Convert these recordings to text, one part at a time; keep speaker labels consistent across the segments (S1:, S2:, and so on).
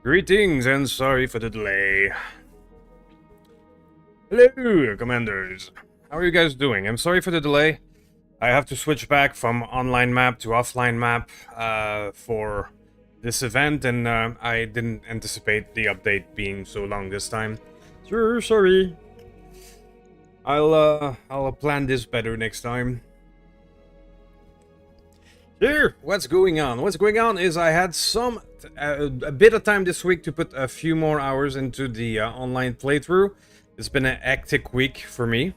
S1: Greetings and sorry for the delay. Hello, commanders. How are you guys doing? I'm sorry for the delay. I have to switch back from online map to offline map for this event, and I didn't anticipate the update being so long this time. Sure, sorry. I'll plan this better next time. Here, what's going on? What's going on is I had a bit of time this week to put a few more hours into the online playthrough. It's been an hectic week for me.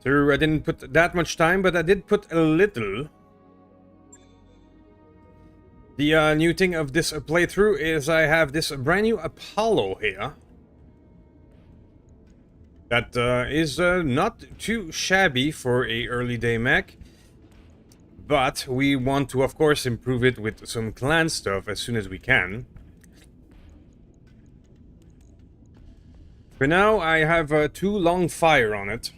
S1: So I didn't put that much time, but I did put a little. The new thing of this playthrough is I have this brand new Apollo here. That is not too shabby for a early day mech. But we want to, of course, improve it with some clan stuff as soon as we can. For now, I have 2 long fire on it.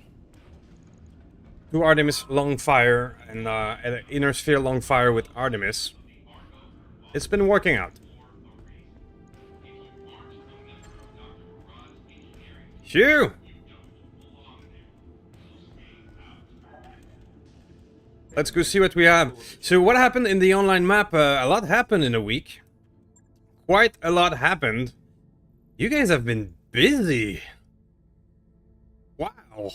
S1: 2 Artemis long fire and an inner sphere long fire with Artemis. It's been working out. Phew! Let's go see what we have. So what happened in the online map? A lot happened in a week. Quite a lot happened. You guys have been busy. Wow.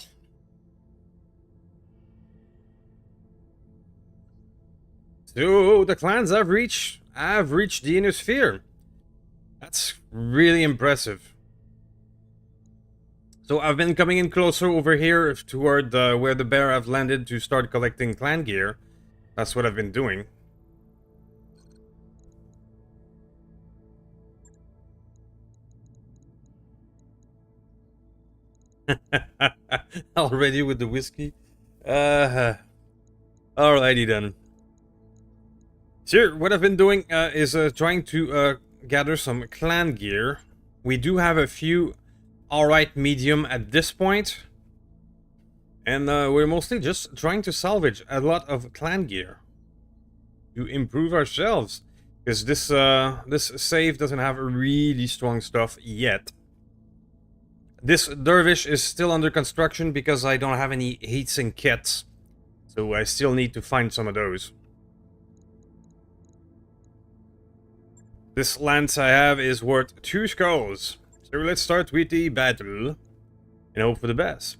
S1: So the clans have reached the inner sphere. That's really impressive. So I've been coming in closer over here toward where the bear have landed to start collecting clan gear. That's what I've been doing. Already with the whiskey? Alrighty then. Sure, what I've been doing is trying to gather some clan gear. We do have a few alright medium at this point. And we're mostly just trying to salvage a lot of clan gear to improve ourselves. Because this save doesn't have really strong stuff yet. This dervish is still under construction because I don't have any heatsink kits. So I still need to find some of those. This lance I have is worth 2 skulls. So let's start with the battle and hope for the best.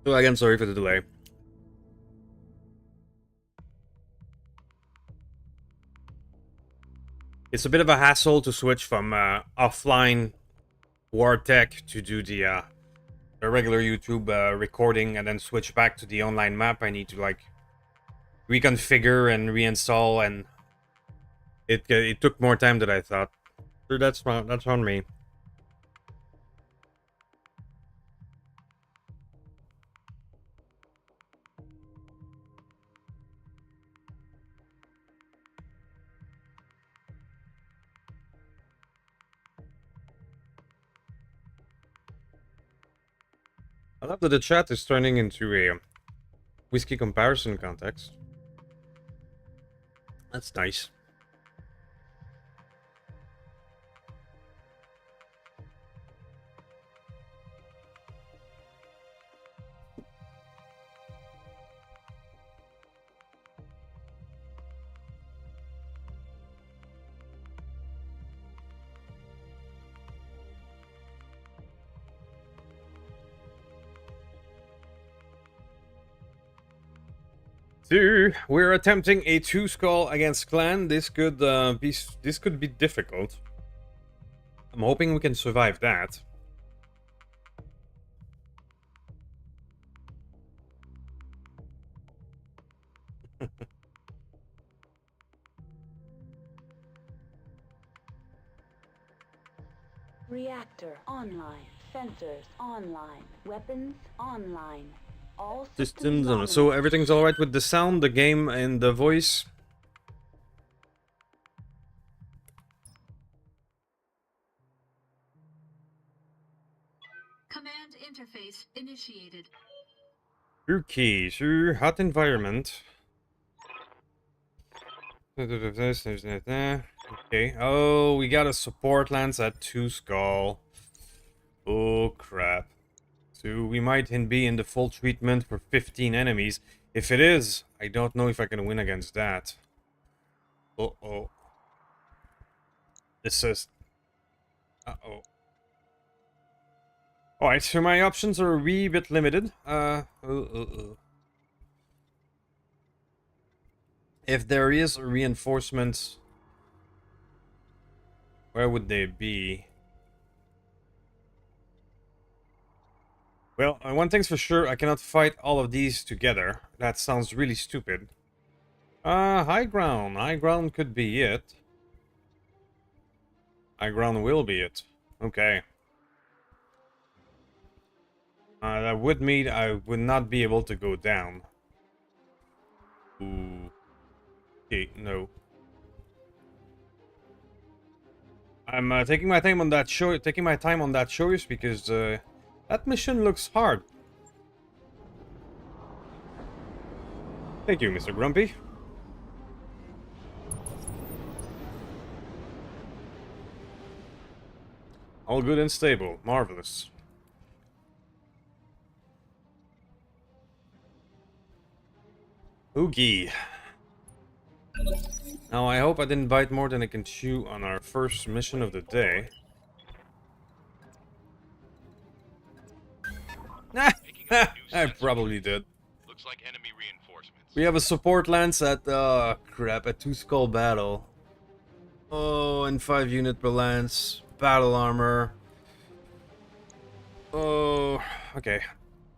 S1: So again, sorry for the delay. It's a bit of a hassle to switch from offline Roguetech to do the regular YouTube recording and then switch back to the online map. I need to like reconfigure and reinstall, and it took more time than I thought. So that's on me. I love that the chat is turning into a whiskey comparison context. That's nice. So we're attempting a 2 skull against clan. This could be difficult. I'm hoping we can survive that.
S2: Reactor online. Sensors online. Weapons online. All
S1: Systems on. So everything's alright with the sound, the game, and the voice.
S3: Command interface initiated.
S1: Okay, so hot environment. Okay. Oh, we got a support lance at 2 skull. Oh crap. So we might be in the full treatment for 15 enemies. If it is, I don't know if I can win against that. Uh-oh. This is... Uh-oh. Alright, so my options are a wee bit limited. If there is a reinforcement, where would they be? Well, one thing's for sure, I cannot fight all of these together. That sounds really stupid. High ground. High ground could be it. High ground will be it. Okay. That would mean I would not be able to go down. Ooh. Okay, no. I'm taking my time on that choice because that mission looks hard. Thank you, Mr. Grumpy. All good and stable. Marvelous. Oogie. Now, I hope I didn't bite more than I can chew on our first mission of the day. I probably did.
S4: Looks like enemy reinforcements.
S1: We have a support lance at, crap, a 2-skull battle. Oh, and 5 unit per lance. Battle armor. Oh, okay.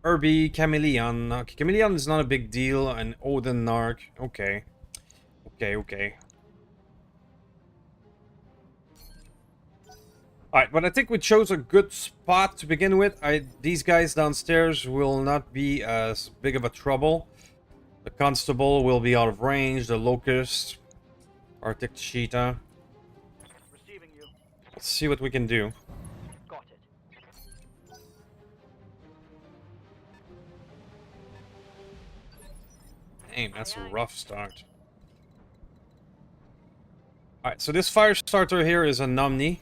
S1: Irby, Chameleon. Okay, Chameleon is not a big deal. And Odin Narc. Okay. Okay. Alright, but I think we chose a good spot to begin with. These guys downstairs will not be as big of a trouble. The Constable will be out of range. The Locust. Arctic Cheetah.
S5: Receiving you.
S1: Let's see what we can do.
S5: Got it.
S1: Dang, that's a rough start. Alright, so this fire starter here is an Omni.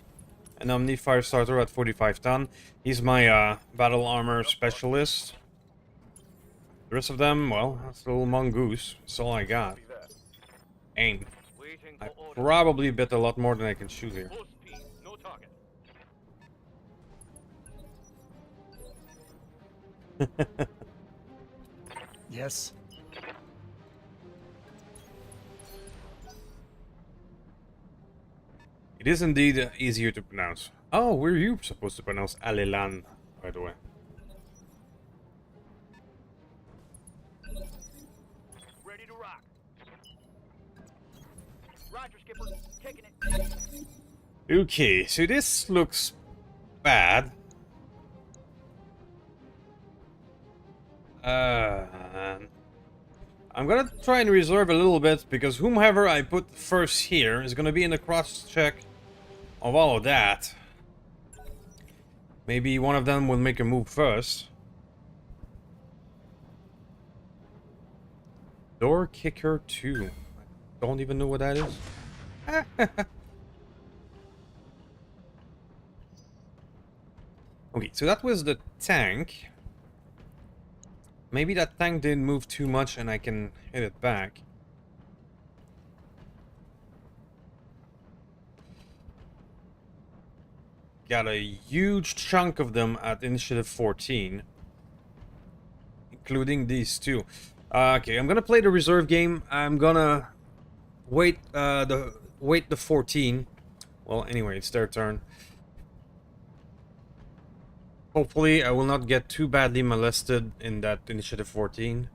S1: An Omni fire starter at 45 ton. He's my battle armor specialist. The rest of them, well, that's a little mongoose. That's all I got. Aim. I probably bit a lot more than I can shoot here.
S5: Full speed, no target. Yes.
S1: It is indeed easier to pronounce. Oh, were you supposed to pronounce Alelan, by the way?
S5: Ready to rock. Roger, Skipper. Taking it.
S1: Okay, so this looks bad. I'm gonna try and reserve a little bit because whomever I put first here is gonna be in the cross-check of all of that. Maybe one of them will make a move first. Door Kicker 2. I don't even know what that is. Okay, so that was the tank. Maybe that tank didn't move too much and I can hit it back. Got a huge chunk of them at Initiative 14. Including these two. Okay, I'm gonna play the reserve game. I'm gonna wait the 14. Well, anyway, it's their turn. Hopefully, I will not get too badly molested in that Initiative 14.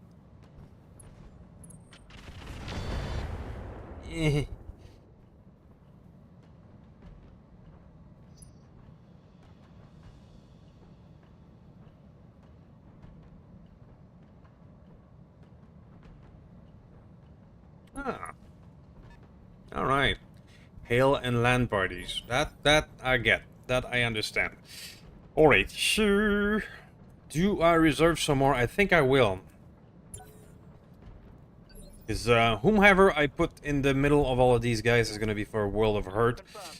S1: Ah. Alright. Hail and land parties. That I get. That I understand. Alright, sure. Do I reserve some more? I think I will. Because whomever I put in the middle of all of these guys is going to be for a world of hurt.
S5: Confirmed.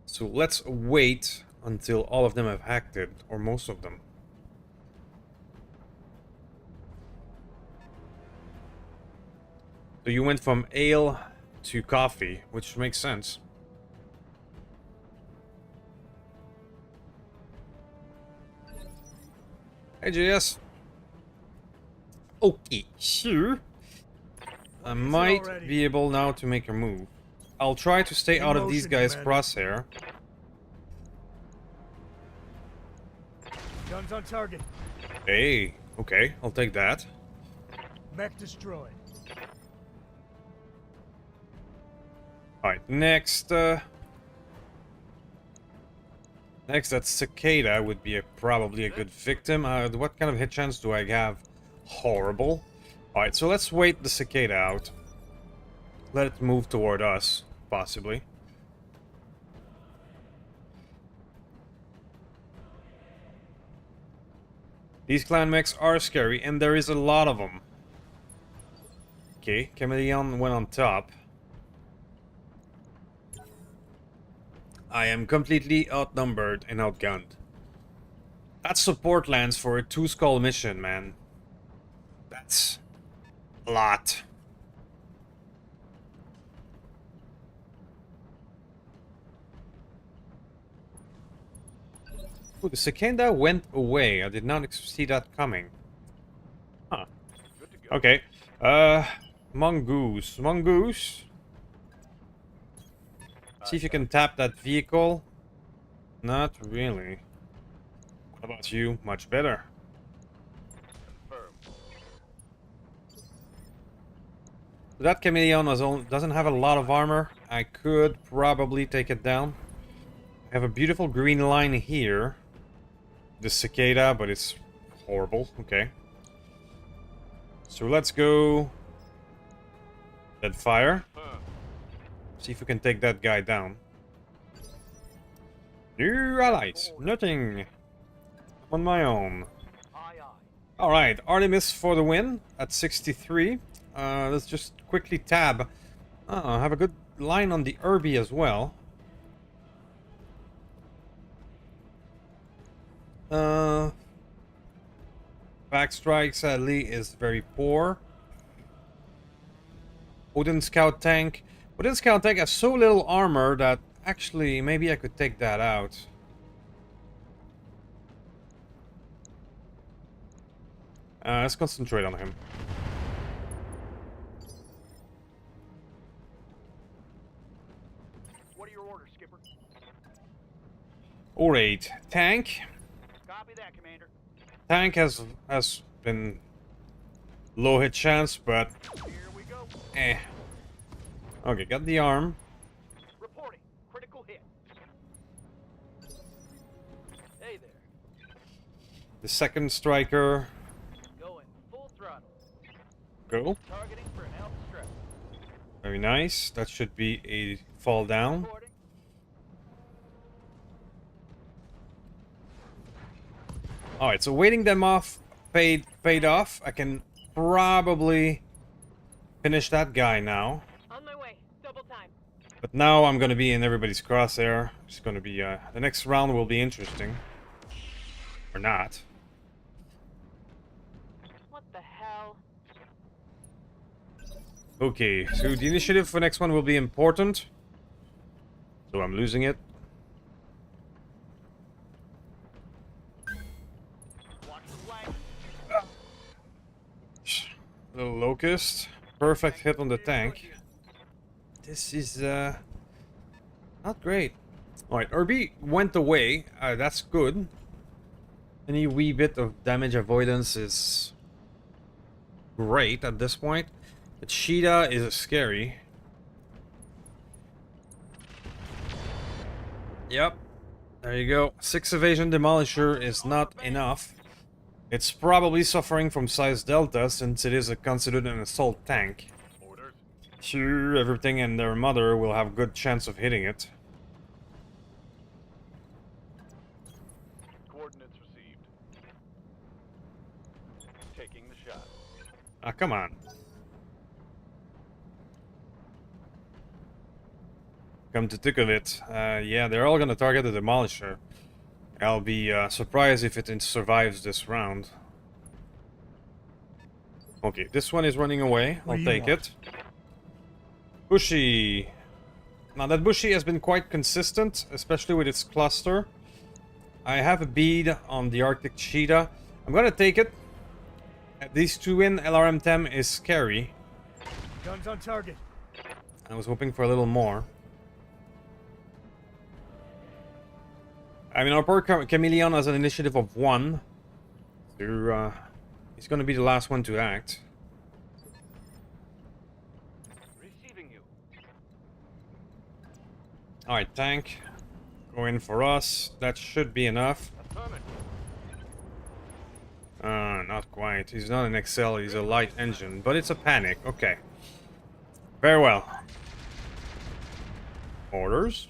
S1: So let's wait until all of them have hacked it, or most of them. So you went from ale to coffee, which makes sense. Hey, JS. Okay, sure. I might be able now to make a move. I'll try to stay out of these guys' crosshair.
S5: Guns on target.
S1: Hey, okay, I'll take that.
S5: Mech destroyed.
S1: Alright, next, next, that cicada would be probably a good victim. What kind of hit chance do I have? Horrible. Alright, so let's wait the cicada out. Let it move toward us, possibly. These clan mechs are scary, and there is a lot of them. Okay, Chameleon went on top. I am completely outnumbered and outgunned. That's support lands for a 2-skull mission, man. That's a lot. Ooh, the cicada went away. I did not see that coming. Huh.
S5: Good to go.
S1: Okay. Mongoose. Mongoose. See if you can tap that vehicle. Not really. What about you? Much better.
S5: Confirmed.
S1: That chameleon doesn't have a lot of armor. I could probably take it down. I have a beautiful green line here. The cicada, but it's horrible. Okay. So let's go. Dead fire. See if we can take that guy down. New allies. Nothing. I'm on my own.
S5: Aye, aye.
S1: Alright, Artemis for the win at 63. Let's just quickly tab. I have a good line on the Irby as well. Backstrike, sadly, is very poor. Odin Scout Tank. Odin Scout Tank has so little armor that actually maybe I could take that out. Let's concentrate on him.
S5: What are your orders, Skipper?
S1: Alright, tank.
S5: Copy that, Commander.
S1: Tank has been low hit chance, but
S5: Here we go.
S1: eh. Okay, got the arm.
S5: Reporting. Critical hit. Hey there.
S1: The second striker.
S5: Going full throttle.
S1: Go.
S5: Targeting for an elf strike.
S1: Very nice. That should be a fall down.
S5: Reporting.
S1: Alright, so waiting them off paid off. I can probably finish that guy now.
S6: On my way. Double time.
S1: But now I'm gonna be in everybody's crosshair. It's gonna be the next round will be interesting. Or not.
S6: What the hell?
S1: Okay, so the initiative for next one will be important. So I'm losing it.
S5: Watch the flank.
S1: Little locust. Perfect hit on the tank. This is not great. Alright, RB went away. That's good. Any wee bit of damage avoidance is great at this point. But Sheeta is scary. Yep. There you go. 6 evasion demolisher is not enough. It's probably suffering from size delta since it is considered an assault tank.
S5: Orders.
S1: Sure, everything and their mother will have good chance of hitting it.
S5: Taking the shot.
S1: Ah, come on. Come to think of it, yeah, they're all gonna target the Demolisher. I'll be surprised if it survives this round. Okay, this one is running away. I'll take it. Bushy. Now that Bushy has been quite consistent, especially with its cluster. I have a bead on the Arctic Cheetah. I'm gonna take it. These two in LRM-10 is scary.
S5: Guns on target.
S1: I was hoping for a little more. I mean, our poor Chameleon has an initiative of 1. So, he's gonna be the last one to act.
S5: Receiving you.
S1: Alright, tank. Go in for us. That should be enough.
S5: Affirmative.
S1: Not quite. He's not an XL, he's a light engine. But it's a panic. Okay. Very well. Orders.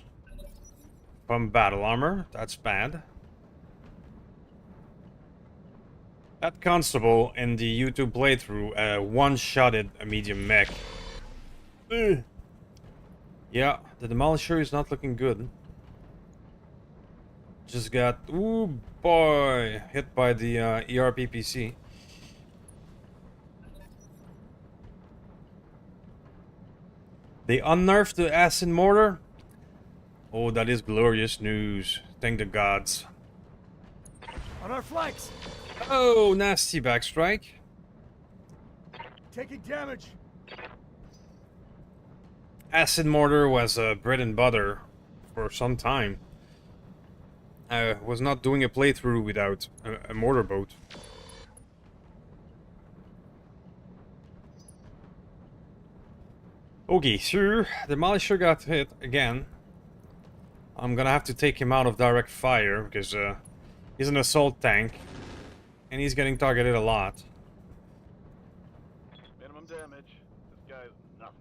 S1: Pump battle armor. That's bad. That constable in the YouTube playthrough one-shotted a medium mech. Ugh. Yeah, the Demolisher is not looking good. Just got, ooh boy, hit by the ERPPC. They unnerfed the acid mortar? Oh, that is glorious news. Thank the gods.
S5: On our flanks.
S1: Oh, nasty backstrike.
S5: Taking damage.
S1: Acid mortar was bread and butter for some time. I was not doing a playthrough without a mortar boat. Okay, so the Demolisher got hit again. I'm gonna have to take him out of direct fire because he's an assault tank and he's getting targeted a lot.
S5: Minimum damage. This guy's nothing.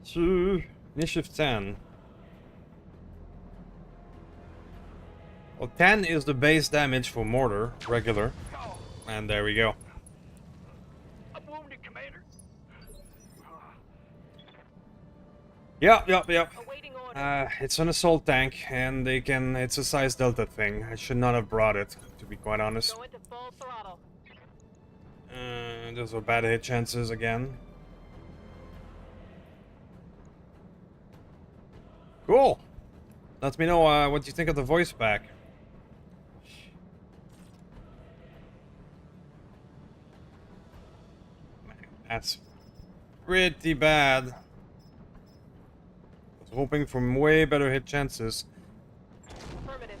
S1: So, initiative 10. Well, 10 is the base damage for mortar, regular. And there we go.
S5: I'm wounded, Commander.
S1: Yep.
S6: Awaiting order.
S1: It's an assault tank, and it's a size delta thing. I should not have brought it, to be quite honest.
S6: Go into full throttle.
S1: Those are bad hit chances again. Cool! Let me know what you think of the voice pack. That's pretty bad. I was hoping for way better hit chances.
S6: Affirmative.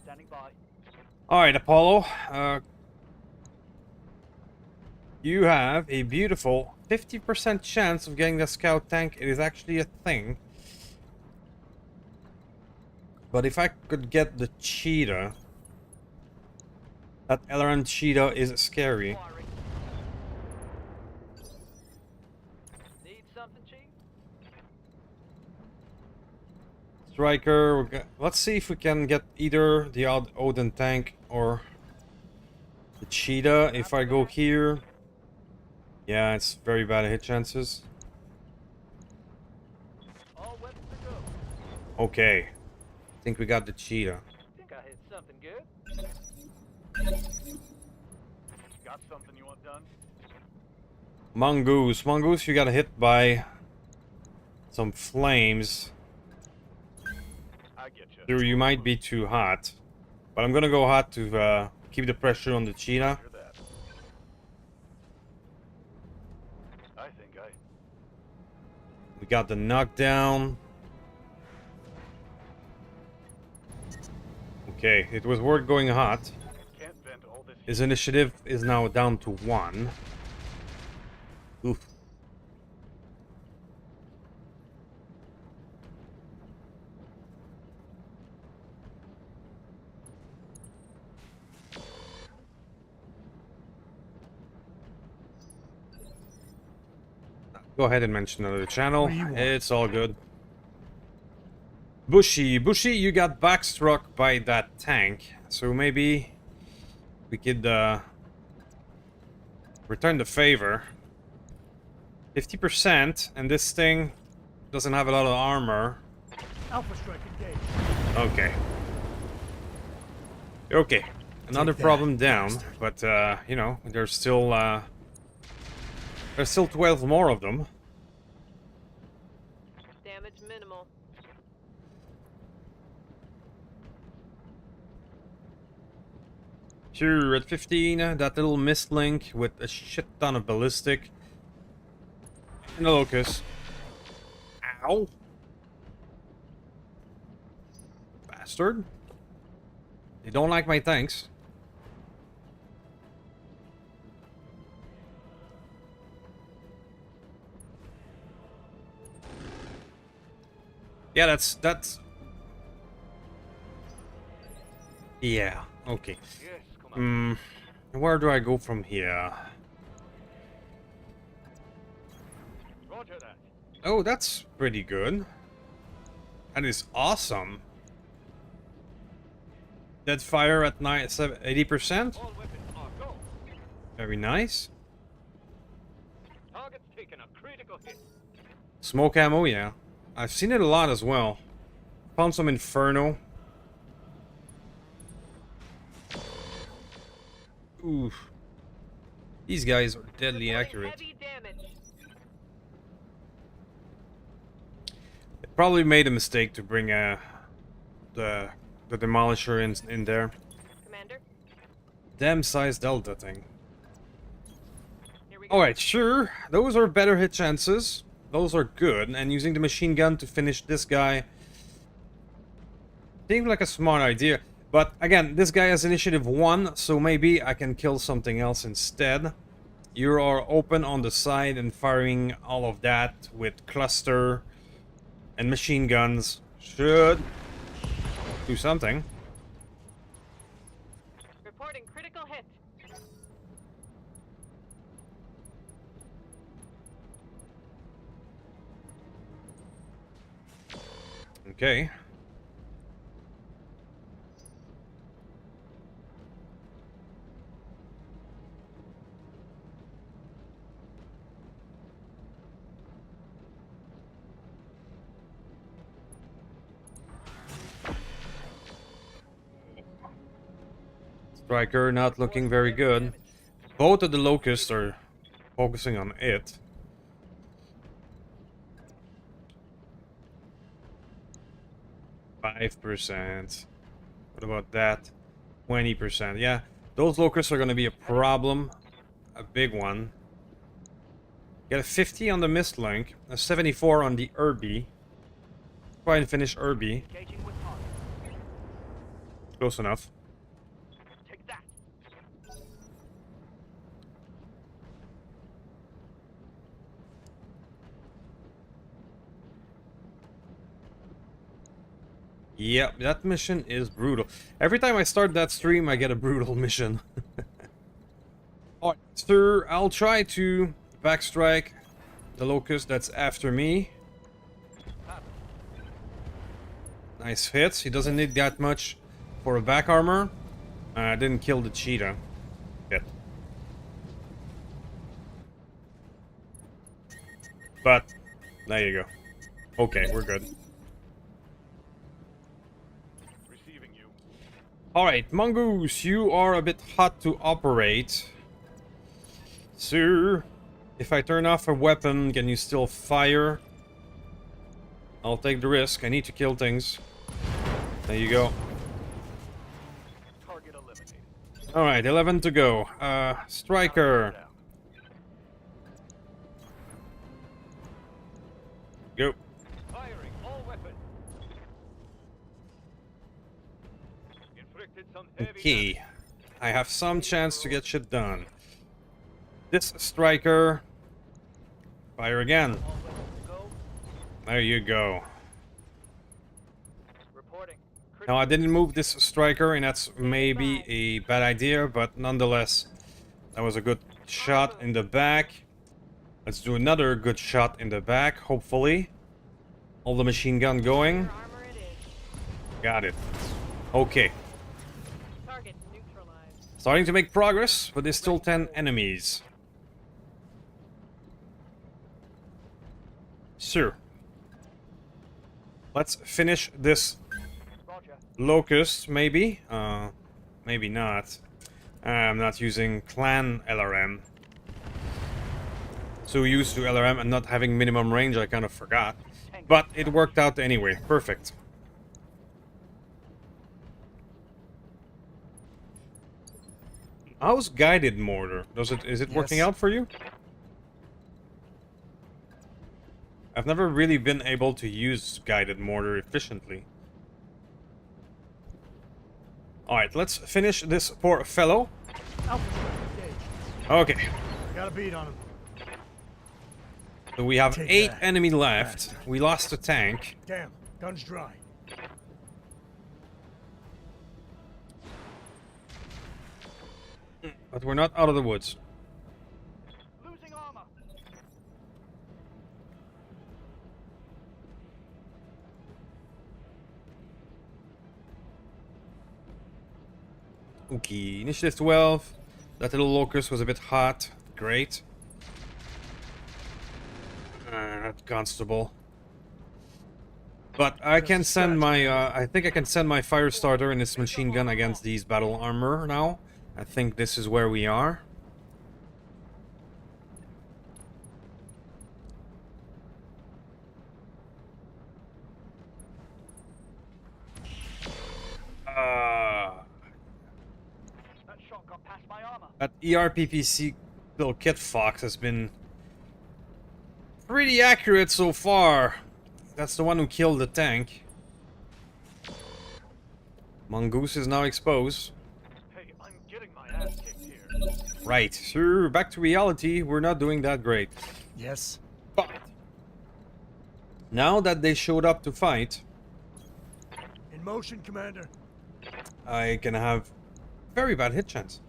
S5: Standing by.
S1: Alright, Apollo. You have a beautiful 50% chance of getting the scout tank. It is actually a thing. But if I could get the cheetah... That LRM cheetah is scary.
S5: Firing. Need something, Chief?
S1: Striker, let's see if we can get either the odd Odin tank or the cheetah. If I go here... Yeah, it's very bad hit chances.
S5: All weapons to go.
S1: Okay. I think we got the cheetah.
S5: Think I hit something good. Got something you want done?
S1: Mongoose. Mongoose, you got hit by some flames.
S5: I get you.
S1: So you might be too hot. But I'm gonna go hot to keep the pressure on the cheetah.
S5: Hear that. I think I...
S1: We got the knockdown. Okay, it was worth going hot.
S5: Can't vent all this...
S1: His initiative is now down to 1. Oof. Go ahead and mention another channel. It's all good. Bushy, you got backstruck by that tank, so maybe we could return the favor. 50%, and this thing doesn't have a lot of armor.
S5: Alpha strike engaged.
S1: Okay. Okay. Another problem down, but you know, there's still 12 more of them.
S6: Damage minimal.
S1: Sure, at 15, that little mist link with a shit ton of ballistic. And a locust. Ow. Bastard. They don't like my tanks. Yeah, that's... Yeah, okay.
S5: Yes, come on.
S1: Where do I go from here?
S5: Roger that.
S1: Oh, that's pretty good. That is awesome. Dead fire at 80%.
S5: All weapons are go.
S1: Very nice.
S5: Target's taken a critical hit.
S1: Smoke ammo, yeah. I've seen it a lot as well. Found some Inferno. Oof. These guys are deadly accurate.
S6: Heavy damage.
S1: They probably made a mistake to bring the Demolisher in there.
S6: Commander,
S1: Damn size Delta thing.
S6: here we go.
S1: Alright, sure. Those are better hit chances. Those are good. And using the machine gun to finish this guy seems like a smart idea. But again, this guy has initiative 1, so maybe I can kill something else instead. You are open on the side and firing all of that with cluster and machine guns. Should do something.
S6: Reporting critical hit.
S1: Okay. Striker not looking very good. Both of the locusts are focusing on it. %. What about that? 20%. Yeah, those locusts are going to be a problem. A big one. Get a 50 on the mist link. A 74 on the Irby. Try and finish Irby.
S5: Engaging with target.
S1: Close enough.
S5: Take that.
S1: Yep, that mission is brutal. Every time I start that stream, I get a brutal mission. Alright, sir, I'll try to backstrike the locust that's after me. Nice hits. He doesn't need that much for a back armor. Didn't kill the cheetah yet. But, there you go. Okay, we're good.
S5: Receiving you.
S1: Alright, Mongoose, you are a bit hot to operate. Sir, if I turn off a weapon, can you still fire? I'll take the risk. I need to kill things. There you go.
S5: Target eliminated.
S1: Alright, 11 to go. Striker.
S5: Down.
S1: Go.
S5: Firing all weapons. Inflicted some heavy
S1: Okay.
S5: damage.
S1: I have some chance to get shit done. This striker. Fire again.
S5: All weapons go.
S1: There you go.
S5: Reporting.
S1: Now, I didn't move this striker, and that's maybe a bad idea, but nonetheless, that was a good shot in the back. Let's do another good shot in the back, hopefully. All the machine gun going.
S6: Your armor it is.
S1: Got it. Okay.
S6: Target neutralized.
S1: Starting to make progress, but there's still 10 enemies. So, let's finish this
S5: Roger.
S1: locust, maybe? Maybe not. I'm not using clan LRM. So used to LRM and not having minimum range, I kind of forgot. But it worked out anyway. Perfect. How's guided mortar? Is it working
S7: Yes.
S1: out for you? I've never really been able to use guided mortar efficiently. Alright, let's finish this poor fellow. Okay.
S7: Got a beat on him.
S1: So we have
S7: Take
S1: 8
S7: that,
S1: enemy left.
S7: bastard.
S1: We lost a tank.
S7: Damn, gun's dry.
S1: But we're not out of the woods.
S5: Losing armor.
S1: Okay, initiative 12. That little locust was a bit hot. Great. That constable. But I can send my, I think I can send my fire starter and its machine gun against these battle armor now. I think this is where we are.
S5: That shot got past my armor.
S1: That ERPPC little Kit Fox has been pretty accurate so far. That's the one who killed the tank. Mongoose is now exposed.
S5: Hey, I'm getting my ass kicked here.
S1: Right, sure, back to reality, we're not doing that great.
S7: Yes.
S1: But now that they showed up to fight,
S7: In motion, Commander.
S1: I can have very bad hit chance.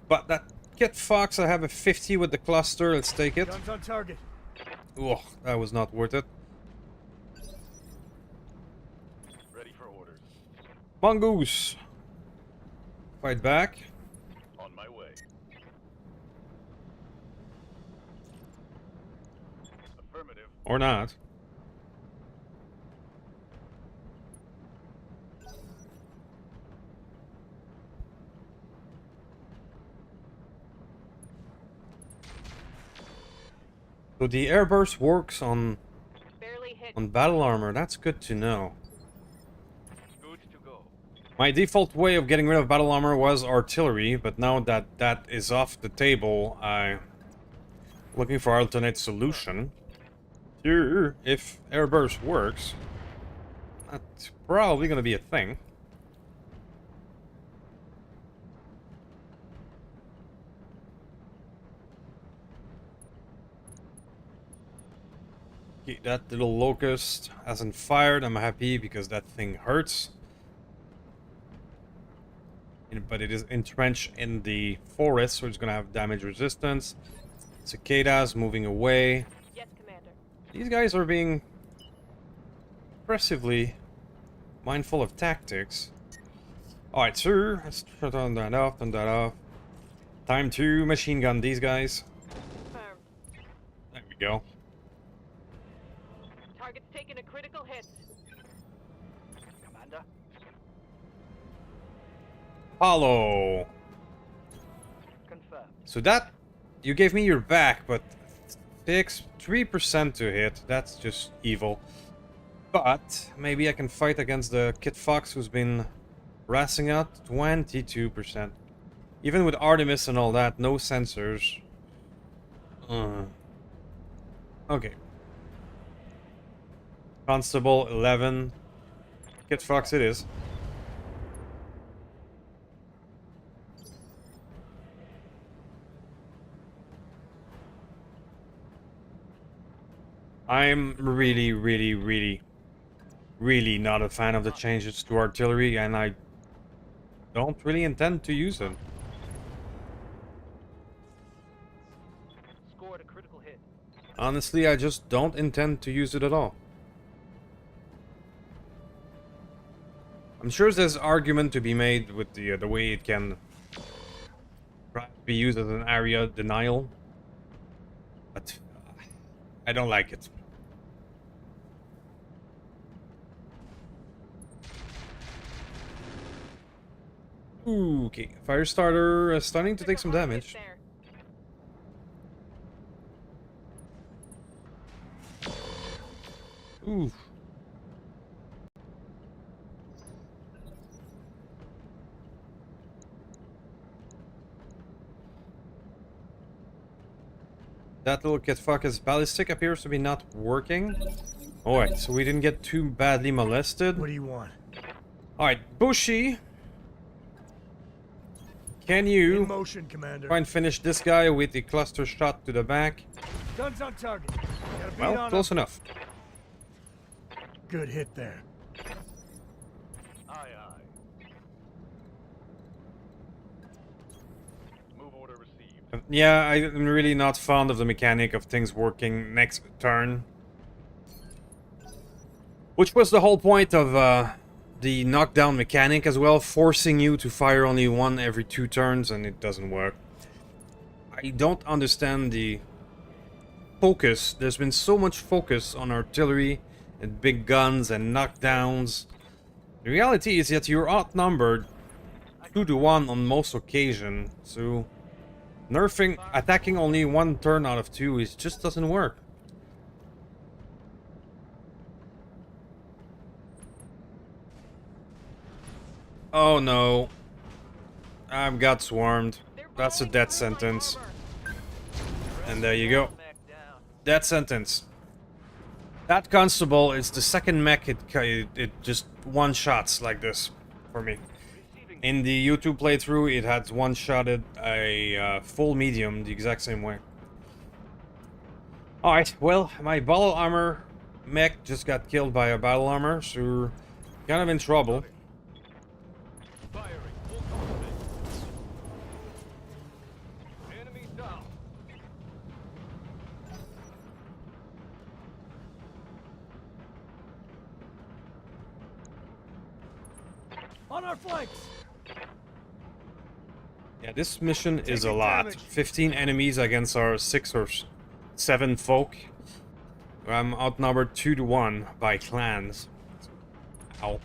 S1: But that Kit Fox, I have a 50 with the cluster, let's take it.
S7: Guns on target.
S1: Oh, that was not worth it.
S5: Ready for orders.
S1: Mongoose! Fight back.
S5: On my way. Affirmative.
S1: Or not. So the airburst works on
S6: Barely hit.
S1: battle armor. That's good to know.
S5: Good to go.
S1: My default way of getting rid of battle armor was artillery, but now that that is off the table, I'm looking for alternate solution. Sure, if airburst works, that's probably gonna be a thing. Okay, that little locust hasn't fired. I'm happy because that thing hurts. But it is entrenched in the forest, so it's gonna have damage resistance. Cicadas moving away.
S6: Yes, Commander.
S1: These guys are being impressively mindful of tactics. Alright, sir. Let's turn that off, turn that off. Time to machine gun these guys.
S6: Confirmed.
S1: There we go.
S6: Target's taking a critical hit.
S5: Commander.
S1: Hollow.
S5: Confirmed.
S1: So that, you gave me your back, but takes 3% to hit. That's just evil. But maybe I can fight against the Kit Fox who's been harassing out 22%. Even with Artemis and all that, no sensors. Okay. Constable 11. Kit Fox it is. I'm really not a fan of the changes to artillery, and I don't really intend to use them.
S5: Scored a critical hit.
S1: Honestly, I just don't intend to use it at all. I'm sure there's argument to be made with the way it can be used as an area denial, but I don't like it. Ooh, okay, Firestarter is starting to take some
S6: Critical hit
S1: damage.
S6: there.
S1: Ooh. That little kid-fucker's ballistic appears to be not working. Alright, so we didn't get too badly molested.
S7: What do you want?
S1: Alright, Bushy. Can
S7: In
S1: you
S7: motion, Commander.
S1: try and finish this guy with the cluster shot to the back?
S7: Guns on target. Got a beat
S1: Well,
S7: on
S1: close
S7: him.
S1: enough.
S7: Good hit there.
S5: Aye, aye. Move order received.
S1: Yeah, I'm really not fond of the mechanic of things working next turn. Which was the whole point of the knockdown mechanic as well, forcing you to fire only one every 2 turns, and it doesn't work. I don't understand the focus. There's been so much focus on artillery and big guns and knockdowns. The reality is that you're outnumbered 2 to 1 on most occasions, so attacking only 1 turn out of 2 just doesn't work. Oh no. I've got swarmed. That's a death sentence. And there you go. Death sentence. That constable is the second mech it just one-shots like this for me. In the YouTube playthrough, it had one-shotted a full medium the exact same way. Alright, well, my battle armor mech just got killed by a battle armor, so we're kind of in trouble.
S5: Firing. Full complement. Enemy down.
S7: On our flanks.
S1: Yeah, this mission is a
S7: Taking
S1: lot.
S7: damage.
S1: 15 enemies against our 6 or 7 folk. I'm outnumbered 2 to 1 by clans. Ow.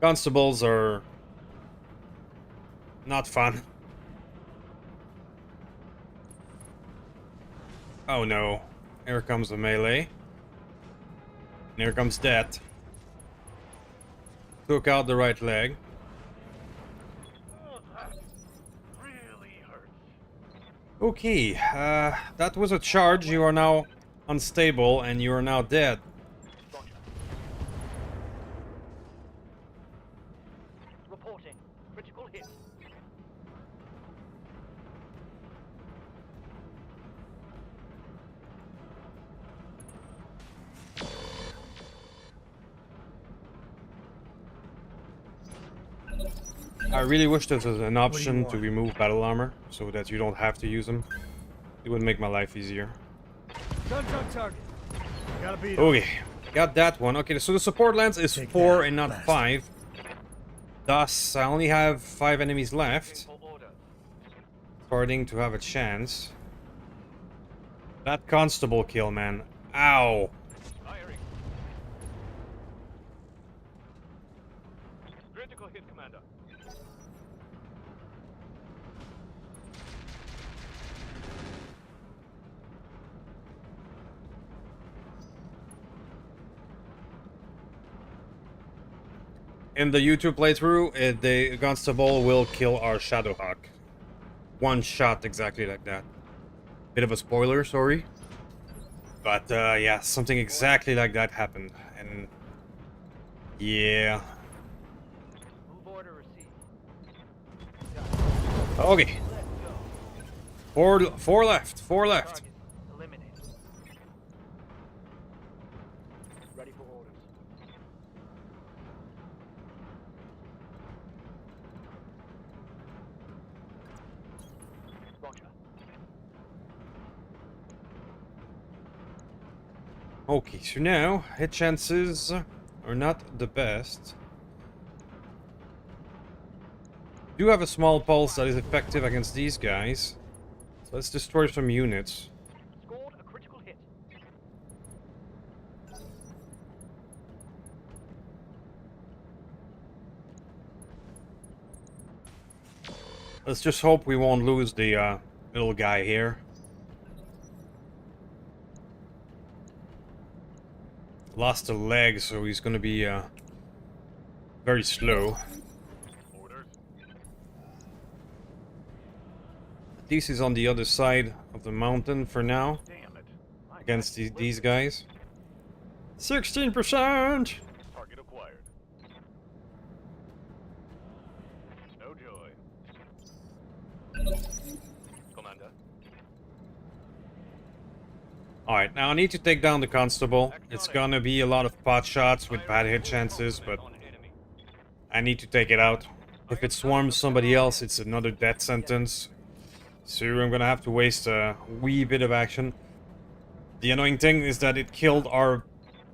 S1: Constables are not fun. Oh no. Here comes the melee. And here comes that. Took out the right leg.
S5: Oh, that really hurts.
S1: Okay, that was a charge. You are now unstable and you are now dead.
S5: Roger. Reporting. Critical hit.
S1: I really wish there was an option to
S7: want?
S1: remove battle armor so that you don't have to use them. It would make my life easier.
S7: Guns on target. Got a beat on him.
S1: Okay, got that one. Okay, so the support lance is
S7: Take
S1: 4
S7: that,
S1: and not
S7: bastard.
S1: 5. Thus, I only have 5 enemies left.
S5: For order.
S1: Starting to have a chance. That constable kill, man. Ow.
S5: Firing. Critical hit, Commander.
S1: In the YouTube playthrough, the constable will kill our Shadowhawk. One shot exactly like that. Bit of a spoiler, sorry. But yeah, something exactly like that happened. And yeah.
S5: Move order received.
S1: Okay.
S5: Let's go.
S1: 4 left. 4 left.
S5: Target eliminated. Ready for orders.
S1: Okay, so now hit chances are not the best. Do have a small pulse that is effective against these guys. So let's destroy some units.
S5: Scored a critical hit.
S1: Let's just hope we won't lose the little guy here. Lost a leg, so he's gonna be very slow.
S4: Orders.
S1: At least he's on the other side of the mountain for now,
S4: Damn it. My
S1: against
S4: guys
S1: these
S4: live
S1: guys. 16%!
S4: this. Target acquired. No joy. Commander.
S1: Alright, now I need to take down the constable. It's gonna be a lot of pot shots with bad hit chances, but
S4: On enemy.
S1: I need to take it out. If it swarms somebody else, it's another death sentence. So I'm gonna have to waste a wee bit of action. The annoying thing is that it killed our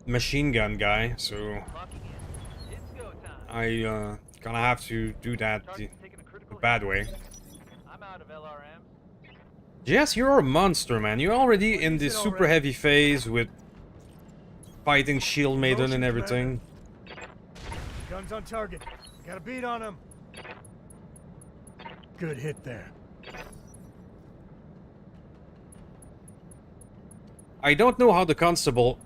S1: machine gun guy, so
S5: Locking in. It's go time.
S1: I gonna have to do that the
S5: Target's taking a critical
S1: bad way.
S5: hit. I'm out of LRMs.
S1: Jess, you're a monster, man. You're already in the
S7: Is it
S1: super
S7: already?
S1: heavy phase with fighting Shield Maiden
S7: Motion,
S1: and everything.
S7: Guns on target. Got a beat on him. Good hit there.
S1: I don't know how the constable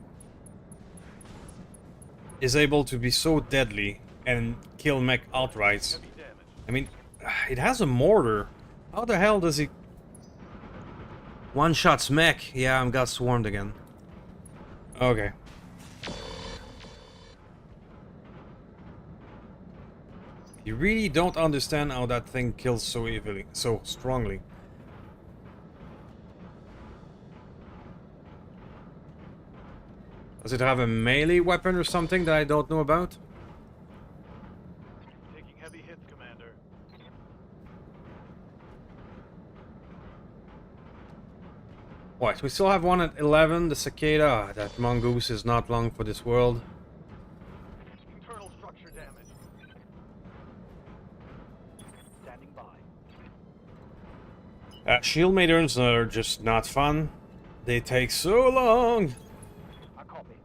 S1: is able to be so deadly and kill mech outright.
S4: Heavy damage.
S1: I mean, it has a mortar. How the hell does he... One shots mech. Yeah, I'm got swarmed again. Okay. You really don't understand how that thing kills so evilly, so strongly. Does it have a melee weapon or something that I don't know about?
S4: Taking heavy hits, Commander.
S1: What? We still have one at 11, the cicada. Ah, that mongoose is not long for this world.
S5: Internal structure damage. Standing by.
S1: Shield maidens are just not fun. They take so long.
S5: I copy.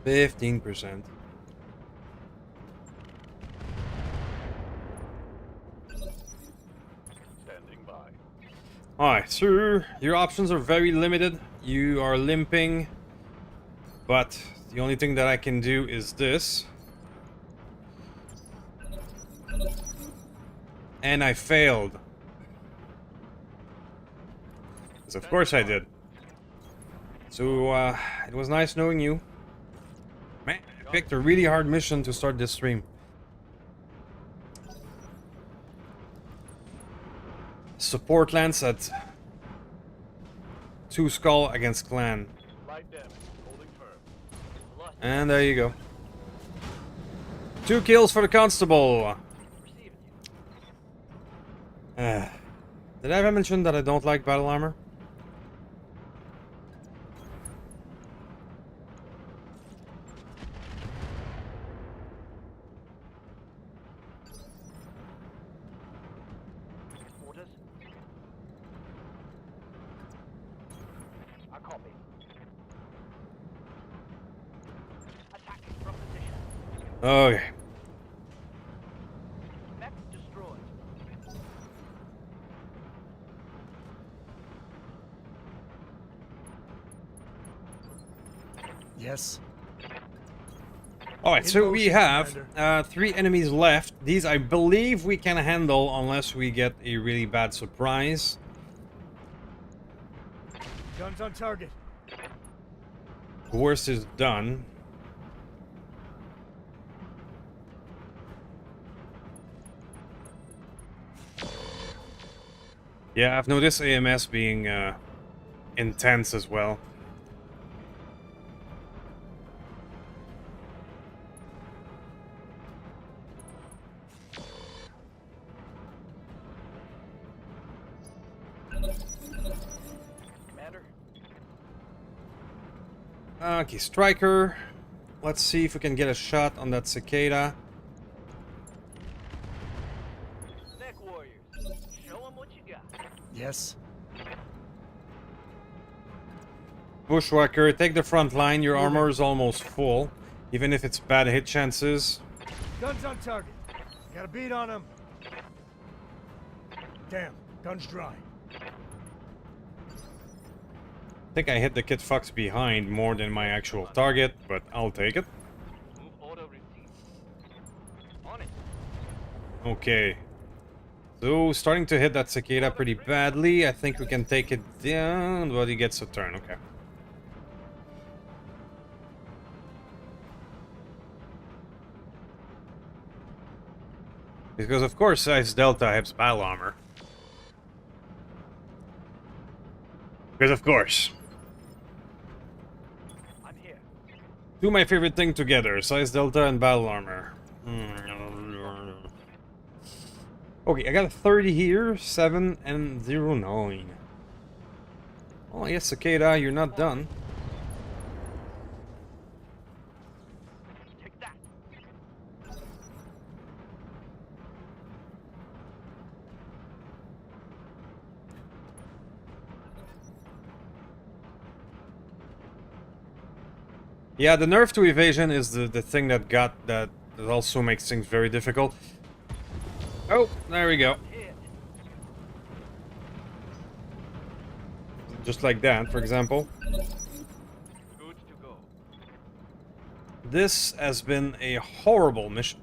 S1: 15%.
S4: Standing by.
S1: Alright, so your options are very limited. You are limping. But the only thing that I can do is this. And I failed. Because of course I did. So, it was nice knowing you. Man, I picked a really hard mission to start this stream. Support lance at 2 skull against clan.
S4: Light damage. Holding firm.
S1: And there you go. 2 kills for the constable.
S5: Receiving you.
S1: Did I ever mention that I don't like battle armor?
S5: Orders. I copy. Attacking from position.
S1: Okay.
S5: Mech destroyed.
S7: Yes.
S1: Alright,
S7: In
S1: so we
S7: motion,
S1: have
S7: Commander.
S1: 3 enemies left. These I believe we can handle unless we get a really bad surprise.
S7: Guns on target.
S1: The worst is done. Yeah, I've noticed AMS being intense as well.
S5: Commander.
S1: Okay, striker. Let's see if we can get a shot on that cicada.
S5: Neck warriors. Show them what you got.
S7: Yes.
S1: Bushwhacker, take the front line. Your armor is almost full, even if it's bad hit chances.
S7: Guns on target. Got a bead on him. Damn, gun's dry.
S1: I think I hit the Kit Fox behind more than my actual target, but I'll take it.
S4: Move order received. On it.
S1: Okay. So, starting to hit that cicada pretty badly. I think we can take it down, but he gets a turn. Okay. Because, of course, Size Delta has battle armor. Because, of course.
S5: I'm here.
S1: Do my favorite thing together. Size Delta and battle armor. Okay, I got a 30 here. 7 and 0, 9. Oh, yes, Cicada, you're not done.
S5: Take that.
S1: Yeah, the nerf to evasion is the thing that also makes things very difficult. Oh, there we go.
S5: Hit.
S1: Just like that, for example.
S4: Good to go.
S1: This has been a horrible mission.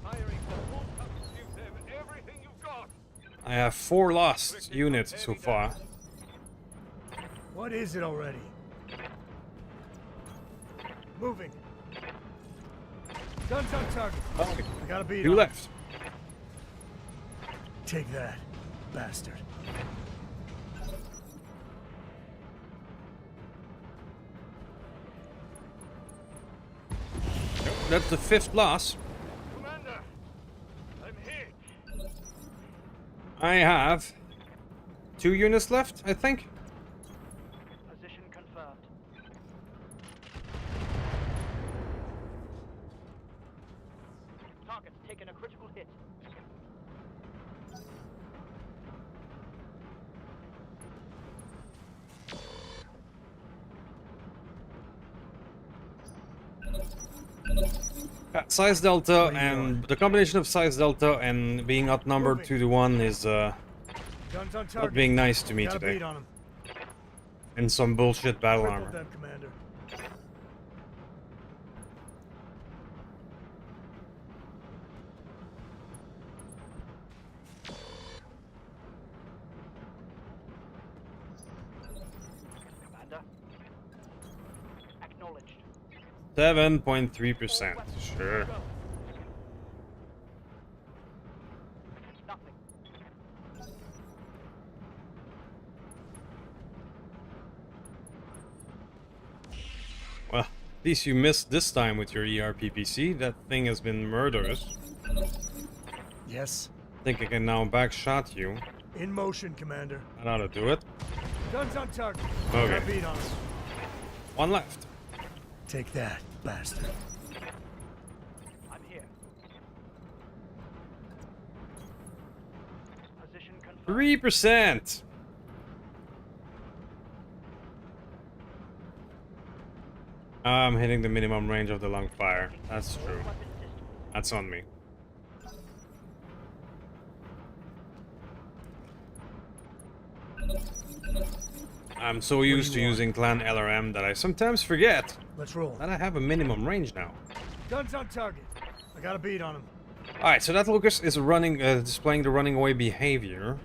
S4: Firing the full cup. Give them everything you've got.
S1: I have 4 lost units so far.
S7: What is it already? Moving. Guns on target.
S1: Okay.
S7: I got a bead
S1: 2
S7: on him.
S1: left.
S7: Take that, bastard.
S1: That's the 5th loss.
S4: Commander, I'm hit.
S1: I have 2 units left, I think.
S5: Position confirmed. Target's taken a critical hit.
S1: Size Delta and the combination of Size Delta and being outnumbered 2 to 1 is
S7: Guns on
S1: not
S7: target.
S1: being nice to me
S7: Got a
S1: today.
S7: bead on him.
S1: And some bullshit battle
S7: Crippled
S1: armor.
S7: them, Commander.
S5: Commander. Acknowledged.
S1: 7.3%. Sure.
S5: Go. Nothing.
S1: Well, at least you missed this time with your ERPPC. That thing has been murderous.
S7: Yes.
S1: I think I can now backshot you.
S7: In motion, Commander.
S1: That ought to do it.
S7: Guns on target.
S1: Okay.
S7: Got a bead on him.
S1: 1 left.
S7: Take that, bastard.
S5: I'm here. Position confirmed.
S1: 3%. I'm hitting the minimum range of the long fire. That's true.
S5: Weapon system.
S1: That's on me. I'm so used to using clan LRM that I sometimes forget
S7: Let's roll.
S1: that I have a minimum range now.
S7: Guns on target. I got a bead on him.
S1: Alright, so that Lucas is running, displaying the running away behavior.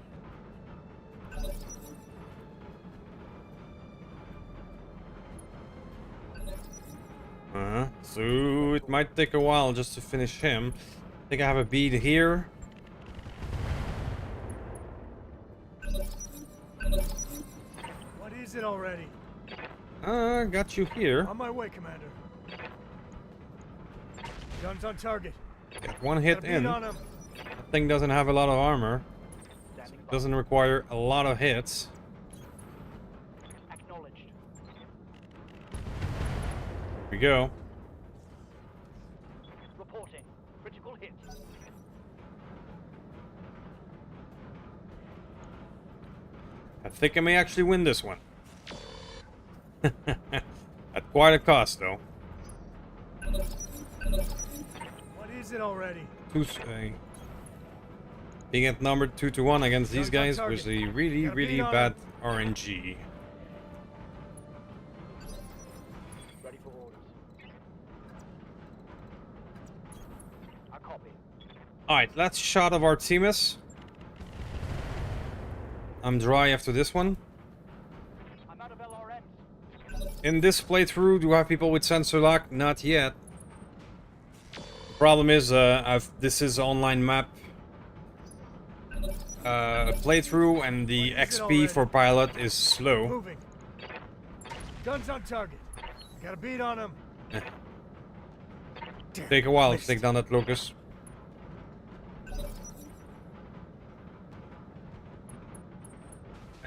S1: So it might take a while just to finish him. I think I have a bead here.
S7: What is it already?
S1: Got you here.
S7: On my way, Commander. Guns on target.
S1: Got 1
S7: Got
S1: hit
S7: a bead
S1: in.
S7: on him.
S1: That thing doesn't have a lot of armor.
S5: Standing
S1: Doesn't require a lot of hits.
S5: Acknowledged.
S1: Here we go.
S5: Reporting. Critical hit.
S1: I think I may actually win this one. At quite a cost, though.
S7: What is it already?
S1: Being outnumbered 2-1 against these
S7: Guns
S1: guys
S7: on
S1: was
S7: target.
S1: a really,
S7: Gotta
S1: really
S7: beat on
S1: bad RNG.
S5: Ready for orders. I copy.
S1: Alright, last shot of Artemis. I'm dry after this one.
S5: I'm out of LRMs.
S1: In this playthrough, do I have people with sensor lock? Not yet. The problem is, this is online map playthrough, and the XP for pilot is slow.
S7: Moving. Guns on target. I got a beat on him.
S1: Take a while to
S7: Missed.
S1: take down that locust.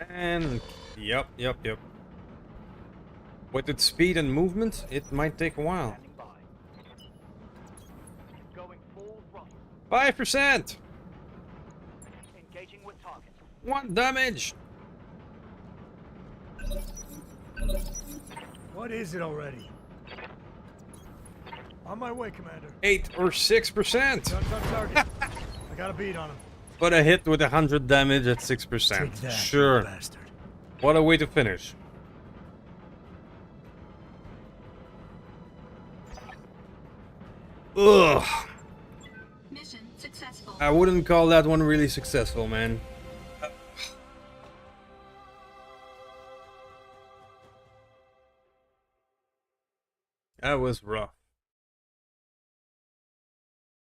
S1: And yep. With its speed and movement, it might take a while.
S5: Standing by. Going full throttle.
S1: 5%!
S5: Engaging with target.
S1: 1 damage!
S7: What is it already? On my way, Commander.
S1: 8 or 6%!
S7: Guns on target. I got a beat on him.
S1: But a hit with 100 damage at 6%.
S7: Take that,
S1: Sure.
S7: you bastard.
S1: What a way to finish. Ugh.
S3: Mission successful.
S1: I wouldn't call that one really successful, man. That was rough.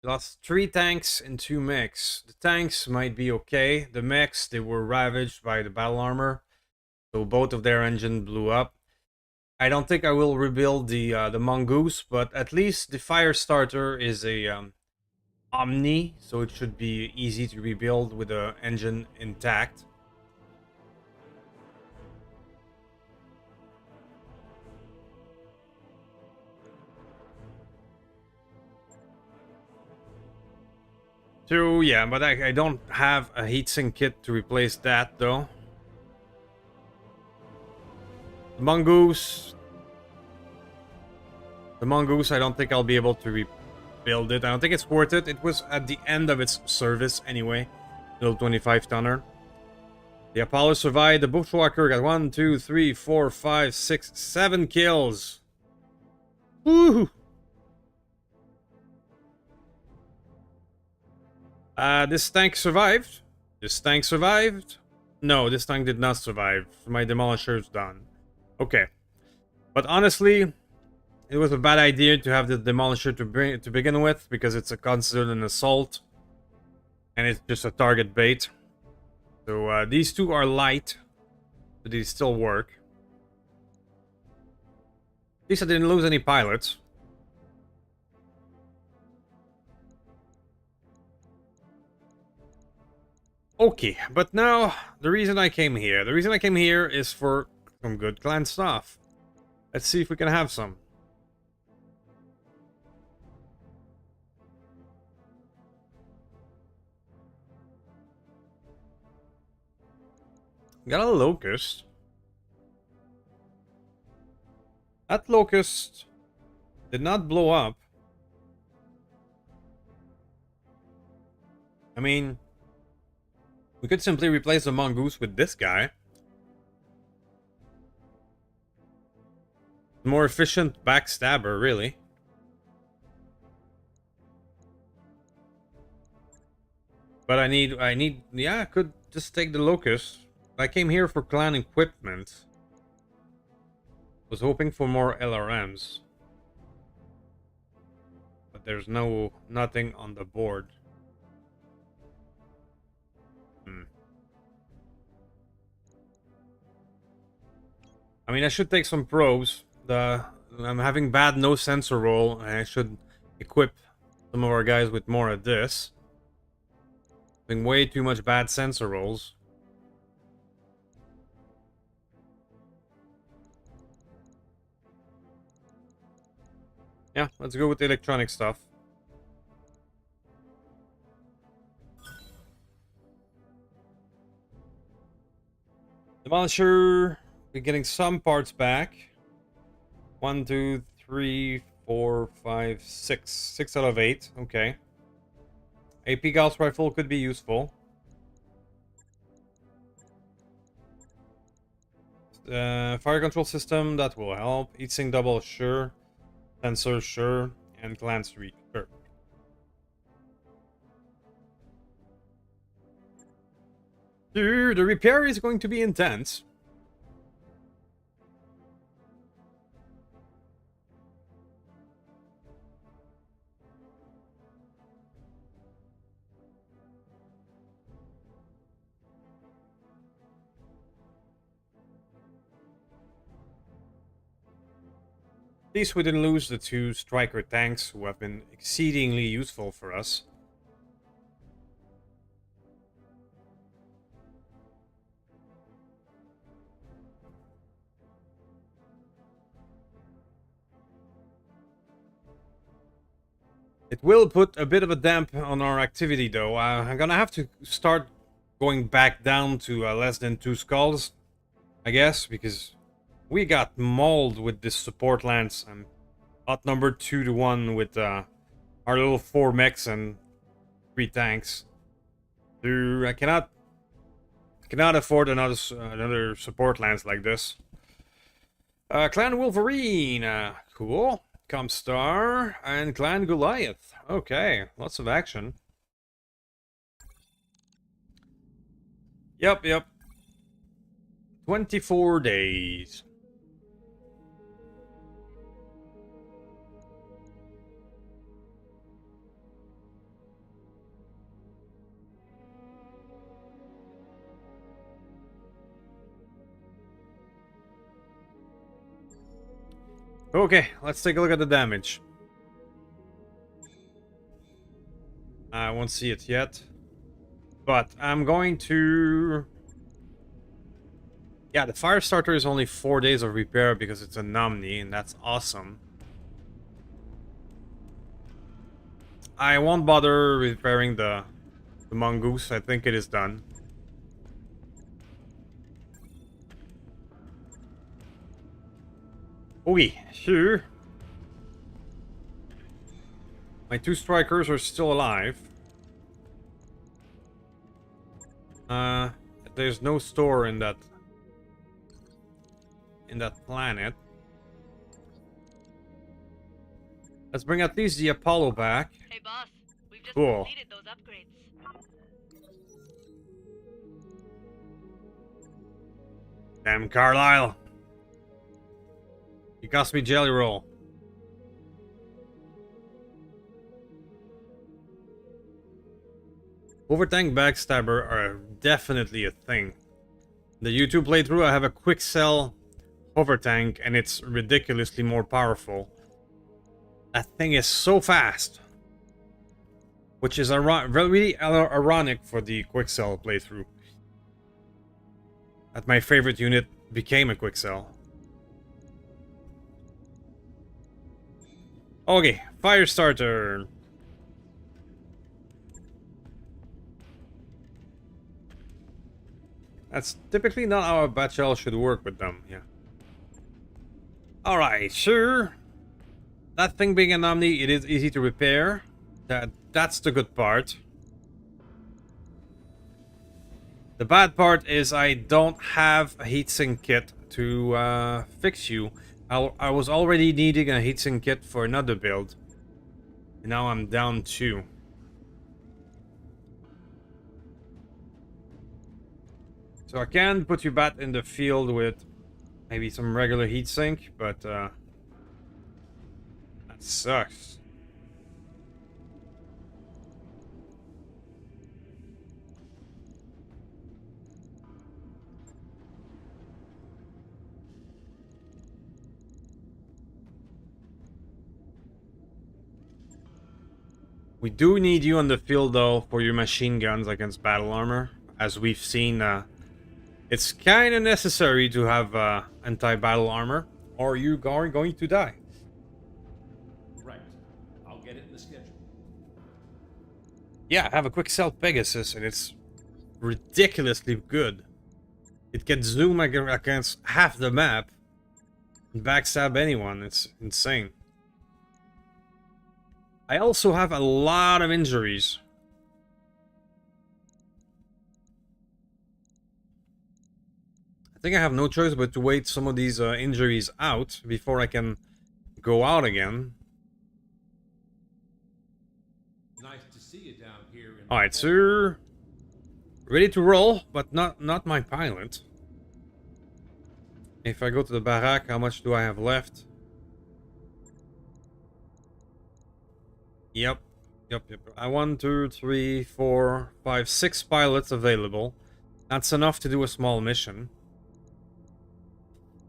S1: Lost 3 tanks and 2 mechs. The tanks might be okay. The mechs, they were ravaged by the battle armor, so both of their engine blew up. I don't think I will rebuild the mongoose, but at least the fire starter is a Omni, so it should be easy to rebuild with the engine intact. So yeah, but I don't have a heatsink kit to replace that though. The mongoose, I don't think I'll be able to rebuild it. I don't think it's worth it. It was at the end of its service anyway. Little 25 tonner. The Apollo survived. The Bushwalker got 1, 2, 3, 4, 5, 6, 7 kills. Woo! This tank survived. This tank survived. No, this tank did not survive. My demolisher's done. Okay. But honestly, it was a bad idea to have the demolisher to begin with, because it's considered an assault. And it's just a target bait. So these two are light, but they still work. At least I didn't lose any pilots. Okay, but now the reason I came here. The reason I came here is for some good clan stuff. Let's see if we can have some. Got a locust. That locust did not blow up. I mean, we could simply replace the mongoose with this guy. More efficient backstabber, really. But I need, yeah, I could just take the locust. I came here for clan equipment. Was hoping for more LRMs. But there's nothing on the board. I mean, I should take some probes. I'm having bad no sensor roll, and I should equip some of our guys with more of this. Having way too much bad sensor rolls. Yeah, let's go with the electronic stuff. Demolisher, we're getting some parts back. 1, 2, 3, 4, 5, 6. 6 out of 8. Okay. AP Gauss rifle could be useful. Fire control system, that will help. Heatsink double, sure. Sensor, sure. And glance read, sure. Dude, the repair is going to be intense. At least we didn't lose the 2 striker tanks who have been exceedingly useful for us. It will put a bit of a damp on our activity though. I'm gonna have to start going back down to less than 2 skulls, I guess, because we got mauled with this support lance. I'm outnumbered 2 to 1 with our little 4 mechs and 3 tanks. So I cannot afford another support lance like this. Clan Wolverine, cool. Comstar and Clan Goliath. Okay, lots of action. Yep. 24 days. Okay, let's take a look at the damage. I won't see it yet. But I'm going to... Yeah, the fire starter is only 4 days of repair because it's an Omni, and that's awesome. I won't bother repairing the Mongoose. I think it is done. Okay, sure. My 2 strikers are still alive. There's no store in that planet. Let's bring at least the Apollo back.
S6: Hey boss, we've just
S1: Cool.
S6: completed those upgrades.
S1: Damn Carlisle. You cost me jelly roll. Overtank backstabber are definitely a thing. The YouTube playthrough, I have a quick sell overtank, and it's ridiculously more powerful. That thing is so fast, which is really ironic for the quick sell playthrough. That my favorite unit became a quick sell. Okay, fire starter. That's typically not how a Batchel should work with them, yeah. Alright, sure. That thing being an Omni, it is easy to repair. That's the good part. The bad part is I don't have a heatsink kit to fix you. I was already needing a heatsink kit for another build. And now I'm down 2. So I can put you back in the field with maybe some regular heatsink, but that sucks. We do need you on the field though for your machine guns against battle armor. As we've seen, it's kind of necessary to have anti-battle armor, or you are going to die.
S7: Right.
S8: get it in the schedule.
S1: Yeah, I have a quick stealth Pegasus, and it's ridiculously good. It can zoom against half the map and backstab anyone. It's insane. I also have a lot of injuries. I think I have no choice but to wait some of these injuries out before I can go out again.
S8: Nice to see you down here.
S1: Alright, sir. Ready to roll, but not my pilot. If I go to the barrack, how much do I have left? Yep. I 1, 2, 3, 4, 5, 6 pilots available. That's enough to do a small mission.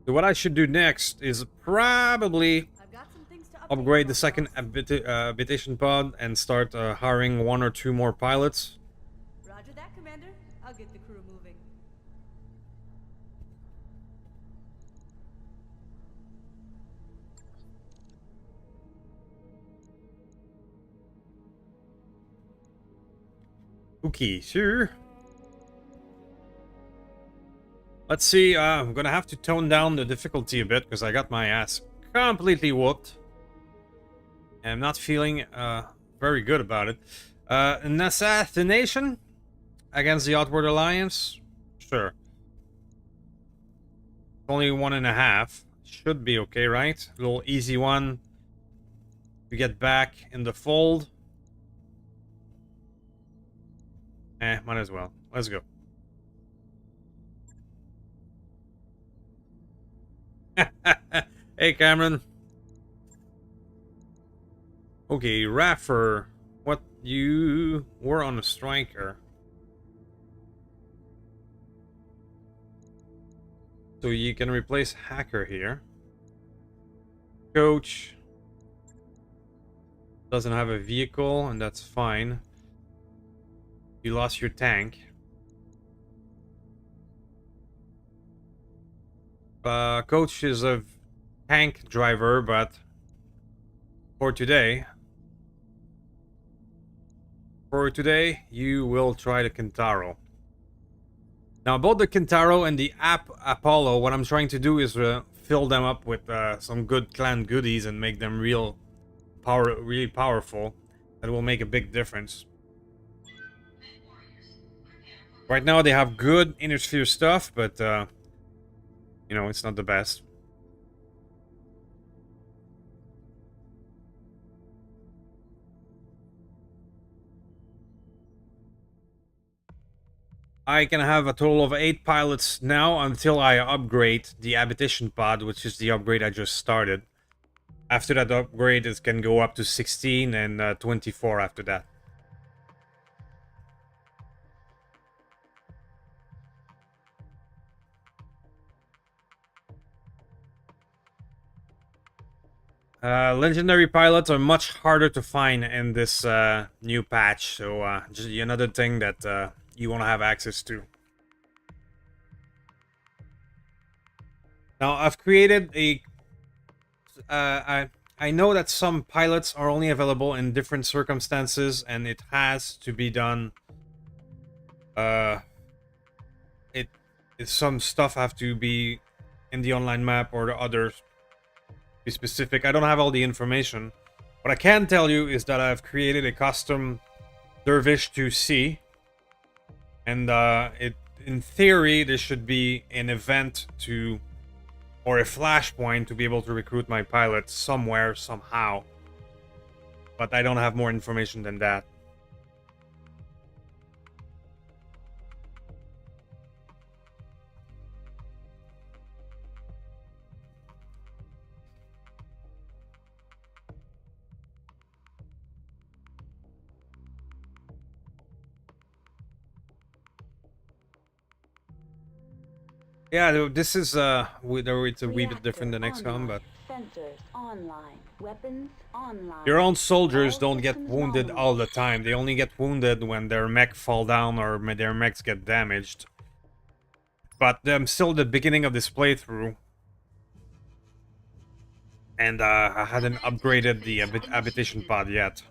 S1: So what I should do next is probably upgrade the second habitation pod and start hiring 1 or 2 more pilots.
S9: Roger that, Commander. I'll get the crew moving.
S1: Okay, sure. Let's see, I'm gonna have to tone down the difficulty a bit because I got my ass completely whooped. And I'm not feeling very good about it. An assassination against the Outward Alliance? Sure. Only 1.5. Should be okay, right? A little easy one. We get back in the fold. Might as well. Let's go. Hey, Cameron. Okay, Raffer. What? You were on a striker. So you can replace Hacker here. Coach. Doesn't have a vehicle, and that's fine. You lost your tank. Coach is a tank driver, but for today, you will try the Kentaro. Now, both the Kentaro and the Apollo, what I'm trying to do is fill them up with some good clan goodies and make them really powerful. That will make a big difference. Right now, they have good inner sphere stuff, but you know, it's not the best. I can have a total of 8 pilots now until I upgrade the habitation pod, which is the upgrade I just started. After that upgrade, it can go up to 16 and 24 after that. Legendary pilots are much harder to find in this new patch, so just another thing that you want to have access to. Now, I've created a... I know that some pilots are only available in different circumstances, and it has to be done... some stuff have to be in the online map or the others. Be specific. I don't have all the information. What I can tell you is that I've created a custom Dervish 2C, and in theory there should be an event to, or a flashpoint to be able to recruit my pilots somewhere, somehow. But I don't have more information than that. Yeah, this is it's a wee bit different than XCOM, but
S2: Sensors online. Weapons online.
S1: your own soldiers don't get wounded all the time. They only get wounded when their mech fall down or their mechs get damaged. But I'm still at the beginning of this playthrough. And I hadn't upgraded the habitation pod yet.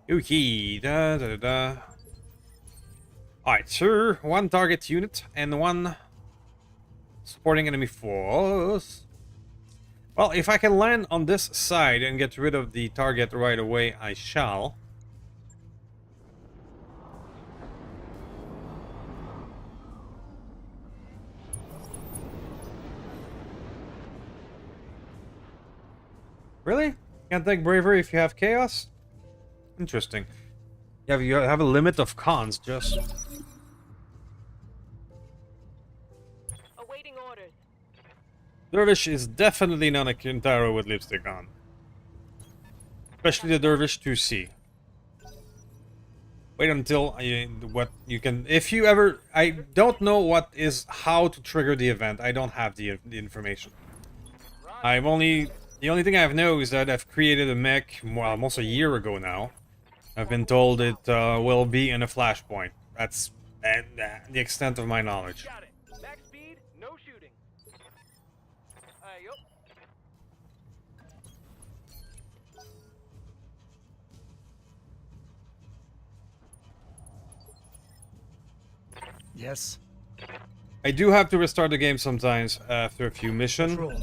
S1: Okay, da da da. Alright, sir. One target unit and one supporting enemy force. Well, if I can land on this side and get rid of the target right away, I shall. Really? Can't take bravery if you have chaos? Interesting. You have a limit of cons, just.
S5: Awaiting orders.
S1: Dervish is definitely not a Kintaro with lipstick on. Especially the Dervish 2C. Wait until what you can. If you ever. I don't know what is how to trigger the event. I don't have the information. I've only. The only thing I know is that I've created a mech almost a year ago now. I've been told it will be in a flashpoint. That's the extent of my knowledge.
S5: Got it. Max speed, no shooting. Yup.
S7: Yes.
S1: I do have to restart the game sometimes after a few missions.
S7: Patrol.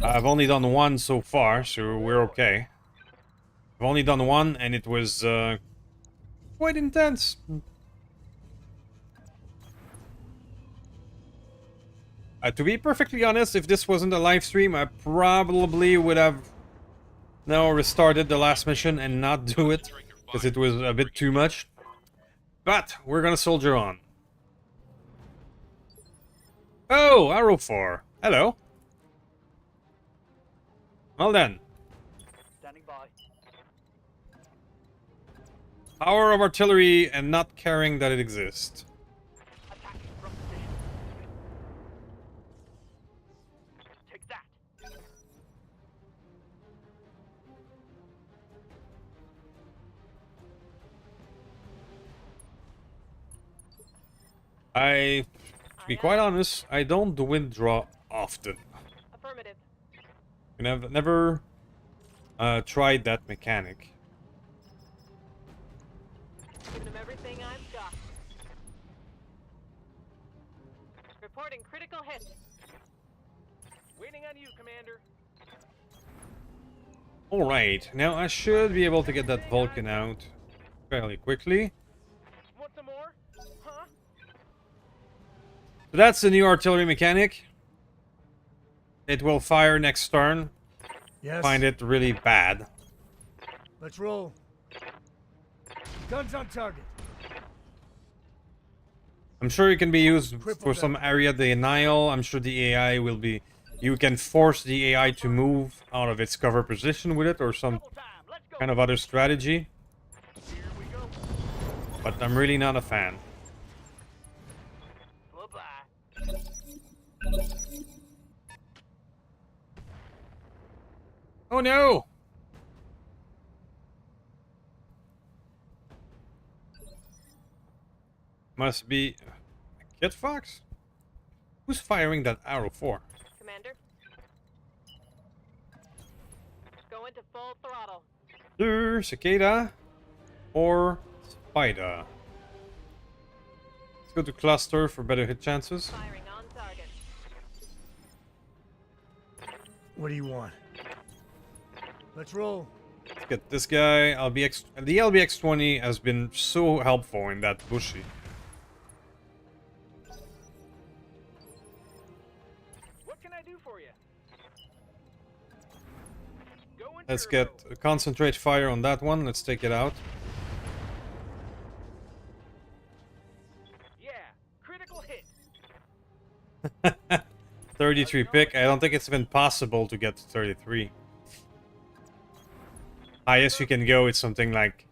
S1: I've only done one so far, so we're okay. I've only done one, and it was quite intense. To be perfectly honest, if this wasn't a live stream, I probably would have restarted the last mission and not do it, because it was a bit too much. But we're gonna soldier on. Oh, Arrow 4. Hello. Well then.
S5: Standing by.
S1: Power of artillery and not caring that it exists.
S5: Attacking from position. Take that.
S1: To be quite honest, I don't withdraw often.
S5: Affirmative.
S1: And I've never tried that mechanic.
S5: Giving them everything I've got. Reporting critical hit. Waiting on you, Commander.
S1: Alright, now I should be able to get that Vulcan out fairly quickly.
S5: Want some more? Huh?
S1: So that's the new artillery mechanic. It will fire next turn.
S7: Yes.
S1: Find it really bad.
S7: Let's roll. Guns on target.
S1: I'm sure it can be used
S7: Triple
S1: for some
S7: down.
S1: area denial. I'm sure the AI will be... You can force the AI to move out of its cover position with it or some
S5: Double time. Let's go.
S1: kind of other strategy.
S5: Here we go.
S1: But I'm really not a fan.
S5: Bye-bye.
S1: Oh no! Must be a Kit Fox? Who's firing that arrow for?
S5: Commander. Go into full throttle.
S1: Cicada or Spider? Let's go to cluster for better hit chances.
S5: Firing on target.
S7: What do you want? Let's roll.
S1: Let's get this guy. The LBX-20 has been so helpful in that bushy.
S5: What can I do for you? Go in
S1: Let's
S5: turbo.
S1: get a concentrate fire on that one. Let's take it out.
S5: Yeah, critical hit.
S1: 33 pick. I don't think it's even possible to get to 33. Highest you can go is something like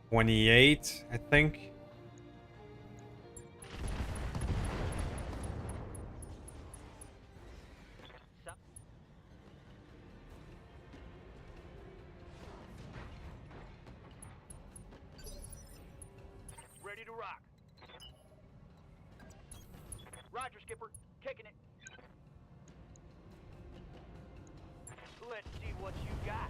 S1: 28, I think.
S5: Stop. Ready to rock. Roger Skipper. Kicking it. Let's see what you got.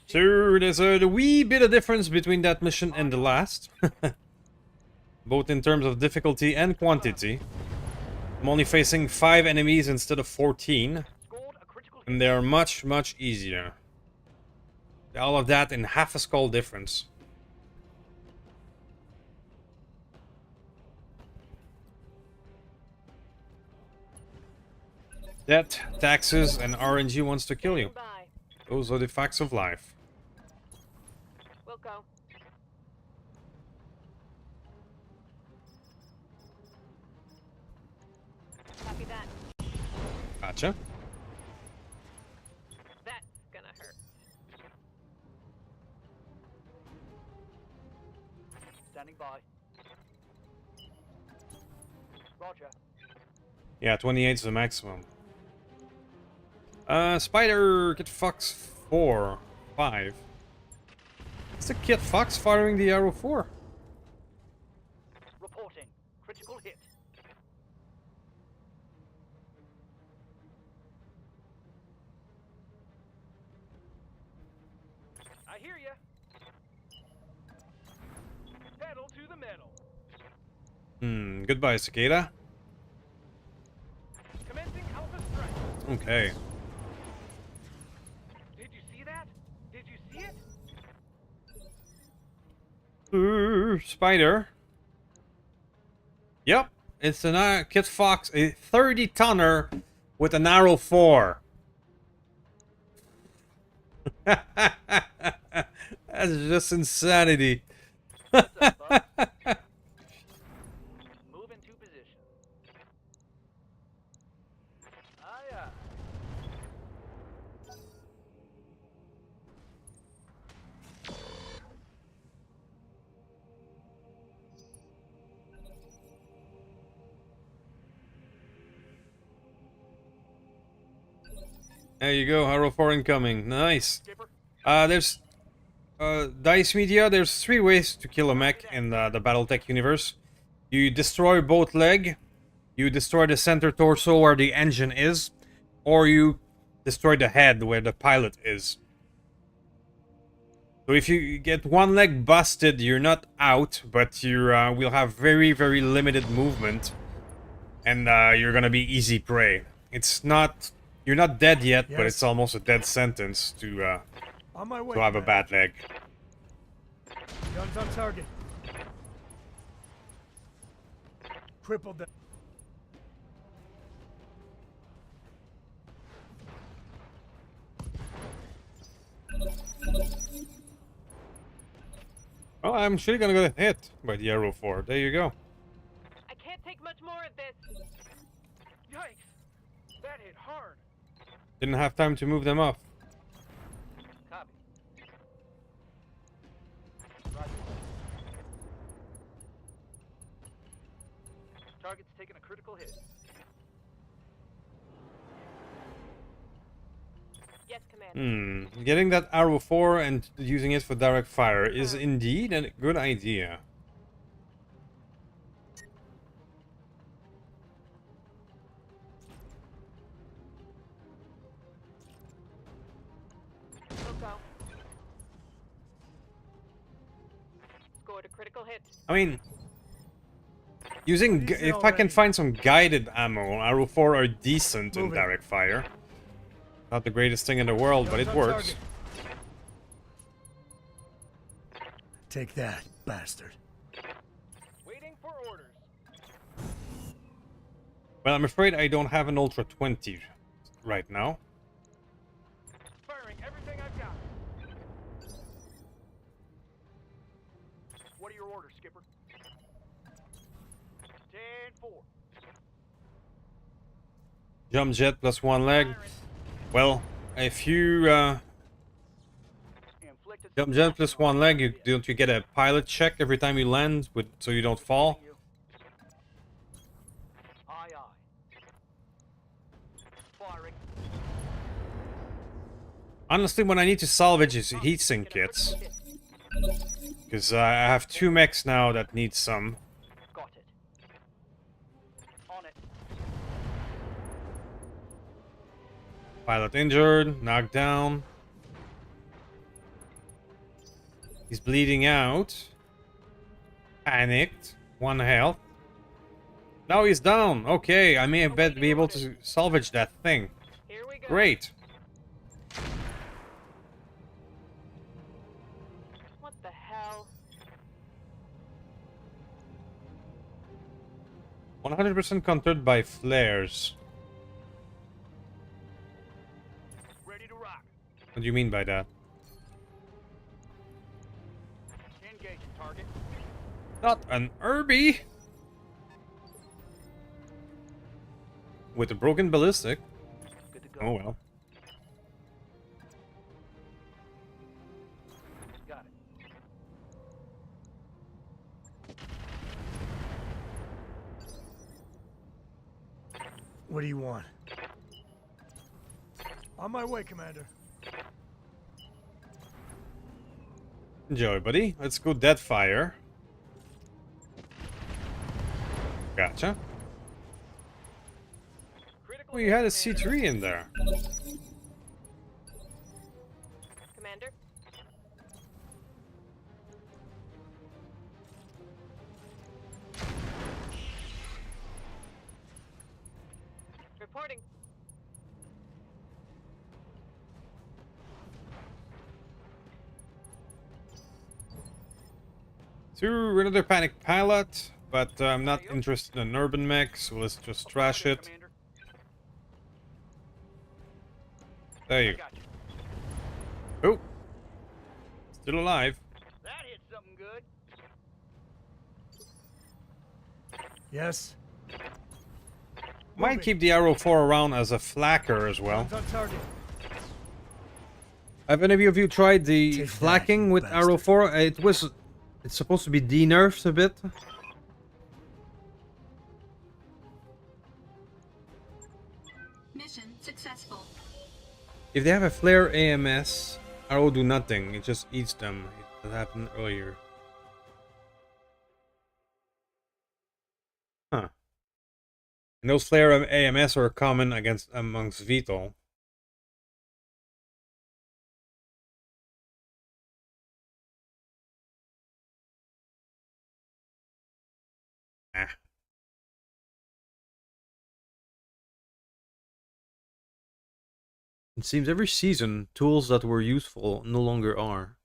S1: So there's a wee bit of difference between that mission and the last. Both in terms of difficulty and quantity. I'm only facing 5 enemies instead of 14.
S5: Scored a critical hit.
S1: And they're much, much easier. All of that in half a skull difference. Debt, taxes, and RNG wants to kill you.
S6: Bye.
S1: Those are the facts of life.
S6: We'll go. Copy that.
S1: Gotcha.
S6: That's gonna hurt.
S5: Standing by. Roger.
S1: Yeah, 28 is the maximum. Spider, Kit Fox 4, 5. It's the Kit Fox firing the arrow 4.
S5: Reporting. Critical hit. I hear ya. Pedal to the metal.
S1: Goodbye, Cicada.
S5: Commencing Alpha Strike.
S1: Okay.
S5: Did you see that? Did you see it?
S1: Spider. Yep, it's an Kit Fox, a 30-tonner with an arrow 4. That's just insanity.
S5: Move into position. Aye, aye.
S1: There you go, arrow 4 incoming. Nice.
S5: Skipper.
S1: There's Dice Media. There's 3 ways to kill a mech in the Battletech universe. You destroy both leg, you destroy the center torso where the engine is, or you destroy the head where the pilot is. So if you get one leg busted, you're not out, but you will have very, very limited movement, and you're gonna be easy prey. It's not, you're not dead yet, but
S7: Yes.
S1: it's almost a dead sentence to
S7: On my way.
S1: have a bad leg.
S7: Guns on target. Crippled them.
S1: Well, I'm surely gonna get hit by the arrow 4. There you go.
S6: I can't take much more of this.
S5: Yikes! That hit hard.
S1: Didn't have time to move them up.
S5: Copy. Roger. Target's taking a critical hit.
S6: Yes, Commander.
S1: Getting that arrow 4 and using it for direct fire is indeed a good idea.
S6: We'll go. Scored a critical hit.
S1: I mean, using if I can find some guided ammo, arrow 4 are decent in
S7: Moving.
S1: direct fire. Not the greatest thing in the world, but it
S7: Guns on
S1: works.
S7: target. Take that, bastard.
S5: Waiting for orders.
S1: Well, I'm afraid I don't have an Ultra 20 right now.
S5: Firing everything I've got. What are your orders, Skipper? 10-4.
S1: Jump jet plus 1 leg. Well, if you
S5: Inflicted
S1: jump jet plus 1 leg, don't you get a pilot check every time you land, so you don't fall?
S5: Aye, aye. Firing.
S1: Honestly, what I need to salvage is heatsink kits. Because I have 2 mechs now that need some.
S5: Got it.
S1: Pilot injured, knocked down. He's bleeding out. Panicked. 1 health. Now he's down. Okay, I may be able to salvage that thing.
S6: Here we go.
S1: Great.
S6: What the hell?
S1: 100% countered by flares.
S5: Ready to rock.
S1: What do you mean by that?
S5: Engaging target.
S1: Not an Herbie! With a broken ballistic.
S5: Good to go.
S1: Oh well.
S5: Got it.
S7: What do you want? On my way, Commander.
S1: Enjoy, buddy. Let's go Deadfire. Gotcha.
S6: Critical
S1: Oh, you
S6: hit,
S1: had a
S6: Commander.
S1: C3 in there.
S6: Commander? Reporting.
S1: Through another panic pilot, but I'm not interested in urban mech, so let's just trash it.
S5: Commander.
S1: There you go.
S5: Got you.
S1: Oh! Still alive.
S5: That hit something good.
S7: Yes?
S1: Might
S7: Moving.
S1: keep the Arrow 4 around as a flacker as well.
S7: Guns on target.
S1: Have any of you tried the
S7: Take that,
S1: flacking
S7: you
S1: with Arrow
S7: bastard.
S1: 4? It's supposed to be de-nerfed a bit.
S3: Mission successful.
S1: If they have a flare AMS, Arrow do nothing. It just eats them. That happened earlier. Huh. And those flare AMS are common amongst VTOL. Ah. It seems every season, tools that were useful no longer are.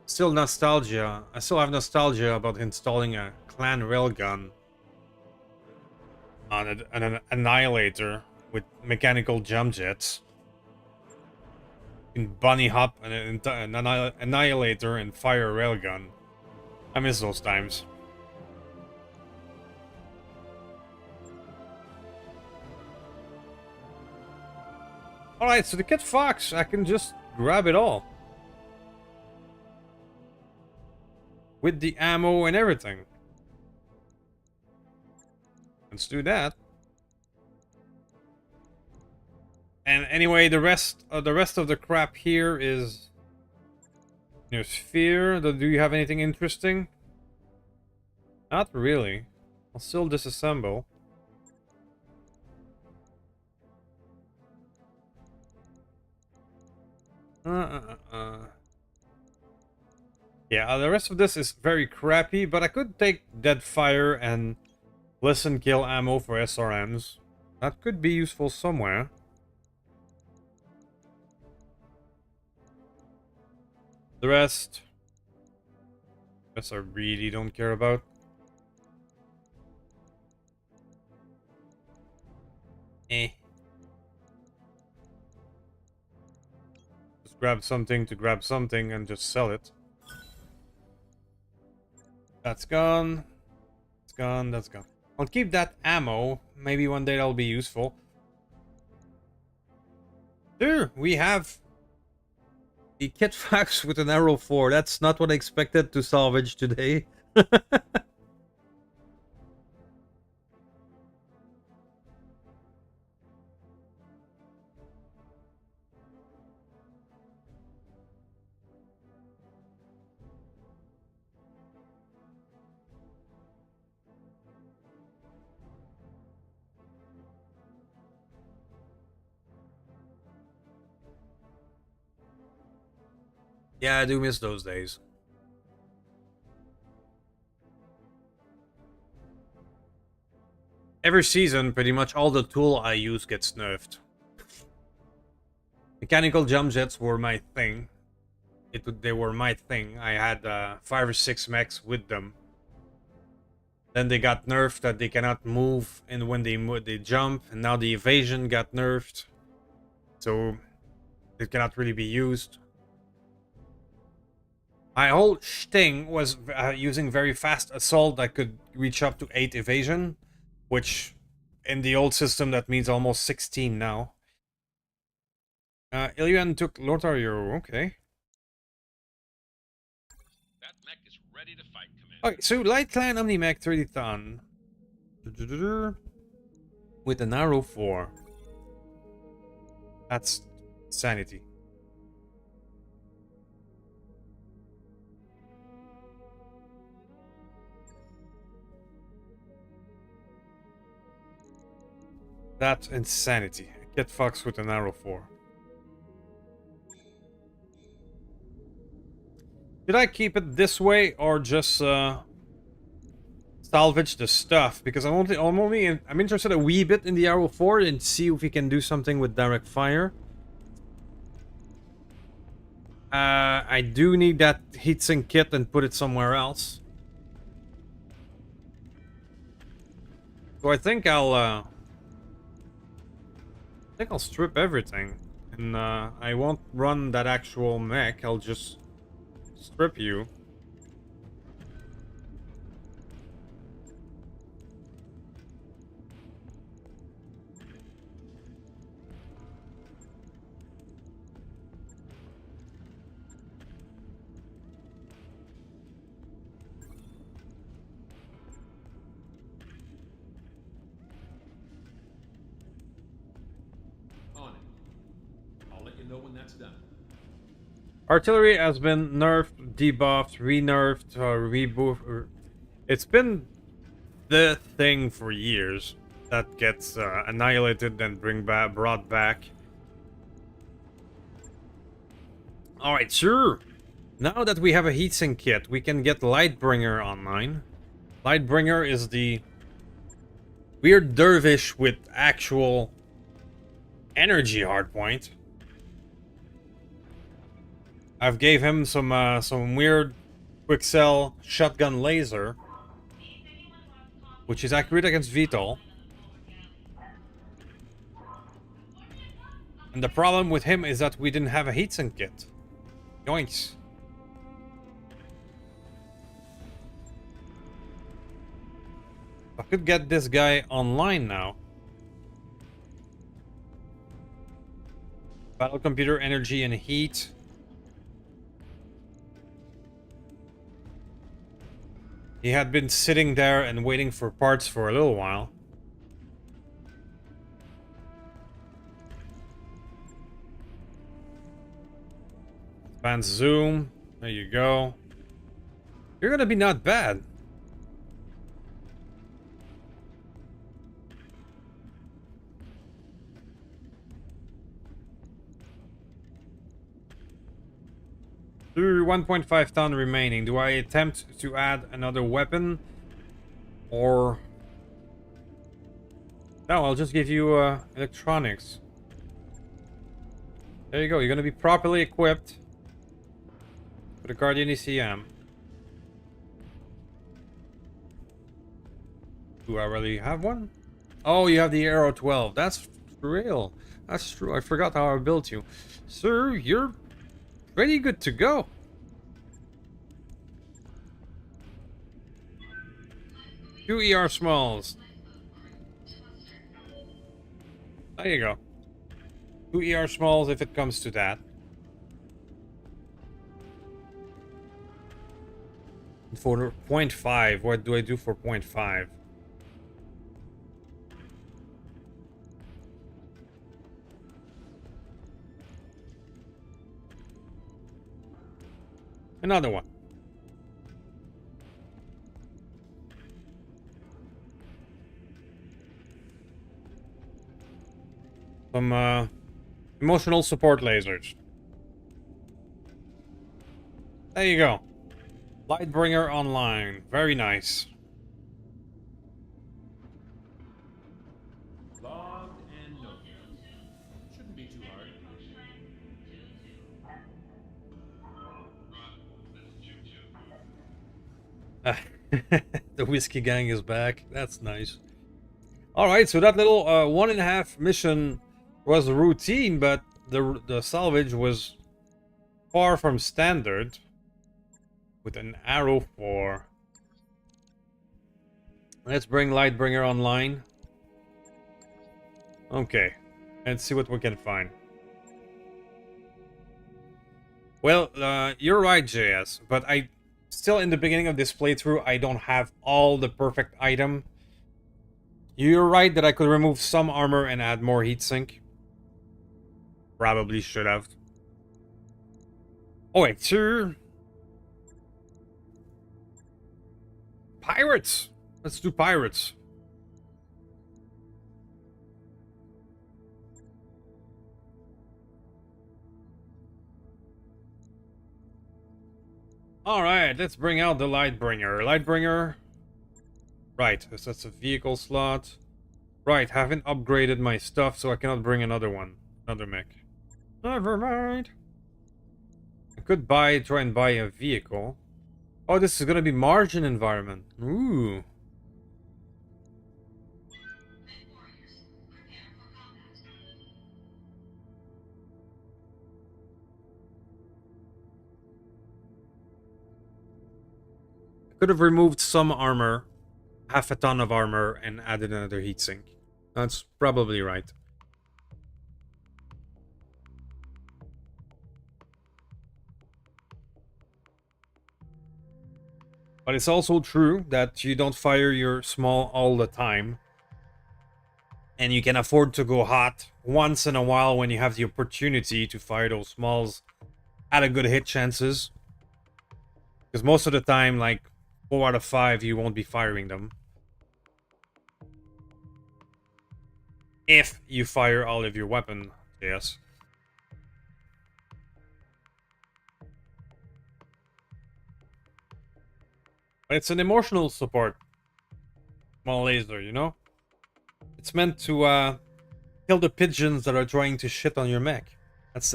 S1: Still nostalgia. I still have nostalgia about installing a clan railgun on an annihilator with mechanical jump jets. In bunny hop an annihilator and fire a railgun. I miss those times. Alright, so the Kit Fox, I can just grab it all. With the ammo and everything. Let's do that. And anyway, the rest of the crap here is Sphere. Do you have anything interesting? Not really. I'll still disassemble. Yeah, the rest of this is very crappy, but I could take Deadfire and listen kill ammo for SRMs. That could be useful somewhere. The rest I really don't care about. Eh. Just grab something to grab something and just sell it. That's gone. It's gone, that's gone. I'll keep that ammo. Maybe one day that'll be useful. There, we have the Kit Fox with an Arrow 4. That's not what I expected to salvage today. Yeah, I do miss those days. Every season, pretty much all the tool I use gets nerfed. Mechanical jump jets were my thing. They were my thing. I had 5 or 6 mechs with them. Then they got nerfed that they cannot move, and when they jump, and now the evasion got nerfed. So it cannot really be used. My whole thing was using very fast assault that could reach up to 8 evasion, which in the old system that means almost 16 now. Ilian took Lotario, okay.
S8: That mech is ready to fight, Commander.
S1: Okay, so Light Clan Omni-Mech 30 ton. With an arrow 4. That's sanity. That's insanity. Get fucks with an arrow 4. Should I keep it this way or just salvage the stuff? Because I'm interested a wee bit in the arrow 4 and see if we can do something with direct fire. I do need that heatsink kit and put it somewhere else. So I think I'll strip everything, and I won't run that actual mech. I'll just strip you.
S8: On it. I'll let you know when that's done.
S1: Artillery has been nerfed, debuffed, re-nerfed, reboot. It's been the thing for years that gets annihilated and brought back. Alright, sure. Now that we have a heatsink kit, we can get Lightbringer online. Lightbringer is the weird dervish with actual energy hardpoint. I've gave him some weird quick-sell shotgun laser, which is accurate against VTOL. And the problem with him is that we didn't have a heatsink kit. Yoinks. I could get this guy online now. Battle computer, energy, and heat. He had been sitting there and waiting for parts for a little while. Expand zoom. There you go. You're gonna be not bad. Through 1.5 ton remaining. Do I attempt to add another weapon? Or... No, I'll just give you electronics. There you go. You're gonna be properly equipped with a Guardian ECM. Do I really have one? Oh, you have the Aero 12. That's real. That's true. I forgot how I built you. Sir, you're pretty good to go. Two ER smalls. There you go. Two ER smalls if it comes to that. For 0.5, what do I do for 0.5? Another one. Some emotional support lasers. There you go. Lightbringer online. Very nice.
S8: Logged and noted. Shouldn't be too hard.
S1: The whiskey gang is back. That's nice. Alright, so that little 1.5 mission was routine, but the salvage was far from standard. With an arrow for... Let's bring Lightbringer online. Okay, let's see what we can find. Well, you're right, JS, but I still in the beginning of this playthrough, I don't have all the perfect item. You're right that I could remove some armor and add more heatsink. Probably should have. Oh wait, sir. Pirates! Let's do pirates. Alright, let's bring out the Lightbringer. Lightbringer. Right, so that's a vehicle slot. Right, haven't upgraded my stuff, so I cannot bring another one. Another mech. Never mind. I could try and buy a vehicle. Oh, this is gonna be margin environment. Ooh. Could have removed some armor, half a ton of armor, and added another heatsink. That's probably right. But it's also true that you don't fire your small all the time. And you can afford to go hot once in a while when you have the opportunity to fire those smalls at a good hit chances. Because most of the time, like 4 out of 5, you won't be firing them. If you fire all of your weapon, yes. But it's an emotional support. Small laser, you know? It's meant to kill the pigeons that are trying to shit on your mech. That's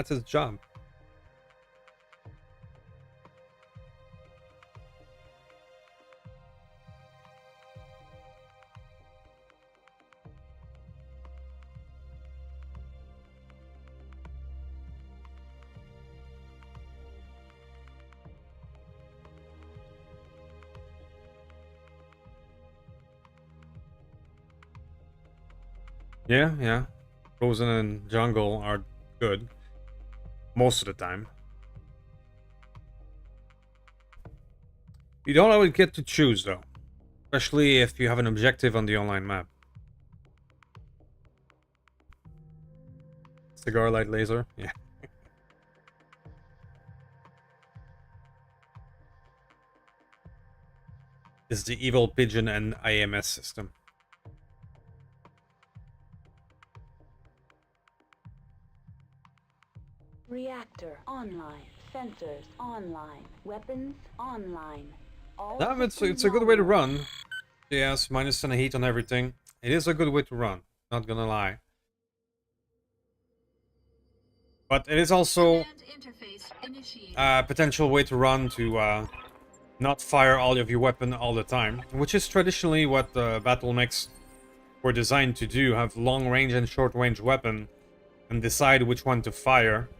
S1: his job. Yeah. Frozen and jungle are good. Most of the time. You don't always get to choose, though. Especially if you have an objective on the online map. Cigar light laser? Yeah. Is the evil pigeon and IMS system.
S2: Reactor online. Sensors online. Weapons online. All
S1: No, it's
S2: systems
S1: a good way to
S2: online.
S1: run. Yes, minus 10 heat on everything. It is a good way to run. Not gonna lie. But it is also
S3: Command interface initiated.
S1: a potential way to run to not fire all of your weapon all the time, which is traditionally what battle mechs were designed to do, have long range and short range weapon and decide which one to fire.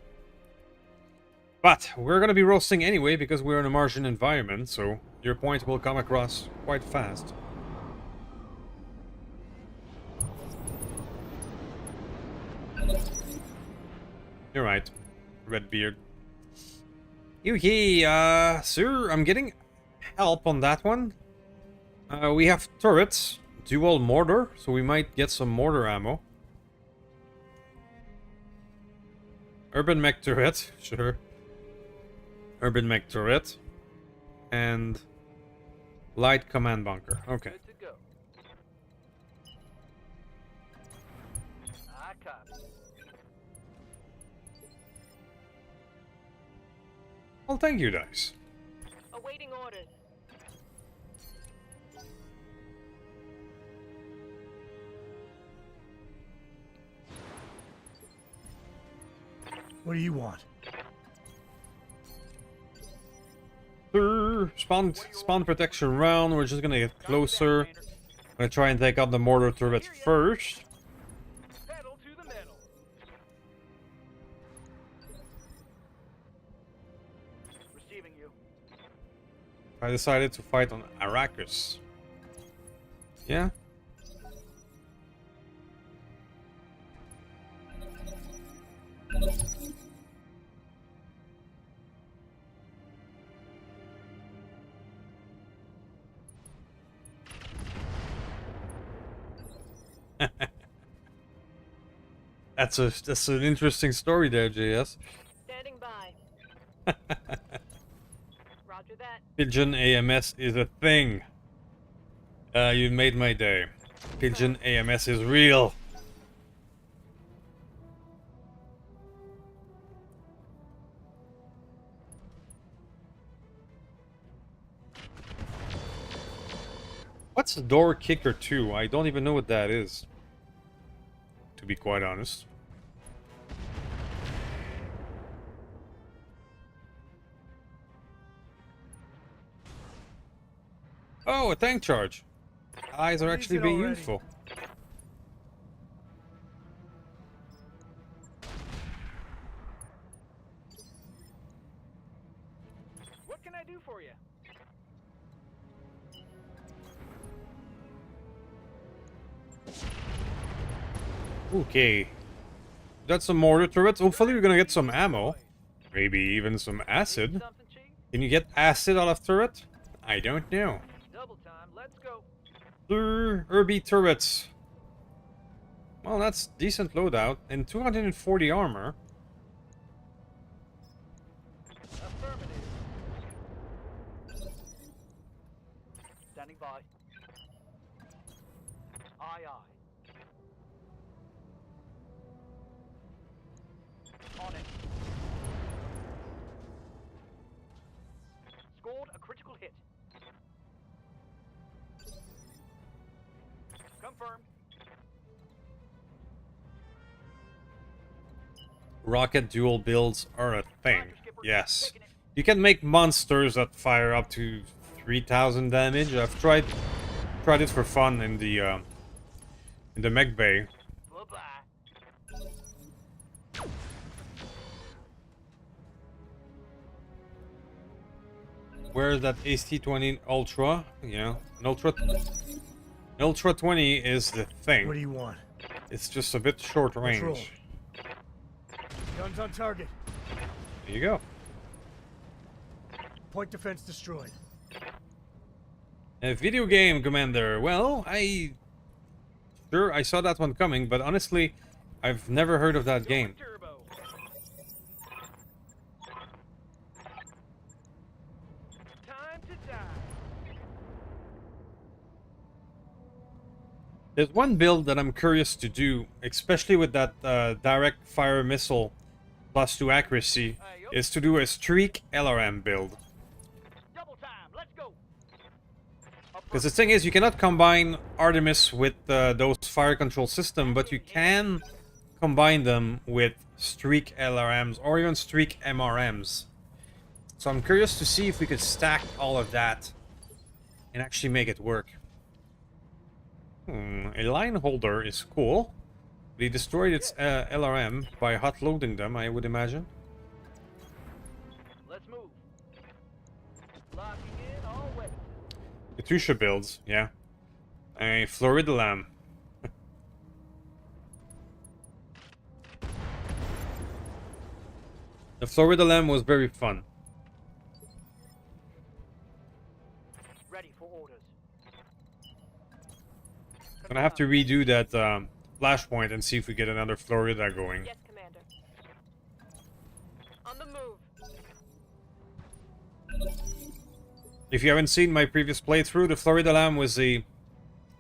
S1: But we're gonna be roasting anyway because we're in a margin environment, so your point will come across quite fast. You're right, Redbeard. Yoo-hee, sir, I'm getting help on that one. We have turrets, dual mortar, so we might get some mortar ammo. Urban mech turret, sure. Urban mech turret. And light command bunker, okay.
S5: Good to go. I copy.
S1: Well, thank you, Dice.
S6: Awaiting orders.
S7: What do you want?
S1: Spawn protection round. We're just gonna get closer. I'm gonna try and take out the mortar turret first.
S5: Pedal to the metal. Receiving you.
S1: I decided to fight on Arrakis. Yeah? That's an interesting story there, JS.
S6: Standing by. Roger that.
S1: Pigeon AMS is a thing. You made my day. Pigeon AMS is real. What's the door kicker 2? I don't even know what that is, to be quite honest. Oh, a tank charge. Eyes are actually being useful.
S5: What can I do for you?
S1: Okay. Got some mortar turrets. Hopefully we're gonna get some ammo. Maybe even some acid.
S5: Something cheap?
S1: Can you get acid out of turret? I don't know.
S5: Double time. Let's go.
S1: Herbie turrets. Well, that's decent loadout. And 240 armor.
S5: Affirmative. Standing by. Aye, aye. On it. Scored a critical hit. Confirmed.
S1: Rocket dual builds are a thing. Yes. You can make monsters that fire up to 3,000 damage. I've tried it for fun in the mech bay.
S5: Bye-bye.
S1: Where's that AC-20 Ultra? Yeah, an Ultra 20 is the thing.
S7: What do you want?
S1: It's just a bit short range.
S7: Control. Guns on target.
S1: There you go.
S7: Point defense destroyed.
S1: A video game, Commander. Well, I saw that one coming, but honestly, I've never heard of that game.
S5: Turbo. Time to die.
S1: There's one build that I'm curious to do, especially with that direct fire missile plus 2 accuracy, is to do a streak LRM build.
S5: Double time. Let's go.
S1: Because the thing is, you cannot combine Artemis with those fire control system, but you can combine them with streak LRMs or even streak MRMs. So I'm curious to see if we could stack all of that and actually make it work. A line holder is cool. They destroyed its LRM by hot loading them, I would imagine.
S5: Let's move. Locking in all weapons.
S1: Katusha builds, yeah. A Florida Lamb. The Florida Lamb was very fun.
S5: Ready for orders.
S1: Gonna have to redo that flashpoint and see if we get another Florida going.
S6: Yes, Commander. On the move.
S1: If you haven't seen my previous playthrough, the Florida Lamb was a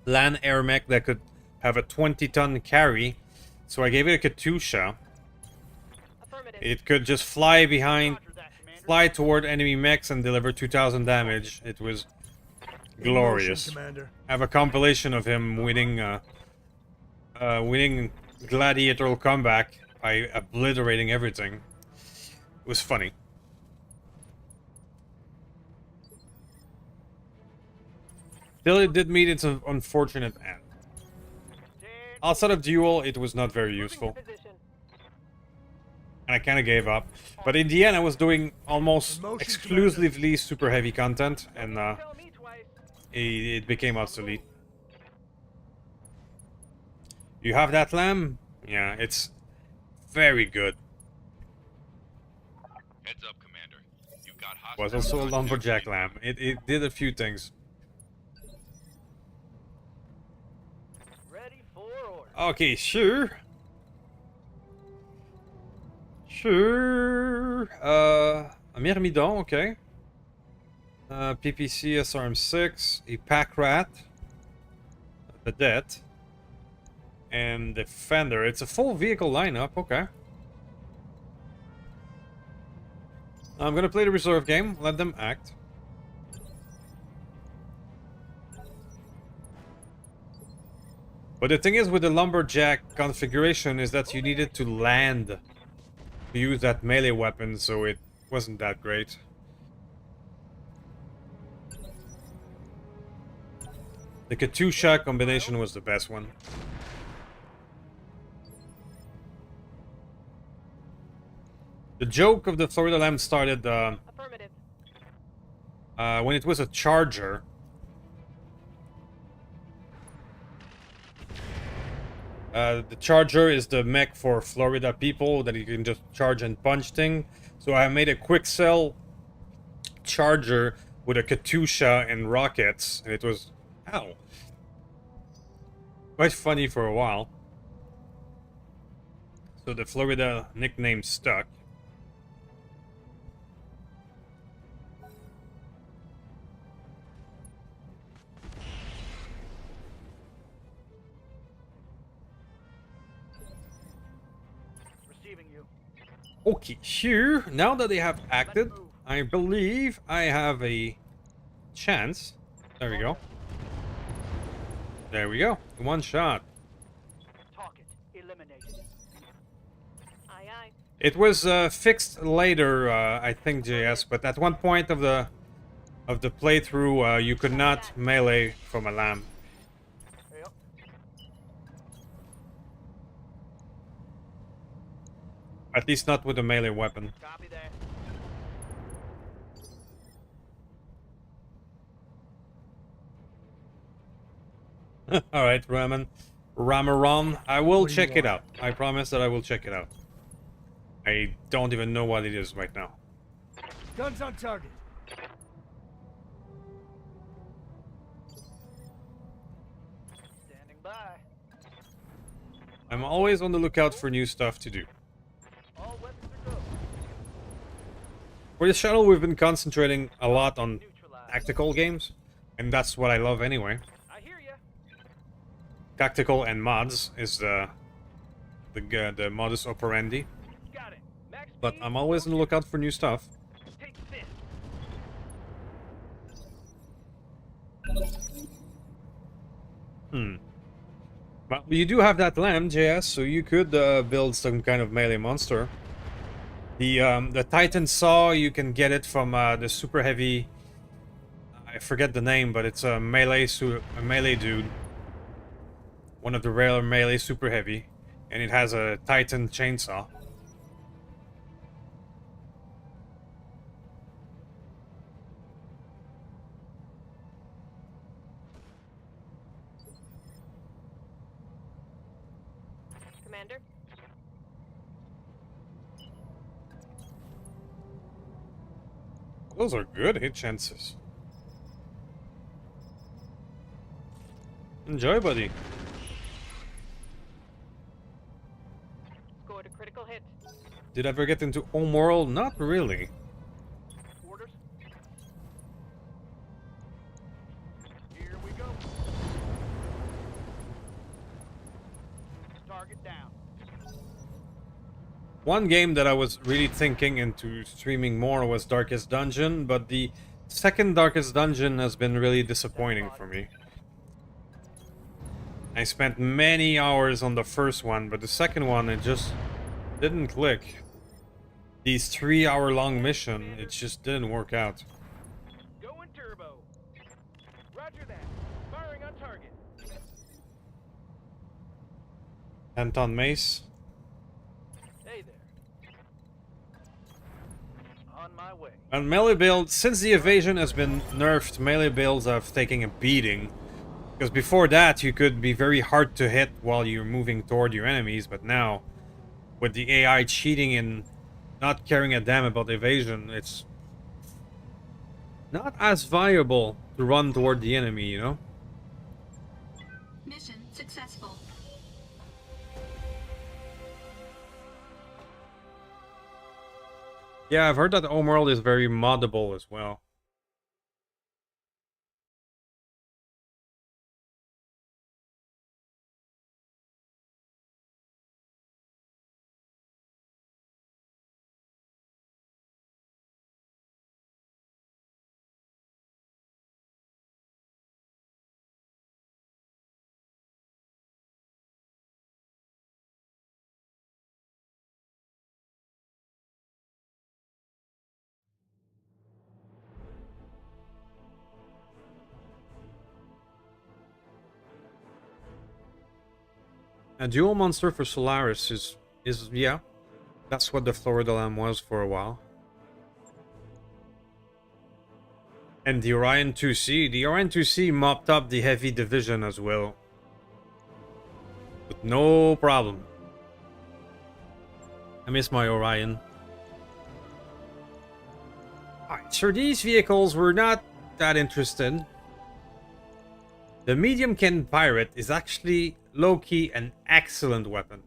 S1: land air mech that could have a 20-ton carry. So I gave it a Katusha.
S6: Affirmative.
S1: It could just fly behind, fly toward enemy mechs and deliver 2,000 damage. It was glorious.
S7: In motion, Commander.
S1: I have a compilation of him winning gladiatorial comeback by obliterating everything. It was funny. Still, it did meet its unfortunate end. Outside of duel, it was not very useful.
S6: Position.
S1: And I kind of gave up. But in the end, I was doing almost exclusively super heavy content, and
S6: Tell me twice.
S1: it became obsolete. You have that lamb? Yeah, it's very good.
S10: Heads up, Commander. You've got
S1: Was also a lumberjack lamb. It did a few things.
S5: Ready for order.
S1: Okay, sure. Sure. A myrmidon, okay. PPC SRM6, a pack rat, a vedette, and defender. It's a full vehicle lineup, okay. I'm gonna play the reserve game, let them act. But the thing is with the lumberjack configuration is that you needed to land to use that melee weapon, so it wasn't that great. The Katusha combination was the best one. The joke of the Florida Lamb started
S6: Affirmative.
S1: when it was a charger. The charger is the mech for Florida people that you can just charge and punch thing. So I made a quick sell charger with a Katusha and rockets, and it was, ow, quite funny for a while. So the Florida nickname stuck.
S5: Receiving you.
S1: Okay, here, now that they have acted, I believe I have a chance. There we go. There we go. One shot.
S5: Target eliminated.
S6: Aye, aye.
S1: It was fixed later, I think, JS, but at one point of the playthrough, you could not melee from a lamb.
S5: Yep.
S1: At least not with a melee weapon.
S5: Copy that.
S1: Alright, Ramaron. I will
S7: What do you
S1: check it
S7: want?
S1: out. I promise that I will check it out. I don't even know what it is right now.
S7: Guns on target.
S5: Standing by.
S1: I'm always on the lookout for new stuff to do.
S5: All weapons are go.
S1: For this channel, we've been concentrating a lot on
S5: Neutralized.
S1: tactical games, and that's what I love anyway.
S5: I hear ya.
S1: Tactical and mods is the modus operandi,
S5: Got it. Max
S1: but
S5: speed,
S1: I'm always on the lookout for new stuff.
S5: take this.
S1: But you do have that lamb, JS, so you could build some kind of melee monster. The Titan Saw, you can get it from the super heavy. I forget the name, but it's a melee dude. One of the rare melee super heavy, and it has a Titan chainsaw.
S6: Commander.
S1: Those are good hit chances. Enjoy, buddy.
S6: Scored a critical hit.
S1: Did I ever get into Homeworld? Not really.
S5: Orders. Here we go. Target down.
S1: One game that I was really thinking into streaming more was Darkest Dungeon, but the second Darkest Dungeon has been really disappointing for me. I spent many hours on the first one, but the second one, it just didn't click. These 3-hour-long mission, it just didn't work out.
S5: Going turbo. Roger that. Firing on target.
S1: Anton Mace.
S5: Hey there. On my way.
S1: And melee build, since the evasion has been nerfed, melee builds have taken a beating. Because before that, you could be very hard to hit while you're moving toward your enemies, but now, with the AI cheating and not caring a damn about evasion, it's not as viable to run toward the enemy, you know?
S3: Mission successful.
S1: Yeah, I've heard that Homeworld is very moddable as well. A dual monster for Solaris is yeah, that's what the Florida Lamb was for a while. And the Orion 2C, the Orion 2C mopped up the heavy division as well. With no problem. I miss my Orion. Alright, so these vehicles were not that interested. The medium cannon pirate is actually low-key an excellent weapon.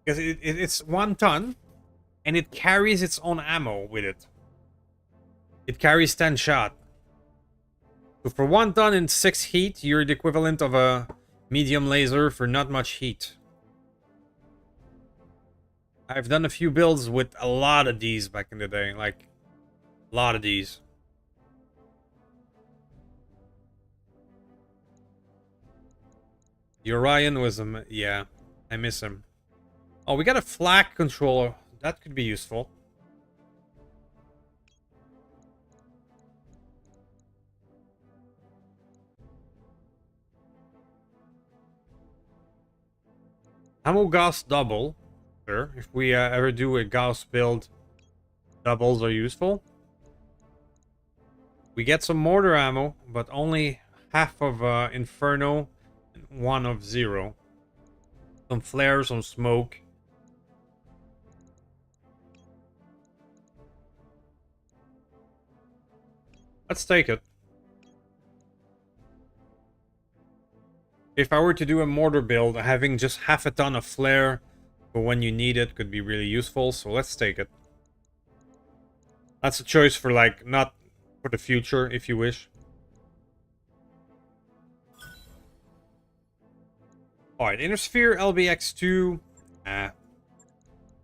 S1: Because it's 1 ton, and it carries its own ammo with it. It carries 10 shot. So for 1 ton and 6 heat, you're the equivalent of a medium laser for not much heat. I've done a few builds with a lot of these back in the day, like a lot of these. The Orion was yeah, I miss him. Oh, we got a flak controller. That could be useful. Ammo Gauss double. Sure, if we ever do a Gauss build, doubles are useful. We get some mortar ammo, but only half of Inferno and 1 of 0. Some flares, some smoke. Let's take it. If I were to do a mortar build, having just half a ton of flare for when you need it could be really useful, so let's take it. That's a choice for, like, not for the future, if you wish. Alright, Inner Sphere, LBX2.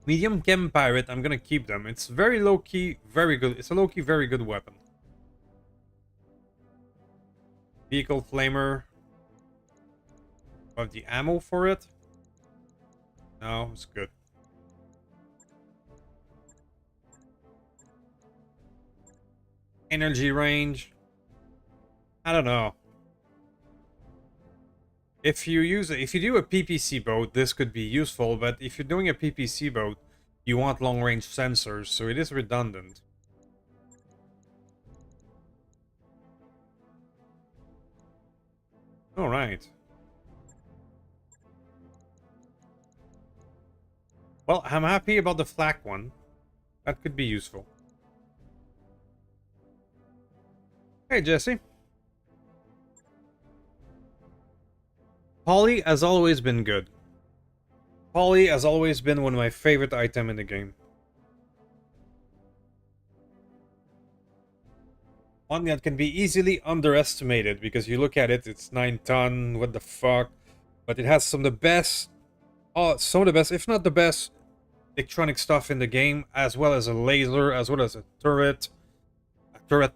S1: Medium Chem Pirate, I'm gonna keep them. It's very low-key, very good. It's a low-key, very good weapon. Vehicle Flamer. Have the ammo for it? No, it's good. Energy range. I don't know. If you do a PPC boat, this could be useful, but if you're doing a PPC boat, you want long-range sensors, so it is redundant. Alright. Well, I'm happy about the flak one. That could be useful. Hey, Jesse. Poly has always been good. Poly has always been one of my favorite items in the game. One that can be easily underestimated because you look at it, it's 9 ton, what the fuck. But it has some of the best Oh, some of the best, if not the best, electronic stuff in the game, as well as a laser, as well as a turret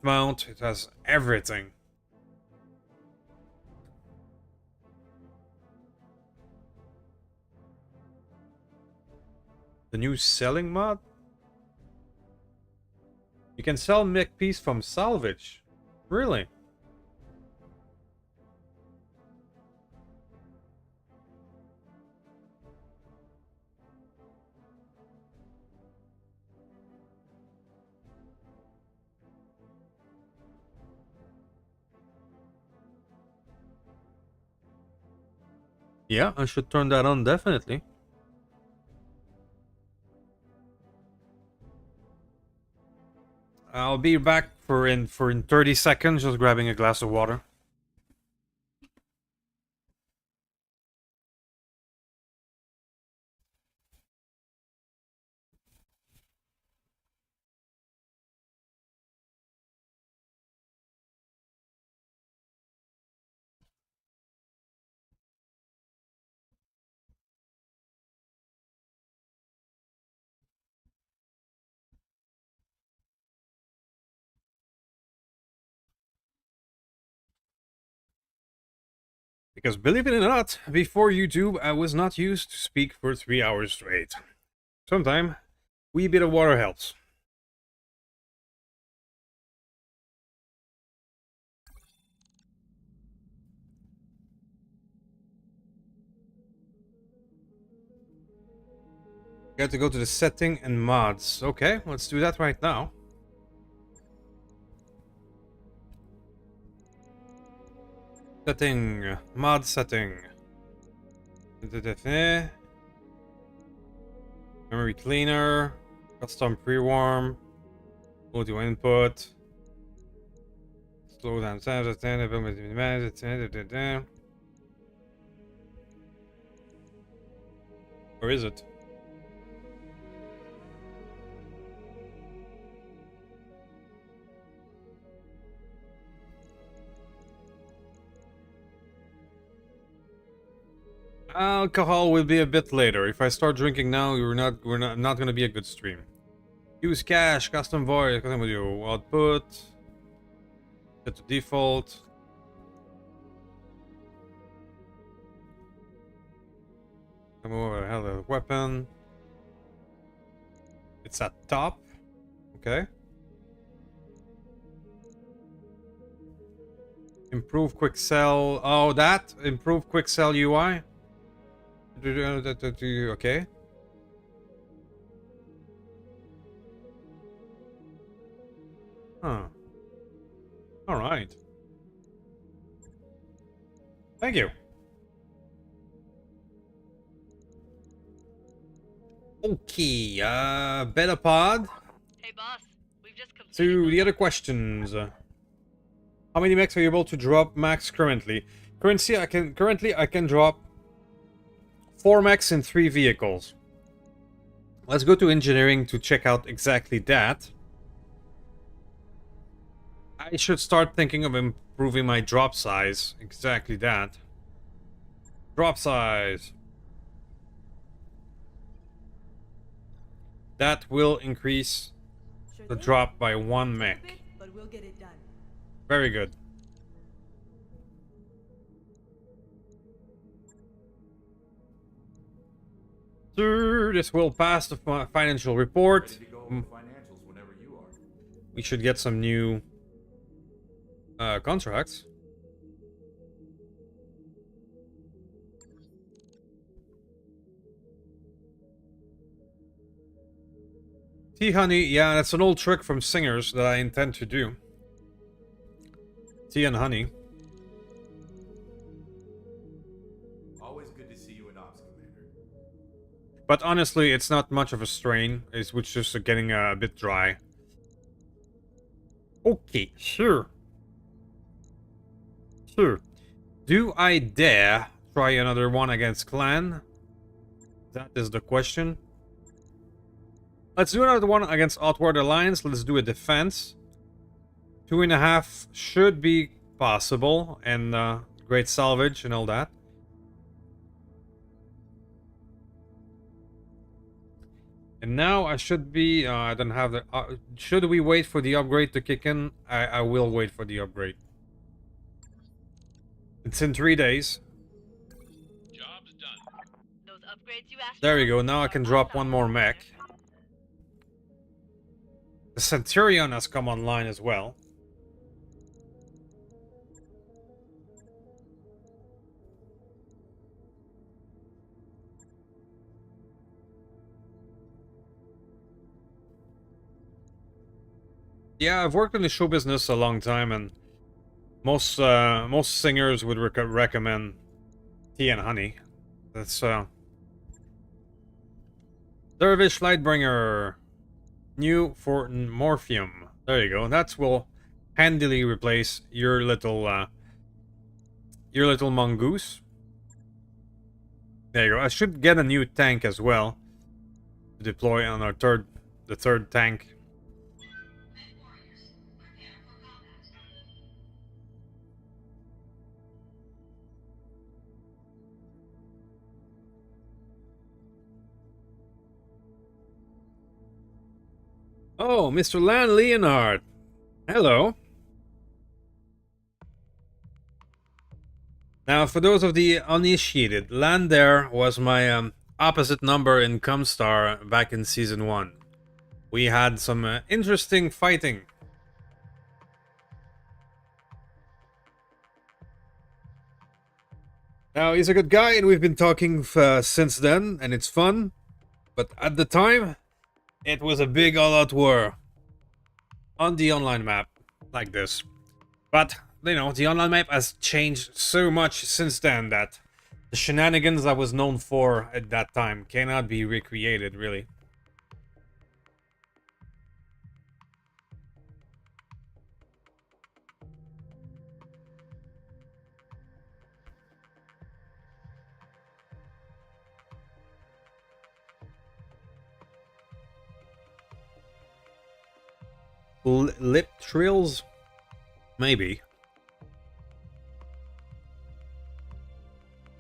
S1: mount. It has everything. The new selling mod? You can sell mech piece from salvage. Really? Yeah, I should turn that on, definitely. I'll be back for in 30 seconds, just grabbing a glass of water. Because believe it or not, before YouTube, I was not used to speak for 3 hours straight. Sometime, wee bit of water helps. Got to go to the setting and mods. Okay, let's do that right now. Setting, mod setting. Memory cleaner, custom pre-warm, audio input, slow down sound, or is it? Alcohol will be a bit later. If I start drinking now, we're not gonna be a good stream. Use cache, custom voice, custom audio output, set to default. Come over, hell, a weapon. It's at top. Okay. Improve quick sell. Oh, that improve quick sell UI. Okay. Huh. All right. Thank you. Okay. Beta pod.
S6: Hey, boss. We've just completed
S1: To the other questions. How many mechs are you able to drop max currently? Currently I can drop 4 mechs in 3 vehicles. Let's go to engineering to check out exactly that. I should start thinking of improving my drop size. Exactly that. Drop size. That will increase the drop by 1 mech.
S9: But we'll get it done.
S1: Very good. Sir, this will pass the financial report. We should get some new contracts. Tea honey, yeah, that's an old trick from singers that I intend to do. Tea and honey. But honestly, it's not much of a strain. It's just getting a bit dry. Okay, sure. Sure. Do I dare try another one against Clan? That is the question. Let's do another one against Outward Alliance. Let's do a defense. 2.5 should be possible. And great salvage and all that. And now I should be, I don't have the, should we wait for the upgrade to kick in? I will wait for the upgrade. It's in 3 days.
S10: Job's done.
S6: Those upgrades you asked
S1: There
S6: for
S1: we go, now I can drop one more mech. The Centurion has come online as well. Yeah, I've worked in the show business a long time, and most singers would recommend tea and honey. That's Dervish Lightbringer, new for Morphium. There you go. That will handily replace your little mongoose. There you go. I should get a new tank as well to deploy on our the third tank. Oh, Mr. Lan Leonhard. Hello. Now, for those of the uninitiated, Lan there was my opposite number in Comstar back in Season 1. We had some interesting fighting. Now, he's a good guy, and we've been talking since then, and it's fun. But at the time, it was a big all-out war on the online map, like this. But, you know, the online map has changed so much since then that the shenanigans I was known for at that time cannot be recreated, really. Lip trills? Maybe.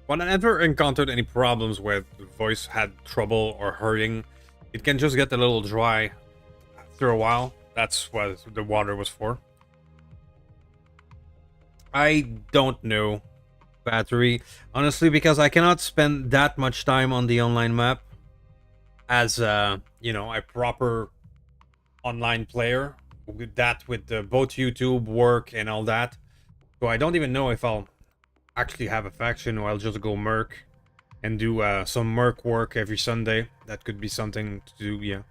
S1: When I never encountered any problems where the voice had trouble or hurrying, it can just get a little dry after a while. That's what the water was for. I don't know, battery. Honestly, because I cannot spend that much time on the online map as, you know, a proper online player. With that, with both YouTube, work, and all that. So I don't even know if I'll actually have a faction or I'll just go merc and do some merc work every Sunday. That could be something to do, yeah.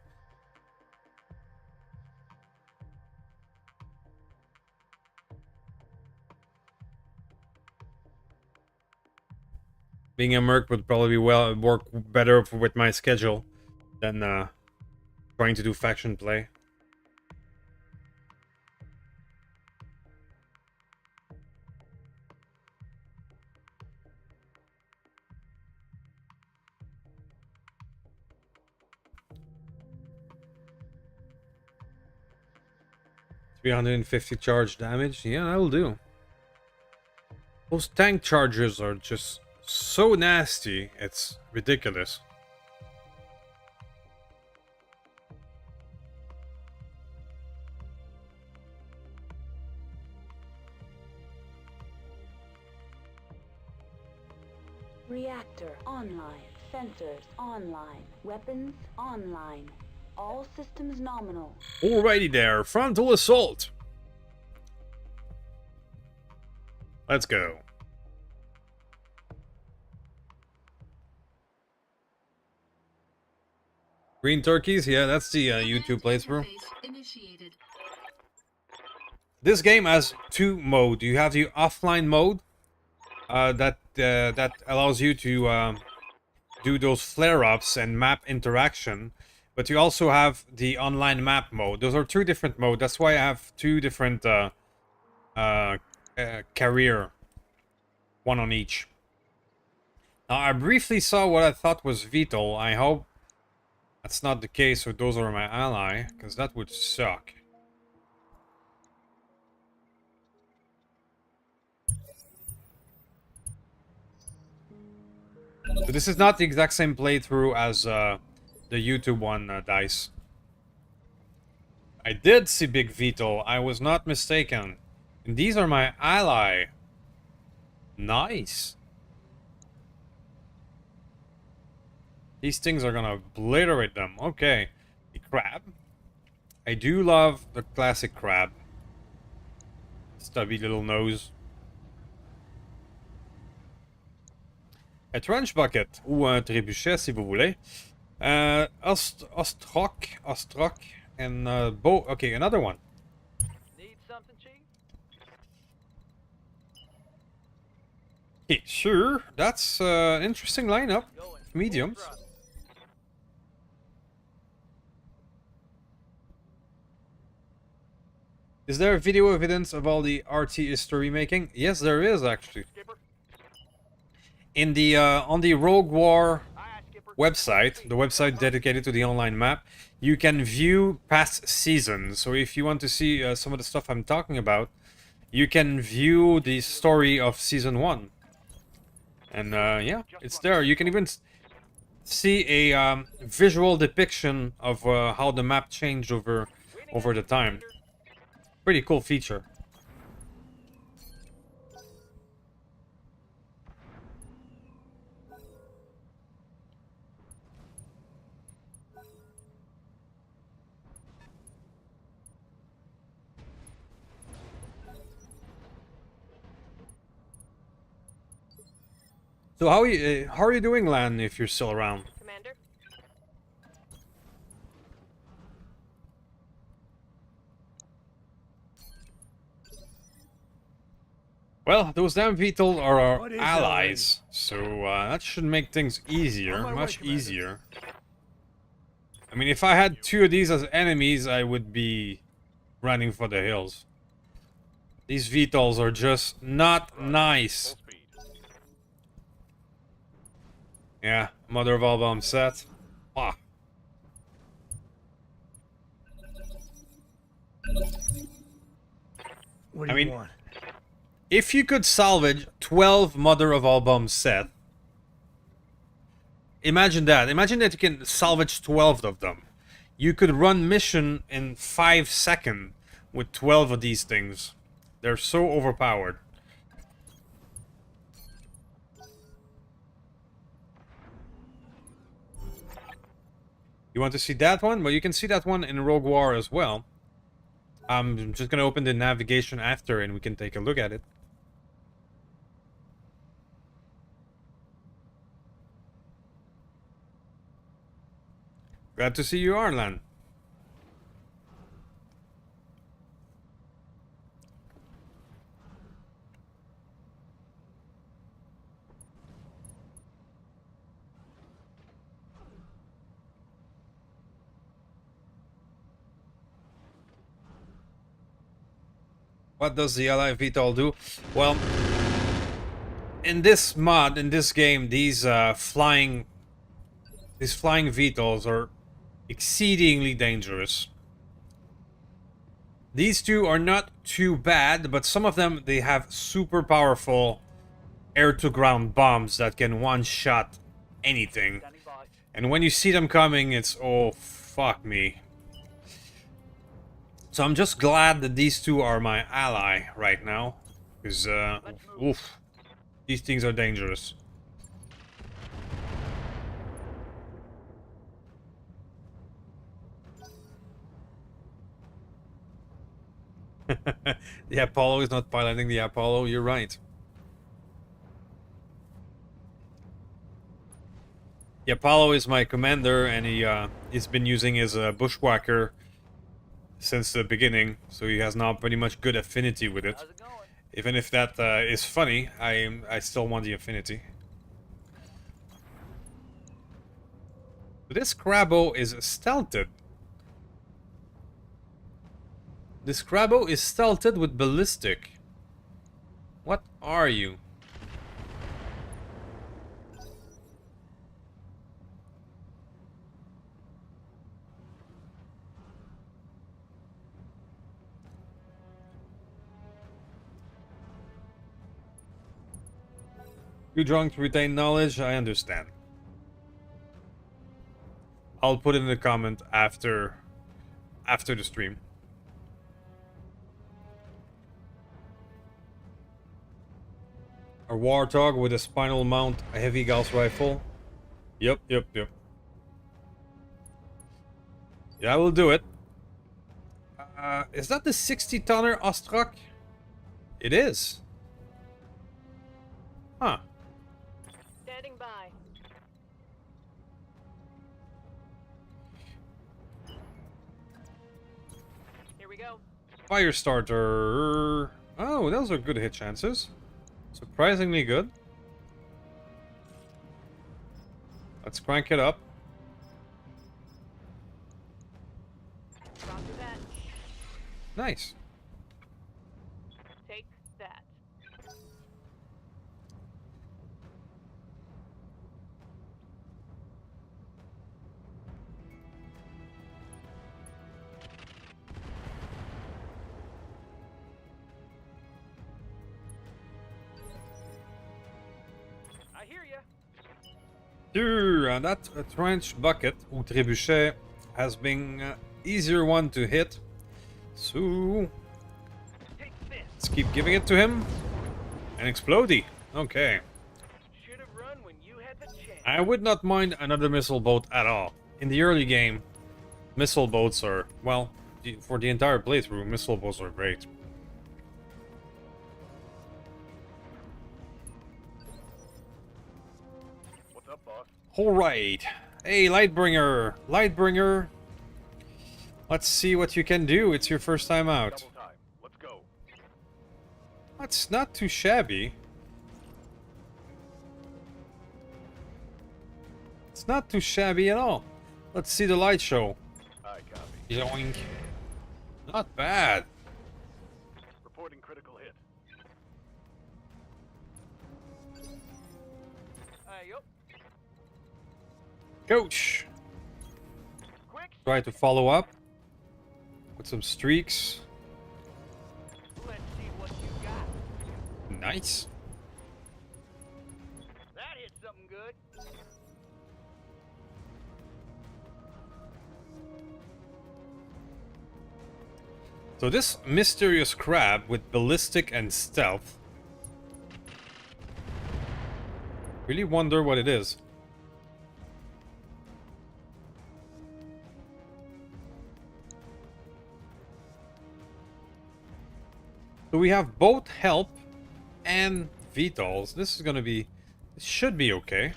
S1: Being a merc would probably work better with my schedule than trying to do faction play. $350 charge damage? Yeah, that'll do. Those tank charges are just so nasty, it's ridiculous.
S2: Reactor online. Sensors online. Weapons online. All systems nominal.
S1: Alrighty there, frontal assault. Let's go. Green turkeys, yeah, that's the YouTube playthrough.
S3: Initiated.
S1: This game has two modes. You have the offline mode that allows you to do those flare-ups and map interaction. But you also have the online map mode. Those are two different modes. That's why I have two different career. One on each. Now, I briefly saw what I thought was Vital. I hope that's not the case, so those are my ally, because that would suck. So this is not the exact same playthrough as YouTube one, Dice. I did see Big Vito. I was not mistaken. And these are my ally. Nice. These things are gonna obliterate them. Okay. The crab. I do love the classic crab. Stubby little nose. A trench bucket. Ou un trébuchet si vous voulez. Ostrock. And bow. Okay, another one.
S5: Need something, Chief?
S1: Okay, sure. That's interesting lineup.
S5: Going.
S1: Mediums.
S5: Full throttle.
S1: Is there video evidence of all the RT history making? Yes, there is actually.
S5: Skipper.
S1: In the on the Rogue War
S5: Aye, aye, Skipper.
S1: website, the website dedicated to the online map, you can view past seasons. So if you want to see some of the stuff I'm talking about, you can view the story of season 1. And yeah, it's there. You can even see a visual depiction of how the map changed over the time. Pretty cool feature. So how are you doing, Lan, if you're still around?
S6: Commander?
S1: Well, those damn Beetle are our
S7: What is that
S1: allies, so that should make things easier,
S7: On my way,
S1: much
S7: Commander.
S1: easier. I mean, if I had 2 of these as enemies, I would be running for the hills. These VTOLs are just not nice.
S4: Full speed.
S1: Yeah, mother of all bombs set. Ah.
S7: What do
S1: I
S7: you
S1: mean-
S7: want?
S1: If you could salvage 12 mother of all bombs set, imagine that. Imagine that you can salvage 12 of them. You could run mission in 5 seconds with 12 of these things. They're so overpowered. You want to see that one? Well, you can see that one in Rogue War as well. I'm just gonna open the navigation after and we can take a look at it. Glad to see you, Arlan. What does the Ally VTOL do? Well, in this mod, in this game, these flying VTOLs are exceedingly dangerous. These two are not too bad, but some of them, they have super powerful air-to-ground bombs that can one-shot anything.
S5: Standing by.
S1: And when you see them coming, it's, oh, fuck me. So I'm just glad that these two are my ally right now. Because, oof, these things are dangerous. The Apollo is not piloting the Apollo, you're right. The Apollo is my commander, and he's been using his bushwhacker since the beginning, so he has now pretty much good affinity with it.
S5: How's it going?
S1: Even if that is funny, I still want the affinity. But this Crabbo is stealthed. This Crabbo is stealthed with ballistic. What are you? Too drunk to retain knowledge, I understand. I'll put it in the comment after the stream. A Warthog with a spinal mount, a heavy Gauss rifle. Yep. Yeah, I will do it. Is that the 60-tonner Ostrock? It is. Huh.
S5: Standing by. Here we go.
S1: Fire starter. Oh, those are good hit chances. Surprisingly good. Let's crank it up.
S5: Roger that.
S1: Nice.
S5: Take that. I hear ya.
S1: And that trench bucket, ou trebuchet, has been easier one to hit. So
S5: Take this.
S1: let's keep giving it to him. And explodey. Okay.
S5: Should have run when you had the chance.
S1: I would not mind another missile boat at all. In the early game, missile boats are, well, for the entire playthrough, missile boats are great.
S4: What's up, boss?
S1: Alright. Hey, Lightbringer. Lightbringer. Let's see what you can do. It's your first time out.
S4: Double time. Let's go.
S1: That's not too shabby. It's not too shabby at all. Let's see the light show.
S4: I copy.
S1: Yoink. Not bad.
S4: Reporting critical hit.
S5: Yup.
S1: Coach.
S5: Quick.
S1: Try to follow up with some streaks.
S5: Let's see what you got.
S1: Nice.
S5: That hit something good.
S1: So this mysterious crab with ballistic and stealth. Really wonder what it is. So we have both help and VTOLs. This is gonna be... This should be okay.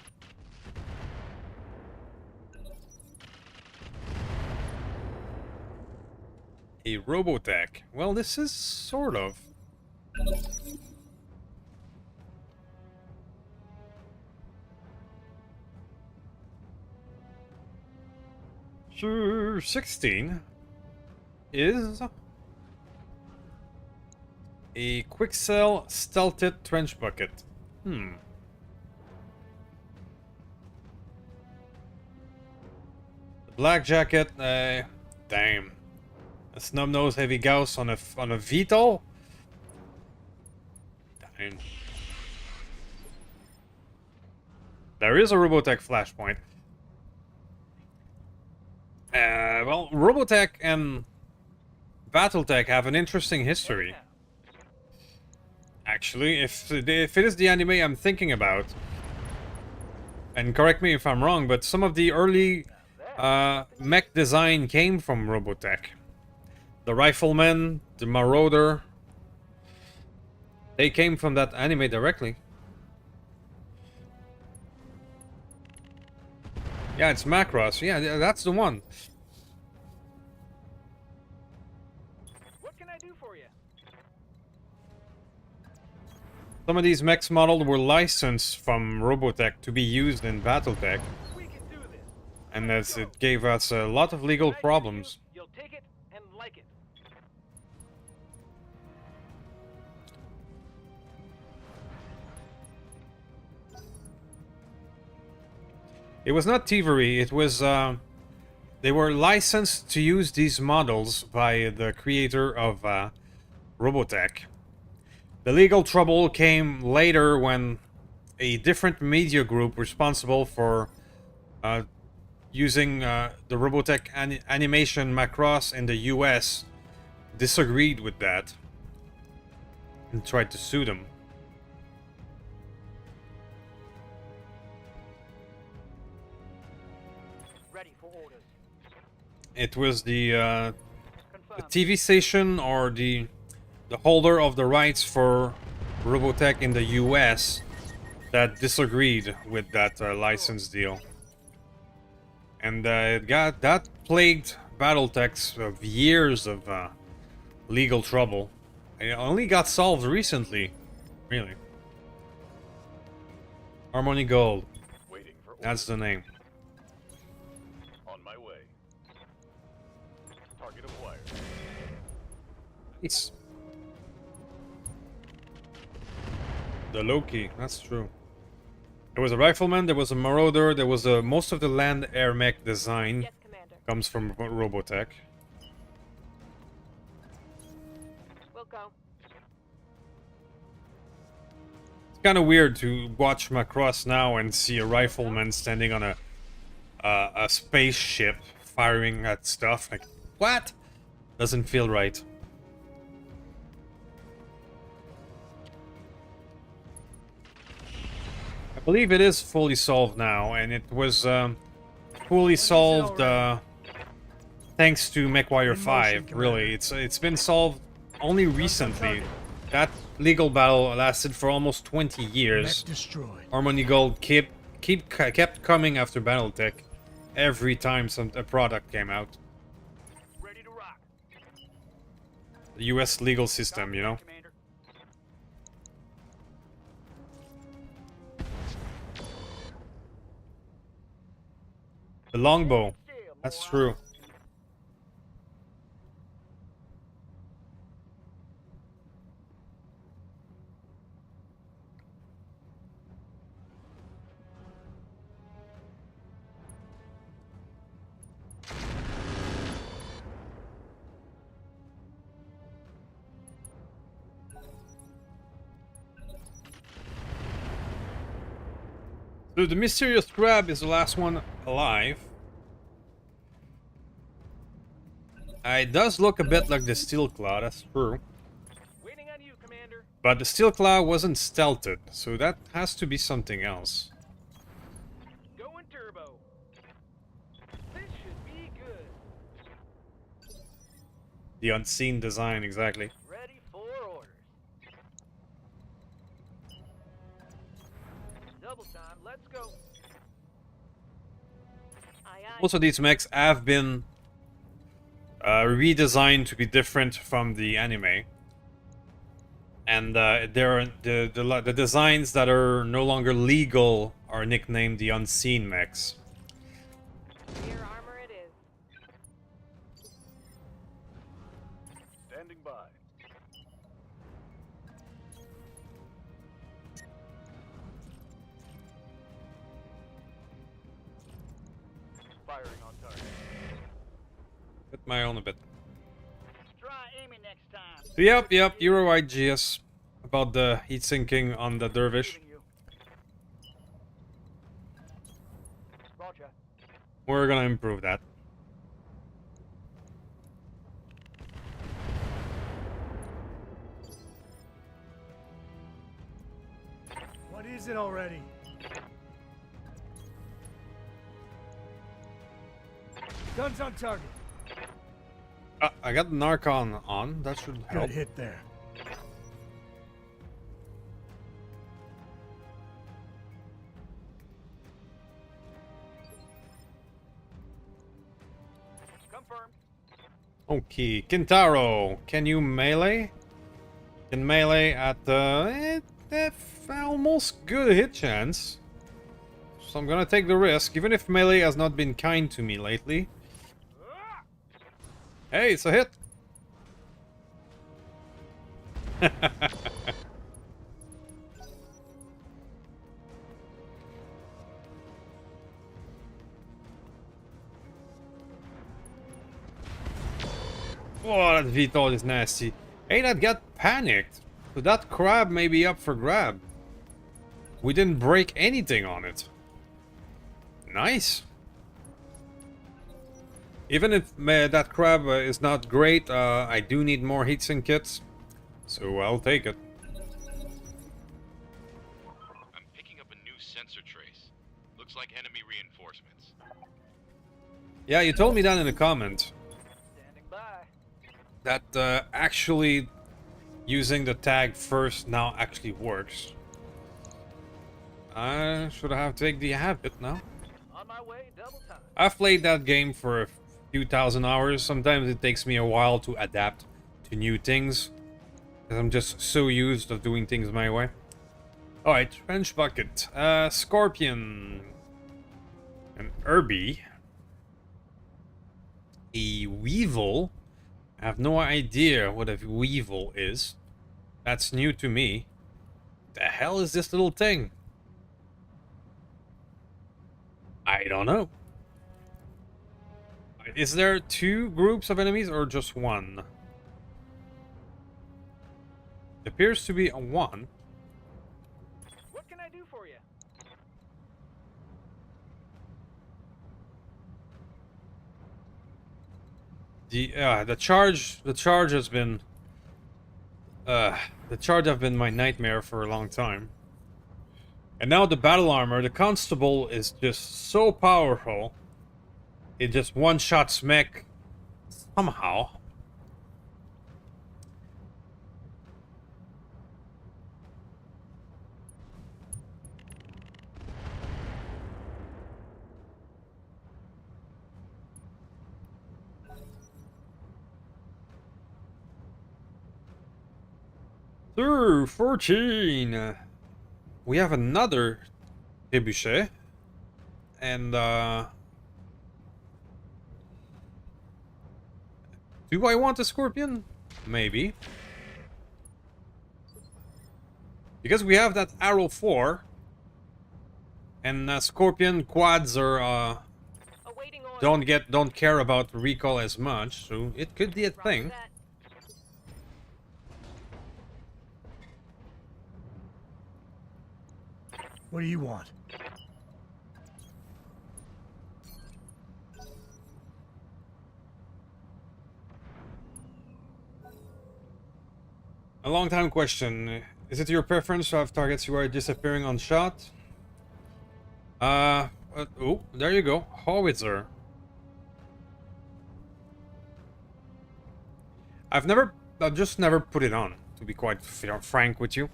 S1: A Roguetech. Well, this is sort of. Sure, 16 is a quick-sell stealthed trench bucket. The black jacket, damn. A snub-nose heavy Gauss on a VTOL? Dang. There is a Roguetech flashpoint. Well, Roguetech and Battletech have an interesting history. Actually, if it is the anime I'm thinking about, and correct me if I'm wrong, but some of the early mech design came from Roguetech. The Rifleman, the Marauder, they came from that anime directly. Yeah, it's Macross. Yeah, that's the one.
S5: What can I do for you?
S1: Some of these mechs modeled were licensed from Roguetech to be used in Battletech,
S5: We can do this.
S1: and as it gave us a lot of legal problems.
S5: You'll take it and like it.
S1: It was not thievery, it was, they were licensed to use these models by the creator of Roguetech. The legal trouble came later when a different media group responsible for using the Roguetech animation Macross in the US disagreed with that and tried to sue them.
S5: Ready for orders.
S1: It was the TV station or the holder of the rights for Roguetech in the US that disagreed with that license deal. And that plagued Battletechs of years of legal trouble. It only got solved recently, really. Harmony Gold.
S10: Waiting for
S1: That's the name.
S10: on my way. Target acquired.
S1: Nice. The Loki, that's true. There was a rifleman, there was a marauder, there was most of the land air mech design
S9: Yes, Commander.
S1: comes from Roguetech.
S9: We'll go.
S1: It's kind of weird to watch Macross now and see a rifleman standing on a spaceship firing at stuff. Like, what? Doesn't feel right. I believe it is fully solved now, and it was fully solved thanks to MechWarrior 5. Really, it's been solved only recently. That legal battle lasted for almost 20 years.
S7: Destroyed.
S1: Harmony Gold kept coming after BattleTech every time a product came out.
S5: Ready to rock.
S1: The US legal system, you know.
S5: Commander.
S1: The longbow. That's true. So the mysterious crab is the last one alive. It does look a bit like the Steel Claw, that's true.
S5: Waiting on you, Commander.
S1: But the Steel Claw wasn't stealthed, so that has to be something else.
S5: Going turbo. This should be good.
S1: The unseen design, exactly.
S5: Ready for orders. Double time, let's go.
S9: Aye, aye.
S1: Also, these mechs have been redesigned to be different from the anime. And the designs that are no longer legal are nicknamed the Unseen mechs.
S9: Rear armor it is.
S10: Standing by. Firing on target.
S1: Hit my own a bit.
S5: Try aiming next time.
S1: Yep, you're right, GS. About the heat sinking on the Dervish.
S5: Leaving you. Roger.
S1: We're gonna improve that.
S7: What is it already? Guns on target.
S1: I got the Narcon on. That should help.
S7: Good hit there.
S5: Confirmed.
S1: Okay, Kintaro, can you melee? Can melee at almost good hit chance. So I'm gonna take the risk, even if melee has not been kind to me lately. Hey, it's a hit! Oh, that VTOL is nasty. Hey, that got panicked. So that crab may be up for grab. We didn't break anything on it. Nice. Even if that crab is not great, I do need more heatsink kits, so I'll take it.
S10: I'm picking up a new sensor trace. Looks like enemy reinforcements.
S1: Yeah, you told me that in a comment.
S5: Standing by.
S1: That actually using the tag first now actually works. Should I have take the habit now?
S5: On my way, double time.
S1: I've played that game for a few thousand hours. Sometimes it takes me a while to adapt to new things, because I'm just so used of doing things my way. Alright, trench bucket. Scorpion. An Herbie. A Weevil. I have no idea what a Weevil is. That's new to me. The hell is this little thing? I don't know. Is there 2 groups of enemies or just 1? It appears to be a 1.
S5: What can I do for you?
S1: The charge has been the charge have been my nightmare for a long time. And now the battle armor, the constable is just so powerful. It just one-shots mech somehow. Through 14. We have another trebuchet. And do I want a scorpion? Maybe. Because we have that arrow 4. And scorpion quads are
S9: Awaiting order.
S1: don't care about recall as much, so it could be a
S9: Roger
S1: thing.
S9: that.
S7: What do you want?
S1: A long time question. Is it your preference to have targets who are disappearing on shot? Oh, there you go. Howitzer. I've just never put it on, to be quite frank with you.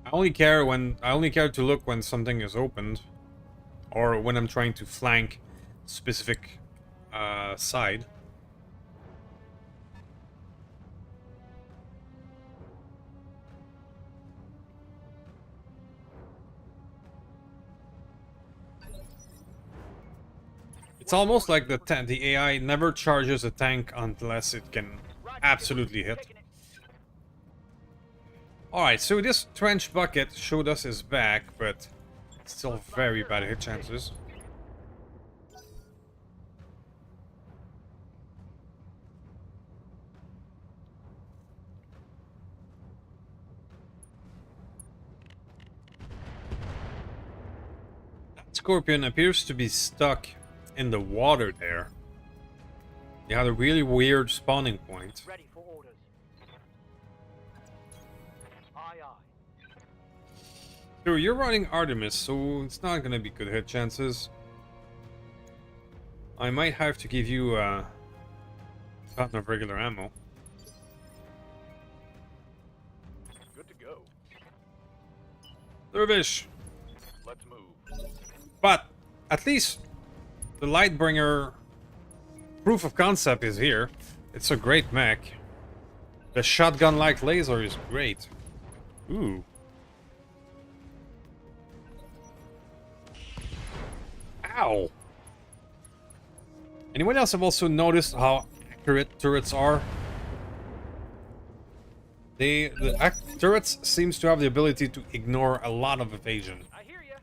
S1: I only care to look when something is opened, or when I'm trying to flank specific side. It's almost like the AI never charges a tank unless it can absolutely hit. Alright, so this trench bucket showed us his back, but still very bad hit chances. That scorpion appears to be stuck in the water there. They had a really weird spawning point.
S5: Ready for orders. Aye, aye.
S1: So you're running Artemis, so it's not gonna be good hit chances. I might have to give you a ton of regular ammo.
S10: Good to go.
S1: Dervish!
S10: Let's move.
S1: But at least the Lightbringer proof of concept is here. It's a great mech. The shotgun-like laser is great. Ooh. Ow! Anyone else have also noticed how accurate turrets are? The turrets seems to have the ability to ignore a lot of evasion.
S5: I hear ya.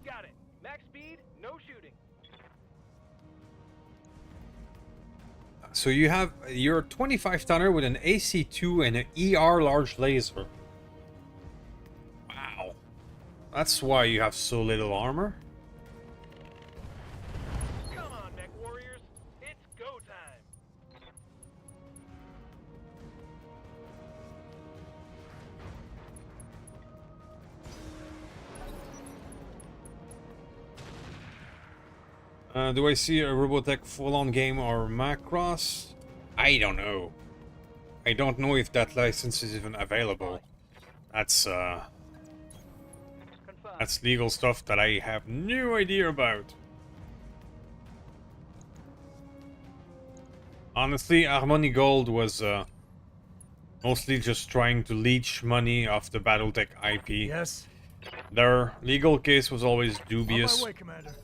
S5: Got it. Max speed, no shooting.
S1: So you have your 25 tonner with an AC2 and an ER large laser. Wow. That's why you have so little armor.
S5: Come on, mech warriors. It's go time.
S1: Do I see a Roguetech full-on game or Macross? I don't know. I don't know if that license is even available. That's legal stuff that I have no idea about. Honestly, Harmony Gold was mostly just trying to leech money off the Battletech IP.
S7: Yes.
S1: Their legal case was always dubious.
S7: On my way, Commander.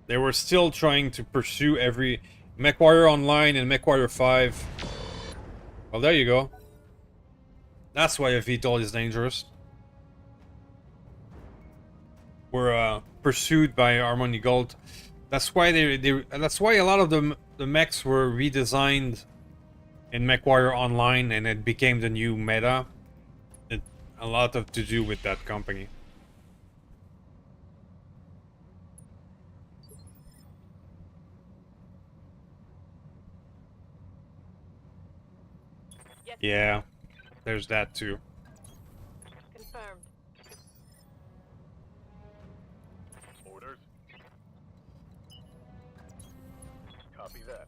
S1: They were still trying to pursue every MechWarrior Online and MechWarrior 5. Well, there you go. That's why a VTOL is dangerous. We're pursued by Harmony Gold. That's why that's why a lot of the mechs were redesigned in MechWarrior Online, and it became the new meta. It a lot of to do with that company. Yeah, there's that too.
S9: Confirmed.
S5: Orders. Copy that.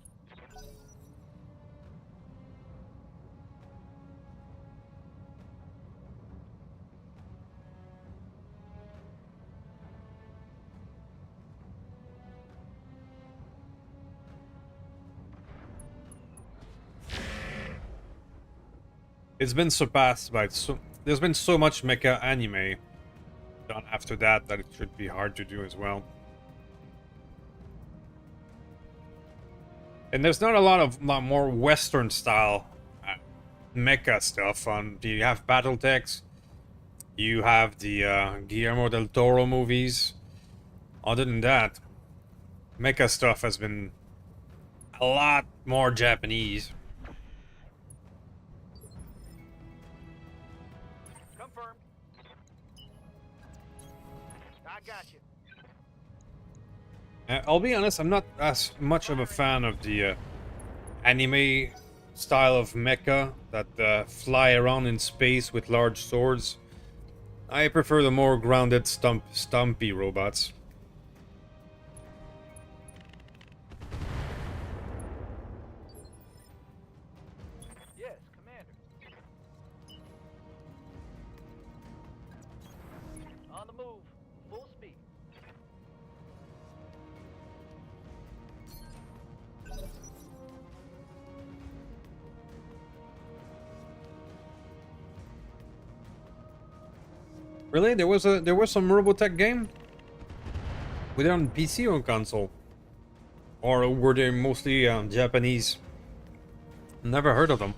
S1: It's been surpassed by there's been so much mecha anime done after that it should be hard to do as well. And there's not a lot more Western style mecha stuff. You have Battletechs, you have the Guillermo del Toro movies. Other than that, mecha stuff has been a lot more Japanese.
S5: Confirmed. I got you.
S1: I'll be honest, I'm not as much of a fan of the anime style of mecha that fly around in space with large swords. I prefer the more grounded, stumpy robots.
S5: Yes, Commander. On the move. Full speed.
S1: Really? There was some Roguetech game? Were they on PC or console? Or were they mostly Japanese? Never heard of them.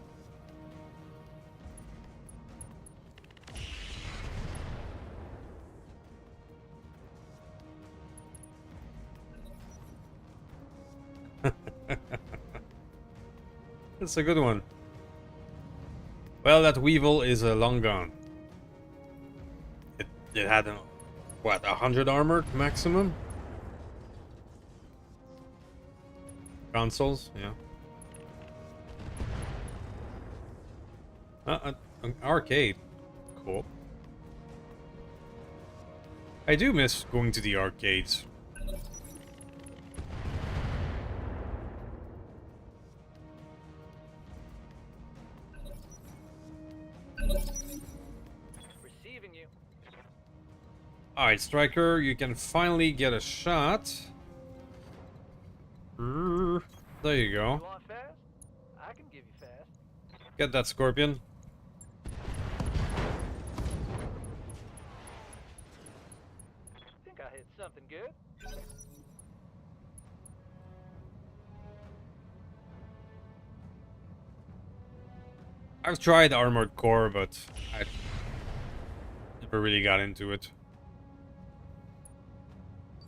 S1: That's a good one. Well, that Weevil is long gone. It had, what, 100 armor maximum? Consoles, yeah. An arcade. Cool. I do miss going to the arcades.
S5: Receiving you.
S1: Alright, Striker, you can finally get a shot. There you go.
S5: You want fast? I can give you fast.
S1: Get that Scorpion.
S5: Think I hit something good.
S1: I've tried Armored Core, but I never really got into it.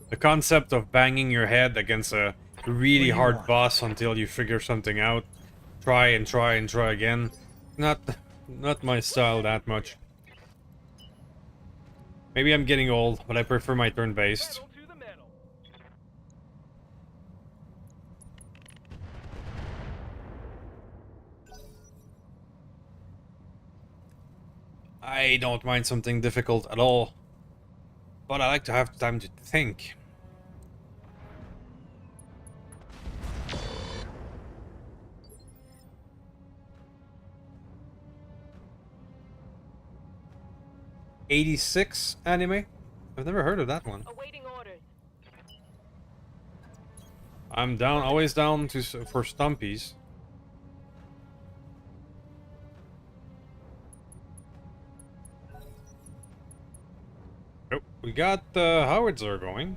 S1: The concept of banging your head against a really
S7: What do you
S1: hard
S7: want?
S1: boss until you figure something out, try and try and try again, not my style that much. Maybe I'm getting old, but I prefer my turn-based.
S5: Pedal to the metal.
S1: I don't mind something difficult at all, but I like to have time to think. '86 anime? I've never heard of that one.
S9: Awaiting orders.
S1: I'm down, always down to for Stumpies. Oh, we got howitzer going.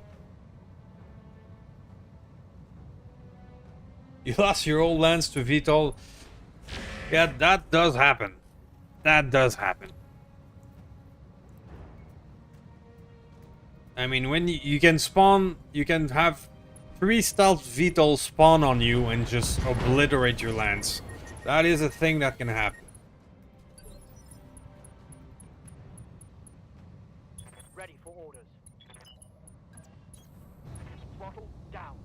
S1: You lost your old lance to VTOL. Yeah, that does happen. That does happen. I mean, when you can spawn, you can have 3 stealth VTOL spawn on you and just obliterate your lance. That is a thing that can happen.
S5: Ready for orders. Throttle down.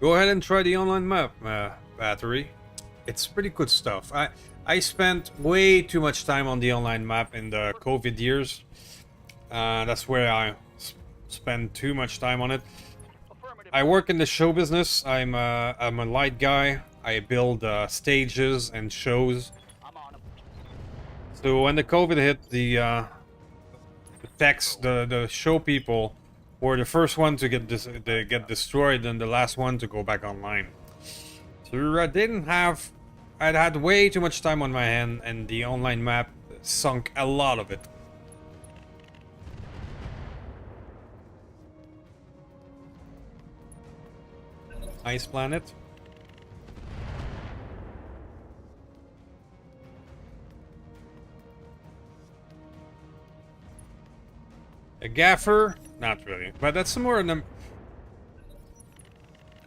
S1: Go ahead and try the online map, Battery. It's pretty good stuff. I spent way too much time on the online map in the COVID years. That's where I spend too much time on it.
S5: Affirmative.
S1: I work in the show business. I'm a light guy. I build stages and shows.
S5: I'm on 'em.
S1: So when the COVID hit, the techs, the show people, were the first one to get get destroyed and the last one to go back online. So I'd had way too much time on my hand, and the online map sunk a lot of it. Ice planet. A gaffer? Not really, but that's more an.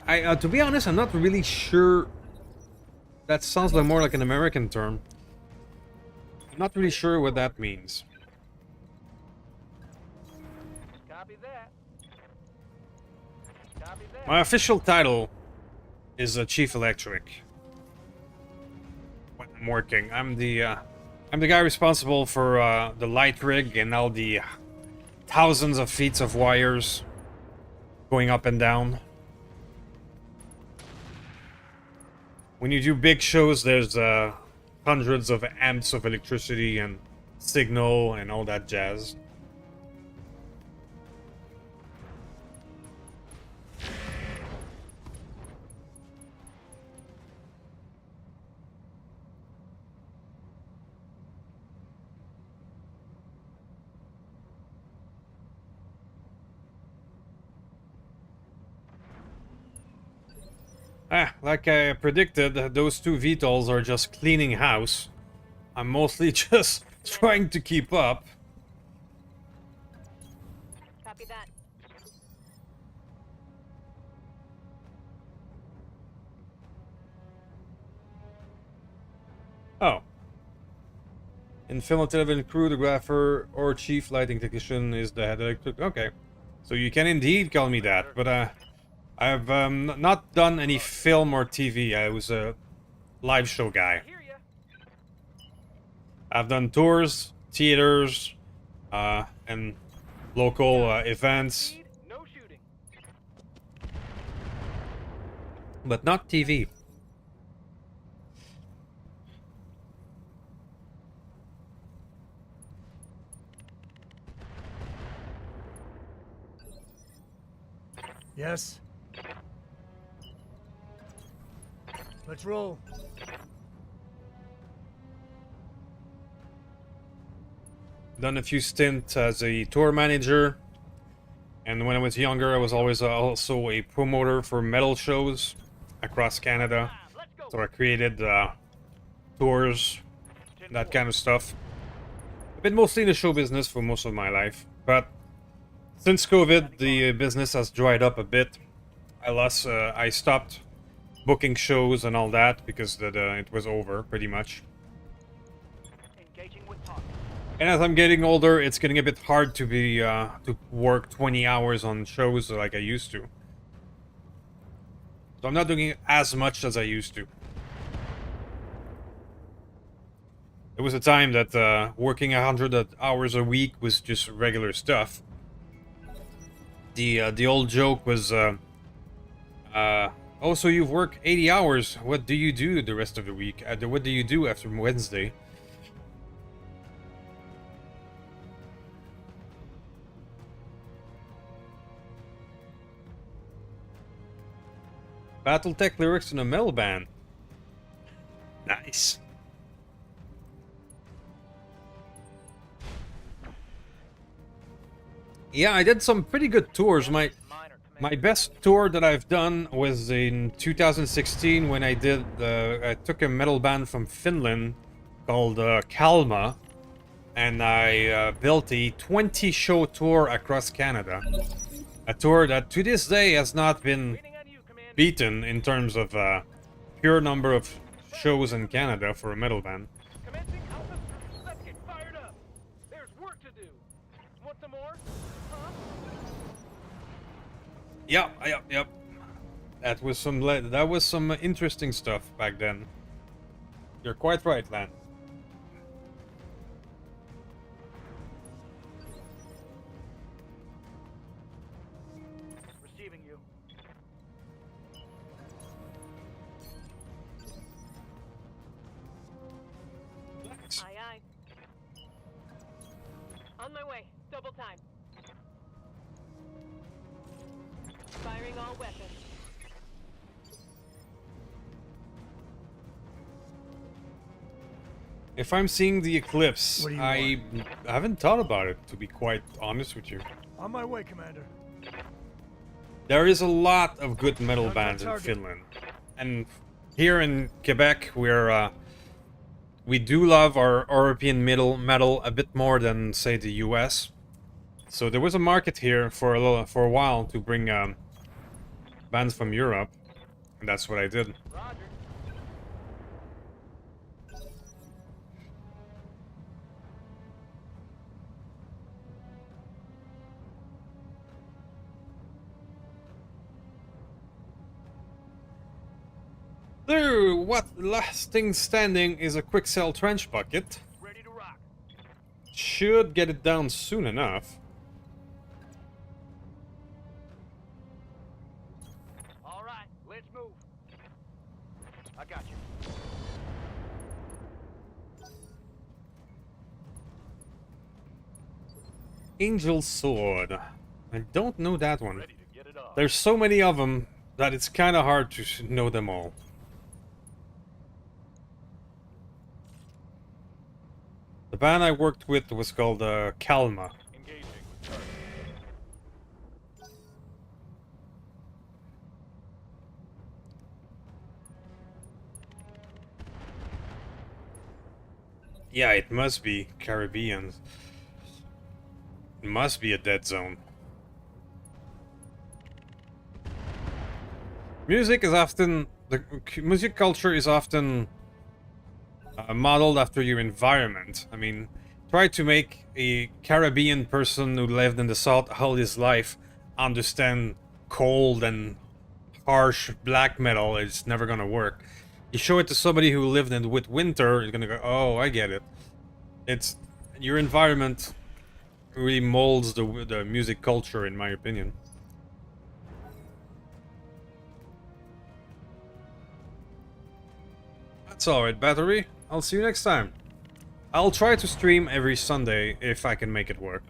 S1: To be honest, I'm not really sure. That sounds like more like an American term. I'm not really sure what that means.
S5: Copy that. Copy that.
S1: My official title is Chief Electric. When I'm working, I'm the guy responsible for the light rig and all the thousands of feet of wires going up and down. When you do big shows, there's hundreds of amps of electricity and signal and all that jazz. Like I predicted, those 2 VTOLs are just cleaning house. I'm mostly just trying to keep up.
S9: Copy that.
S1: Oh. In film and television crew, the grapher or chief lighting technician is the head electric. Okay. So you can indeed call me that, but I've not done any film or TV. I was a live show guy.
S5: Hear ya.
S1: I've done tours, theaters, and local events,
S5: Speed, no shooting.
S1: but not TV.
S7: Yes? Let's roll.
S1: Done a few stints as a tour manager. And when I was younger, I was always also a promoter for metal shows across Canada.
S5: Let's go.
S1: So I created tours, that kind of stuff. I've been mostly in the show business for most of my life, but since COVID, the business has dried up a bit. I stopped booking shows and all that because it was over, pretty much.
S5: Engaging with target.
S1: And as I'm getting older, it's getting a bit hard to be to work 20 hours on shows like I used to. So I'm not doing as much as I used to. There was a time that working 100 hours a week was just regular stuff. The old joke was, oh, so you've worked 80 hours. What do you do the rest of the week? What do you do after Wednesday? Battletech lyrics in a metal band. Nice. Yeah, I did some pretty good tours. My best tour that I've done was in 2016 when I took a metal band from Finland called Kalma, and I built a 20-show tour across Canada. A tour that to this day has not been beaten in terms of pure number of shows in Canada for a metal band.
S5: Commencing Alpha. Let's get fired up. There's work to do. Want some more? Huh?
S1: Yep. That was some interesting stuff back then. You're quite right, Lan.
S5: Receiving you.
S9: Aye, aye. On my way. Double time. Firing all weapons.
S1: If I'm seeing the eclipse,
S7: What do you
S1: I haven't thought about it, to be quite honest with you.
S7: On my way, Commander.
S1: There is a lot of good metal
S7: Contact
S1: bands in
S7: target.
S1: Finland. And here in Quebec, we do love our European metal a bit more than, say, the US. So there was a market here for a while to bring bands from Europe, and that's what I did.
S5: Roger.
S1: There, what last thing standing is a quick cell trench bucket.
S5: Ready to rock.
S1: Should get it down soon enough.
S5: All right, let's move. I got you.
S1: Angel Sword. I don't know that one.
S5: Ready to get it off.
S1: There's so many of them that it's kind of hard to know them all. The band I worked with was called Kalma.
S5: Engaging with target.
S1: Yeah, it must be Caribbean. It must be a dead zone. Music culture is often modeled after your environment. I mean, try to make a Caribbean person who lived in the South all his life understand cold and harsh black metal. It's never gonna work. You show it to somebody who lived with winter, you're gonna go, oh, I get it. It's your environment really molds the music culture, in my opinion. That's alright, Battery. I'll see you next time. I'll try to stream every Sunday if I can make it work.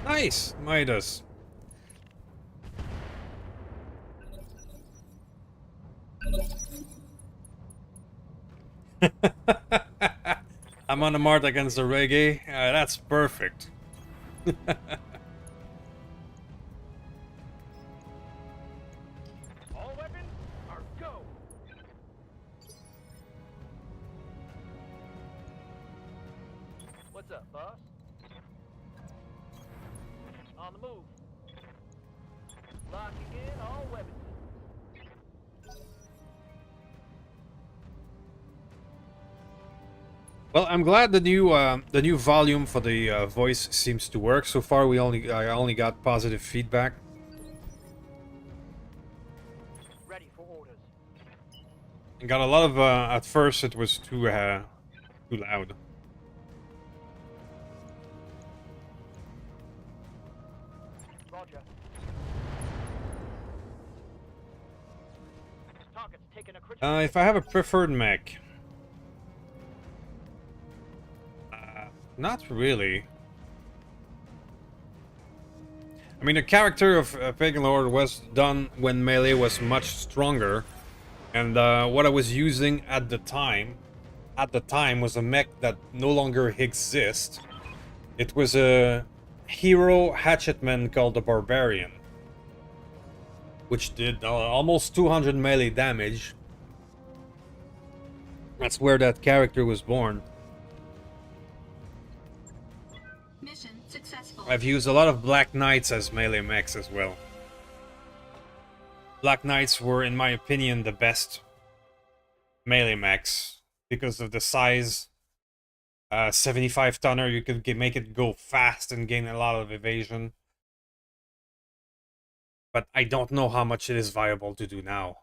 S1: Nice, Midas. I'm I'm on the mark against the reggae. That's perfect.
S5: All weapons are go. What's up, boss? On the move. Locking in all weapons.
S1: Well, I'm glad the new volume for the voice seems to work. So far, I only got positive feedback.
S5: Ready for orders.
S1: And got a lot of at first it was too loud.
S5: Roger. Target's taking a critical.
S1: If I have a preferred mech, not really. I mean, the character of Pagan Lord was done when melee was much stronger, and what I was using at the time was a mech that no longer exists. It was a hero hatchetman called the Barbarian, which did almost 200 melee damage. That's where that character was born.
S3: Mission successful.
S1: I've used a lot of Black Knights as melee mechs as well. Black Knights were, in my opinion, the best melee mechs because of the size. 75 tonner, you could make it go fast and gain a lot of evasion. But I don't know how much it is viable to do now.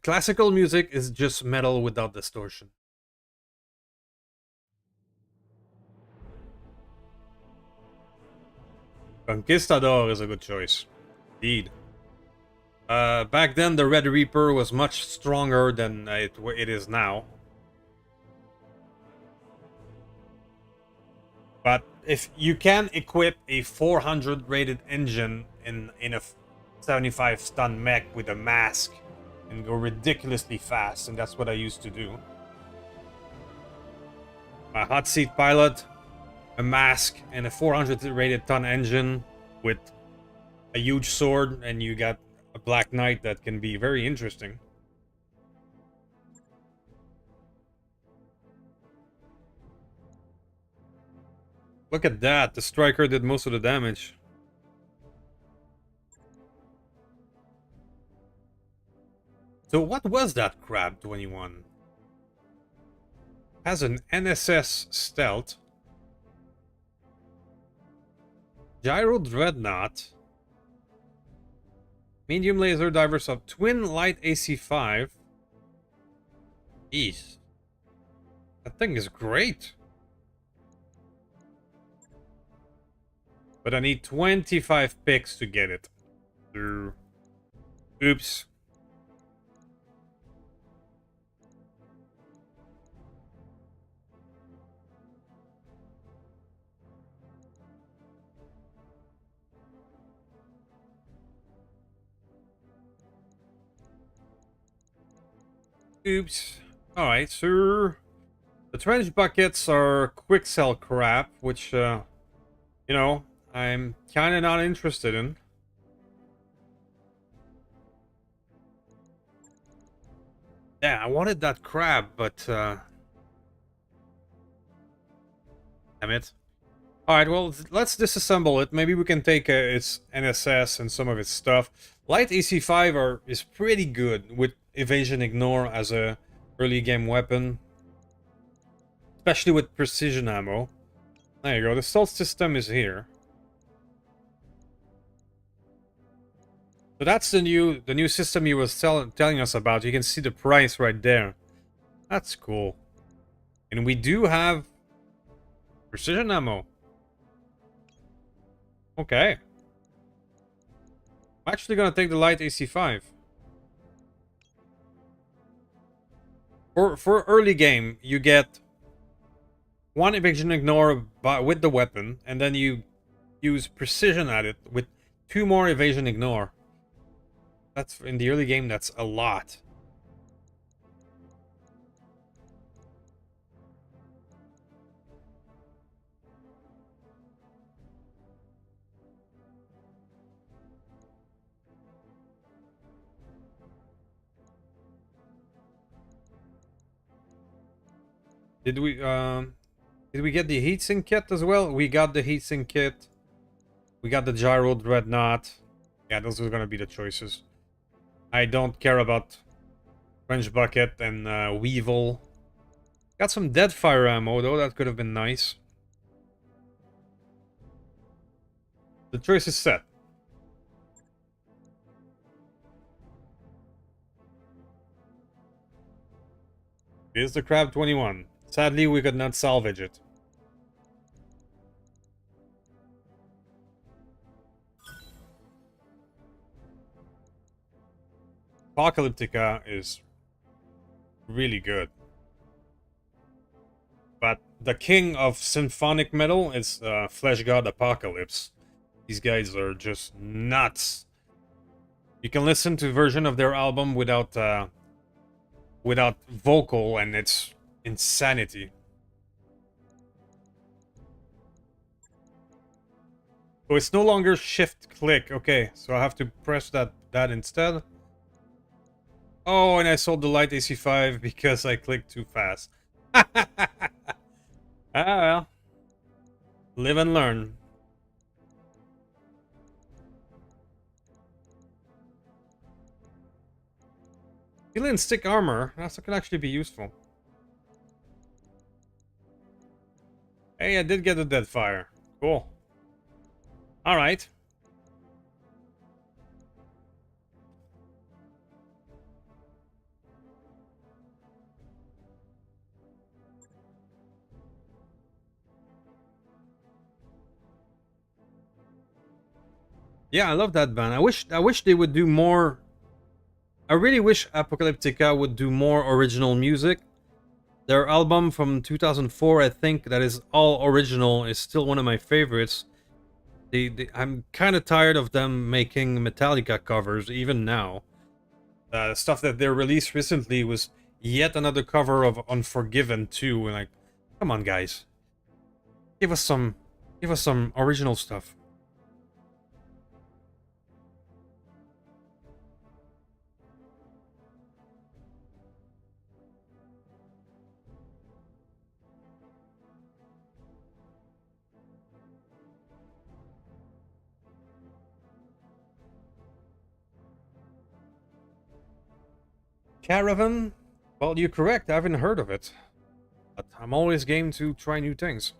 S1: Classical music is just metal without distortion. Conquistador is a good choice. Indeed. Back then, the Red Reaper was much stronger than it is now. But if you can equip a 400 rated engine in a 75 stun mech with a mask and go ridiculously fast, and that's what I used to do. A hot seat pilot, a mask, and a 400 rated ton engine with a huge sword, and you got a Black Knight that can be very interesting. Look at that, the striker did most of the damage. So what was that crab 21? Has an NSS stealth. Gyro Dreadnought. Medium laser diver sub. Twin light AC5. Jeez. That thing is great. But I need 25 picks to get it. Oops. Oops. Alright, so the trench buckets are quick sell crap, which, you know, I'm kind of not interested in. Yeah, I wanted that crab, but, damn it. Alright, well, let's disassemble it. Maybe we can take its NSS and some of its stuff. Light AC5 is pretty good with Evasion Ignore as a early game weapon. Especially with precision ammo. There you go, the stealth system is here. So that's the new system he was telling us about. You can see the price right there. That's cool. And we do have precision ammo. Okay. I'm actually gonna take the light AC5. For early game, you get one evasion ignore with the weapon, and then you use precision at it with 2 more evasion ignore. That's in the early game. That's a lot. Did we get the heatsink kit as well? We got the heatsink kit. We got the gyro dreadnought. Yeah, those are gonna be the choices. I don't care about French bucket and Weevil. Got some Deadfire ammo though. That could have been nice. The choice is set. Here's the Crab 21. Sadly, we could not salvage it. Apocalyptica is really good. But the king of symphonic metal is Flesh God Apocalypse. These guys are just nuts. You can listen to a version of their album without vocal, and it's insanity. So it's no longer shift click. Okay, so I have to press that instead. Oh, and I sold the light AC5 because I clicked too fast. Ah well. Live and learn. Alien stick armor. That could actually be useful. Hey, I did get a Deadfire. Cool. Alright. Yeah, I love that band. I wish they would do more. I really wish Apocalyptica would do more original music. Their album from 2004, I think, that is all original, is still one of my favorites. I'm kind of tired of them making Metallica covers, even now. Stuff that they released recently was yet another cover of Unforgiven 2. And like, come on, guys, give us some original stuff. Caravan? Well, you're correct. I haven't heard of it. But I'm always game to try new things.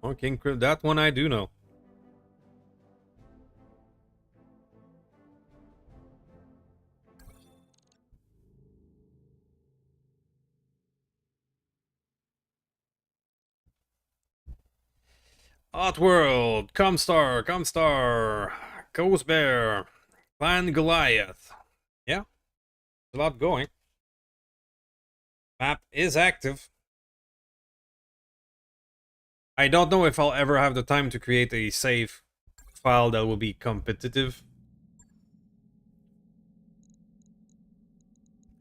S1: Okay, that one I do know. Oddworld, Comstar, Ghost Bear, Clan Goliath. Yeah, a lot going. Map is active. I don't know if I'll ever have the time to create a save file that will be competitive.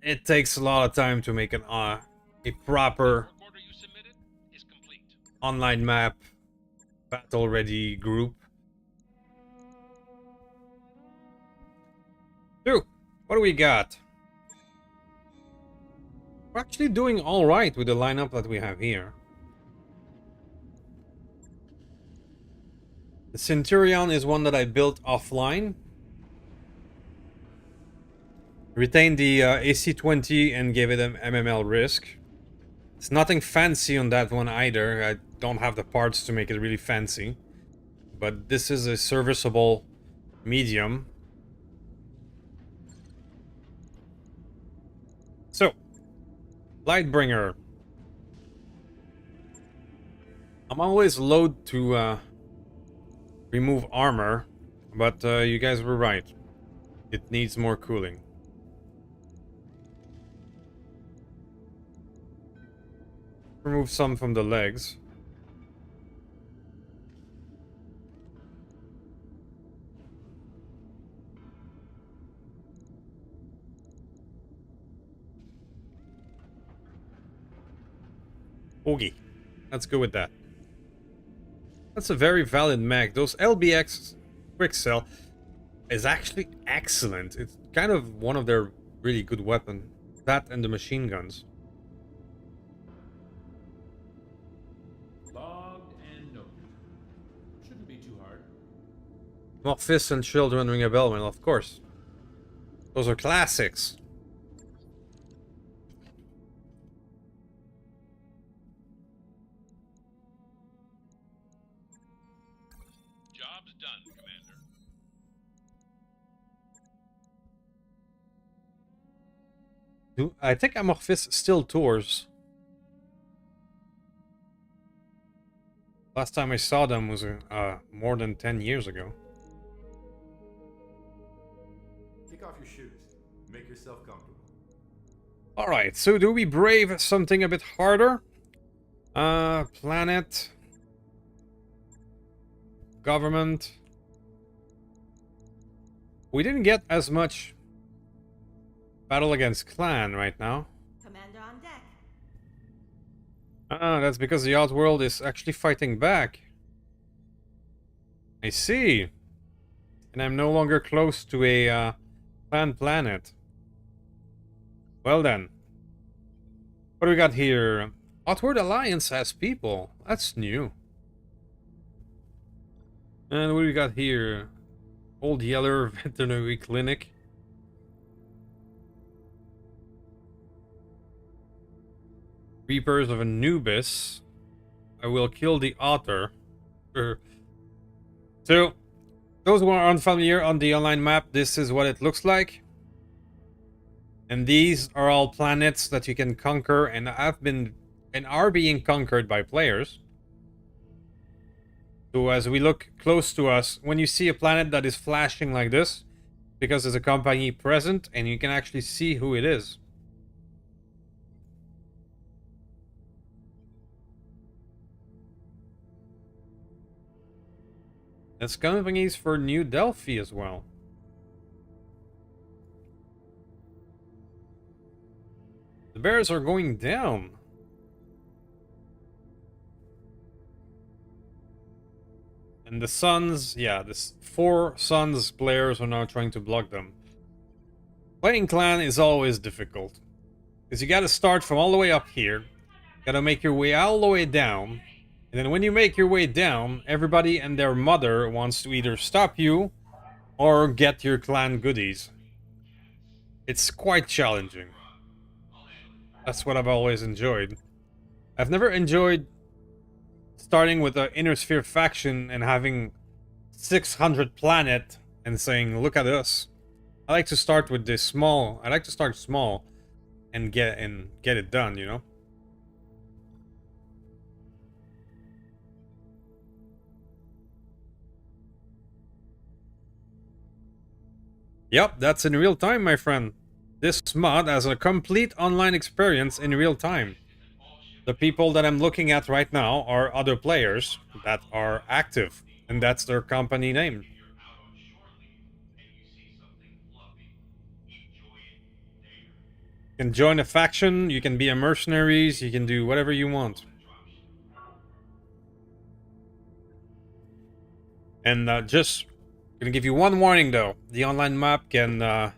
S1: It takes a lot of time to make a proper online map, battle ready group. So, what do we got? We're actually doing alright with the lineup that we have here. The Centurion is one that I built offline. Retained the AC-20 and gave it an MML risk. It's nothing fancy on that one either. I don't have the parts to make it really fancy. But this is a serviceable medium. So, Lightbringer. I'm always loath to remove armor, but you guys were right. It needs more cooling. Remove some from the legs. Okay, let's go with that. That's a very valid mech. Those LBX quick sell is actually excellent. It's kind of one of their really good weapons. That and the machine guns.
S8: Logged and noted. Shouldn't be too hard.
S1: Morphis and Children ring a bell, well, of course. Those are classics.
S10: Job's done, Commander.
S1: I think Amorphis still tours. Last time I saw them was more than 10 years ago.
S11: Kick off your shoes. Make yourself comfortable.
S1: Alright, so do we brave something a bit harder? Planet. Government. We didn't get as much battle against clan right now.
S12: Commander on deck.
S1: That's because the Outworld is actually fighting back. I see. And I'm no longer close to a clan planet. Well then. What do we got here? Outward Alliance has people. That's new. And what do we got here? Old Yeller Veterinary Clinic. Reapers of Anubis. I will kill the author. So, those who are unfamiliar on the online map, this is what it looks like. And these are all planets that you can conquer and have been and are being conquered by players. So as we look close to us, when you see a planet that is flashing like this, because there's a company present and you can actually see who it is. That's companies for New Delphi as well. The bears are going down. And the Suns, yeah, this 4 Suns players are now trying to block them. Playing clan is always difficult. Because you gotta start from all the way up here. Gotta make your way all the way down. And then when you make your way down, everybody and their mother wants to either stop you or get your clan goodies. It's quite challenging. That's what I've always enjoyed. I've never enjoyed starting with an Inner Sphere faction and having 600 planet and saying, look at us. I like to start with this small. I like to start small and get it done, you know? Yep, that's in real time, my friend. This mod has a complete online experience in real time. The people that I'm looking at right now are other players that are active, and that's their company name. You can join a faction, you can be a mercenaries, you can do whatever you want. And just gonna give you one warning though. The online map can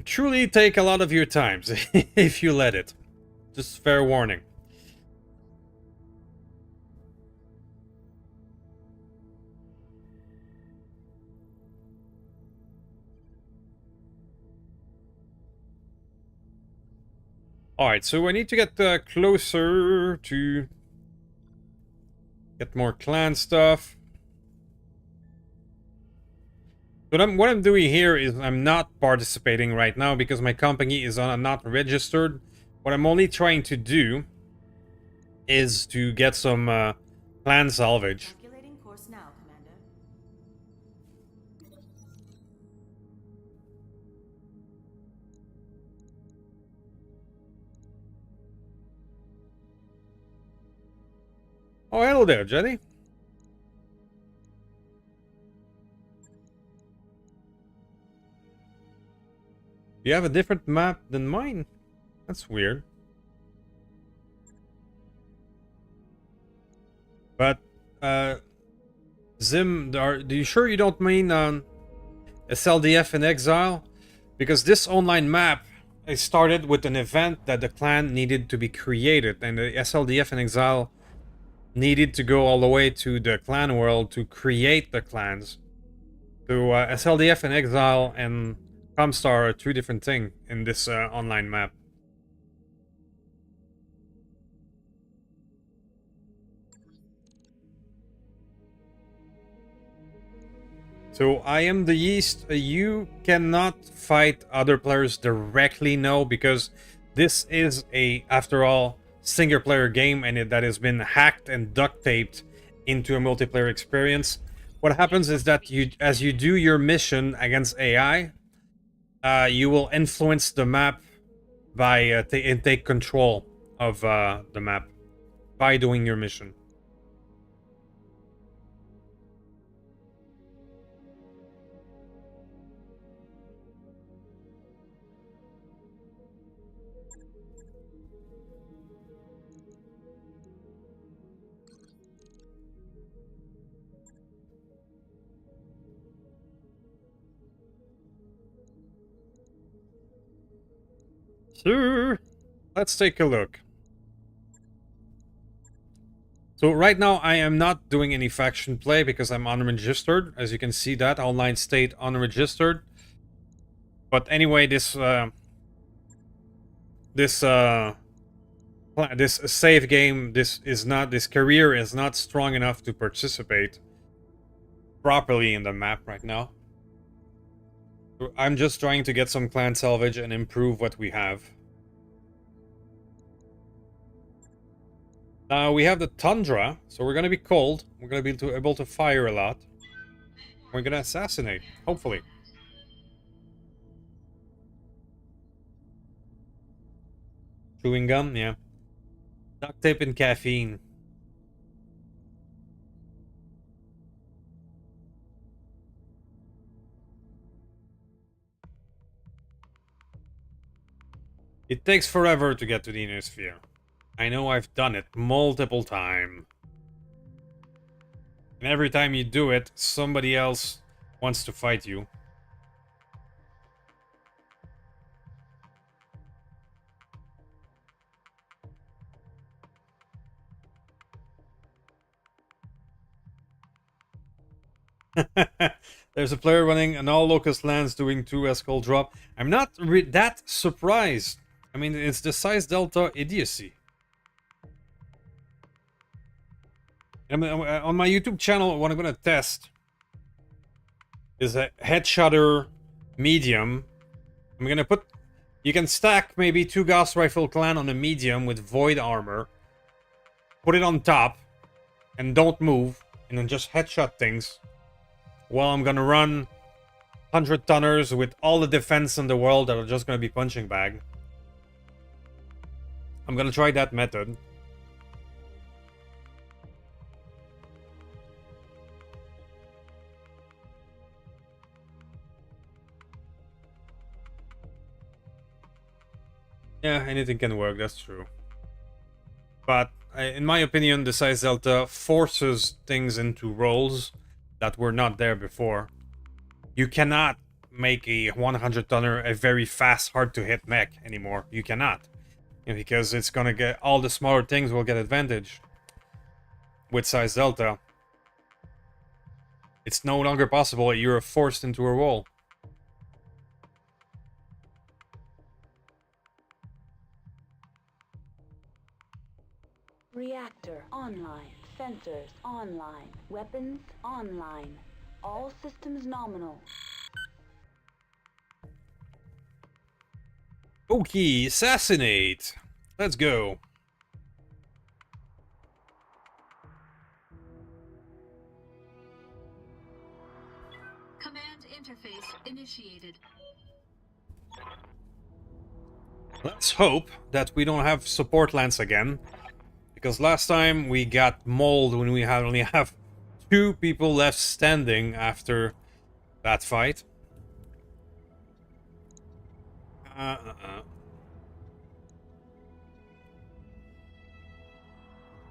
S1: truly take a lot of your times if you let it. Just fair warning. Alright, so I need to get closer to get more clan stuff. But what I'm doing here is I'm not participating right now because my company is not registered. What I'm only trying to do is to get some clan salvage.
S12: Calculating course now,
S1: Oh, hello there, Jetty. You have a different map than mine? That's weird. But, Zim, are you sure you don't mean SLDF in Exile? Because this online map it started with an event that the clan needed to be created, and the SLDF in Exile needed to go all the way to the clan world to create the clans. So SLDF in Exile and Comstar are two different things in this online map. So I am the East. You cannot fight other players directly, no, because this is after all, single player game, and that has been hacked and duct taped into a multiplayer experience. What happens is that as you do your mission against AI, you will influence the map by and take control of the map by doing your mission. Sure. Let's take a look. So right now I am not doing any faction play because I'm unregistered. As you can see that, online state unregistered. But anyway, this save game, this career is not strong enough to participate properly in the map right now. So I'm just trying to get some clan salvage and improve what we have. We have the tundra, so we're gonna be cold. We're gonna be able to fire a lot. We're gonna assassinate, hopefully. Chewing gum, yeah. Duct tape and caffeine. It takes forever to get to the inner sphere. I know I've done it multiple times. And every time you do it, somebody else wants to fight you. There's a player running an all locust lands doing 2 Escol drop. I'm not that surprised. I mean, it's the size delta idiocy. On my YouTube channel, what I'm going to test is a headshotter medium. I'm going to put... You can stack maybe 2 Gauss Rifle Clan on a medium with void armor. Put it on top. And don't move. And then just headshot things. Well, I'm going to run 100 tonners with all the defense in the world that are just going to be punching bag. I'm going to try that method. Yeah, anything can work, that's true. But, in my opinion, the size delta forces things into roles that were not there before. You cannot make a 100-tonner a very fast, hard-to-hit mech anymore. You cannot. Because it's gonna get... All the smaller things will get advantage with size delta. It's no longer possible. You're forced into a role.
S2: Reactor online. Sensors online. Weapons online. All systems nominal.
S1: Okay, assassinate. Let's go.
S3: Command interface initiated.
S1: Let's hope that we don't have support lands again. Because last time we got mauled when we had only have 2 people left standing after that fight.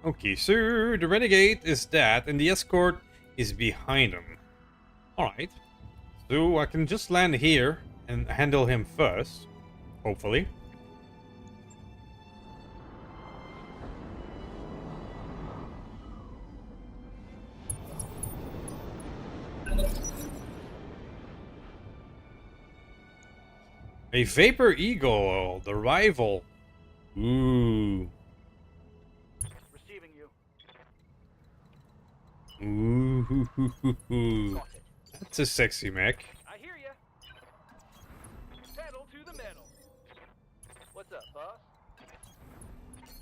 S1: Okay, so the renegade is that, and the escort is behind him. Alright. So I can just land here and handle him first. Hopefully. A Vapor Eagle, the rival. Ooh.
S5: Receiving you.
S1: Ooh. That's a sexy mech.
S5: I hear ya. Pedal to the metal. What's up, boss?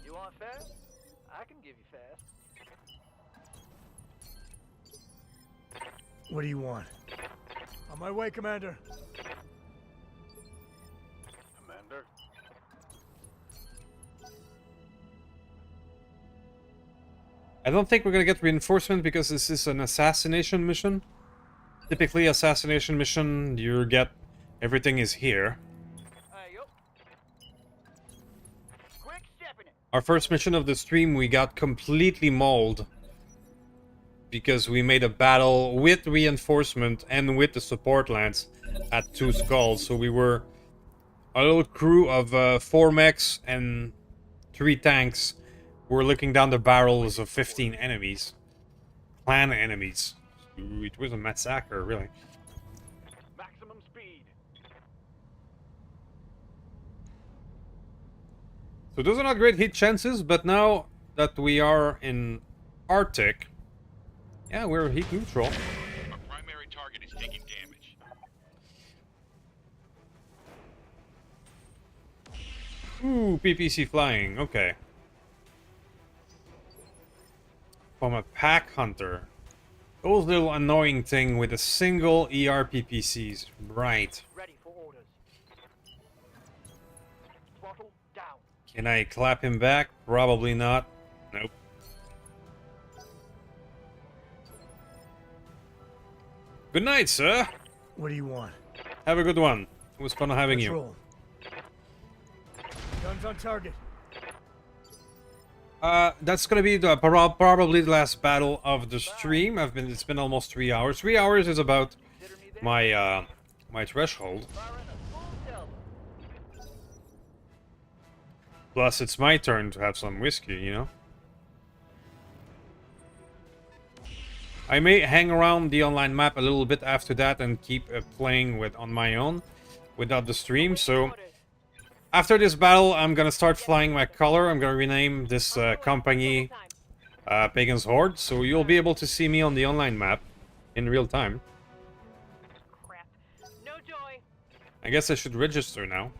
S5: You want fast? I can give you fast.
S7: What do you want? On my way, Commander.
S5: Commander.
S1: I don't think we're gonna get reinforcement because this is an assassination mission. Typically, assassination mission, you get everything is here.
S5: Quick stepping it.
S1: Our first mission of the stream, we got completely mauled because we made a battle with reinforcement and with the support lance at 2 skulls. So we were a little crew of 4 mechs and 3 tanks. We're looking down the barrels of 15 enemies. Clan enemies. Ooh, it was a massacre, really.
S5: Maximum speed.
S1: So those are not great hit chances, but now that we are in Arctic, yeah, we're heat neutral.
S10: Our primary target is taking damage.
S1: Ooh, PPC flying, okay. From a pack hunter. Those little annoying thing with a single ER PPCs, right.
S5: Ready for orders. Throttle down.
S1: Can I clap him back? Probably not. Nope. Good night, sir.
S7: What do you want?
S1: Have a good one. It was fun having you.
S7: Patrol. Guns on target.
S1: That's gonna be the probably the last battle of the stream. It's been almost 3 hours. 3 hours is about my my threshold.
S5: Firing a full delta.
S1: Plus, it's my turn to have some whiskey, you know. I may hang around the online map a little bit after that and keep playing with on my own without the stream. So after this battle, I'm gonna start flying my color. I'm gonna rename this company Pagan's Horde, so you'll be able to see me on the online map in real time.
S9: Crap. No joy.
S1: I guess I should register now.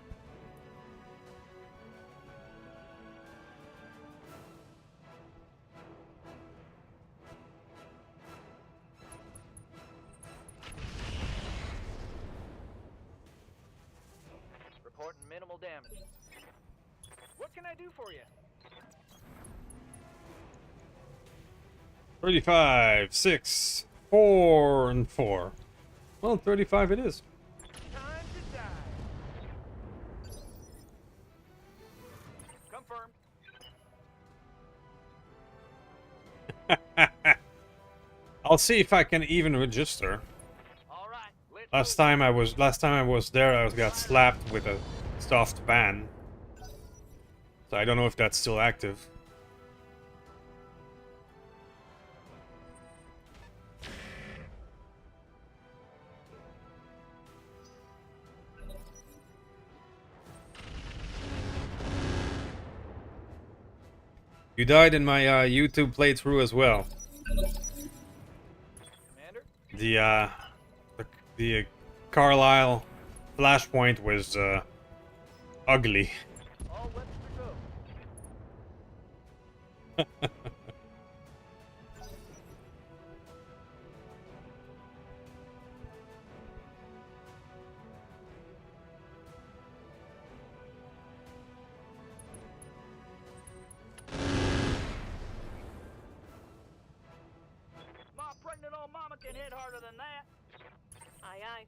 S5: Reporting minimal damage. What can I do for you?
S1: 35, 6, 4, and 4. Well, 35 it is.
S5: Time to die. Confirmed.
S1: I'll see if I can even register.
S5: All right. Let's
S1: Last time I was there, I got slapped with a soft ban. So I don't know if that's still active. You died in my YouTube playthrough as well.
S5: Commander?
S1: The Carlisle flashpoint was ugly.
S5: All weapons revoked.
S9: than that. Aye, aye.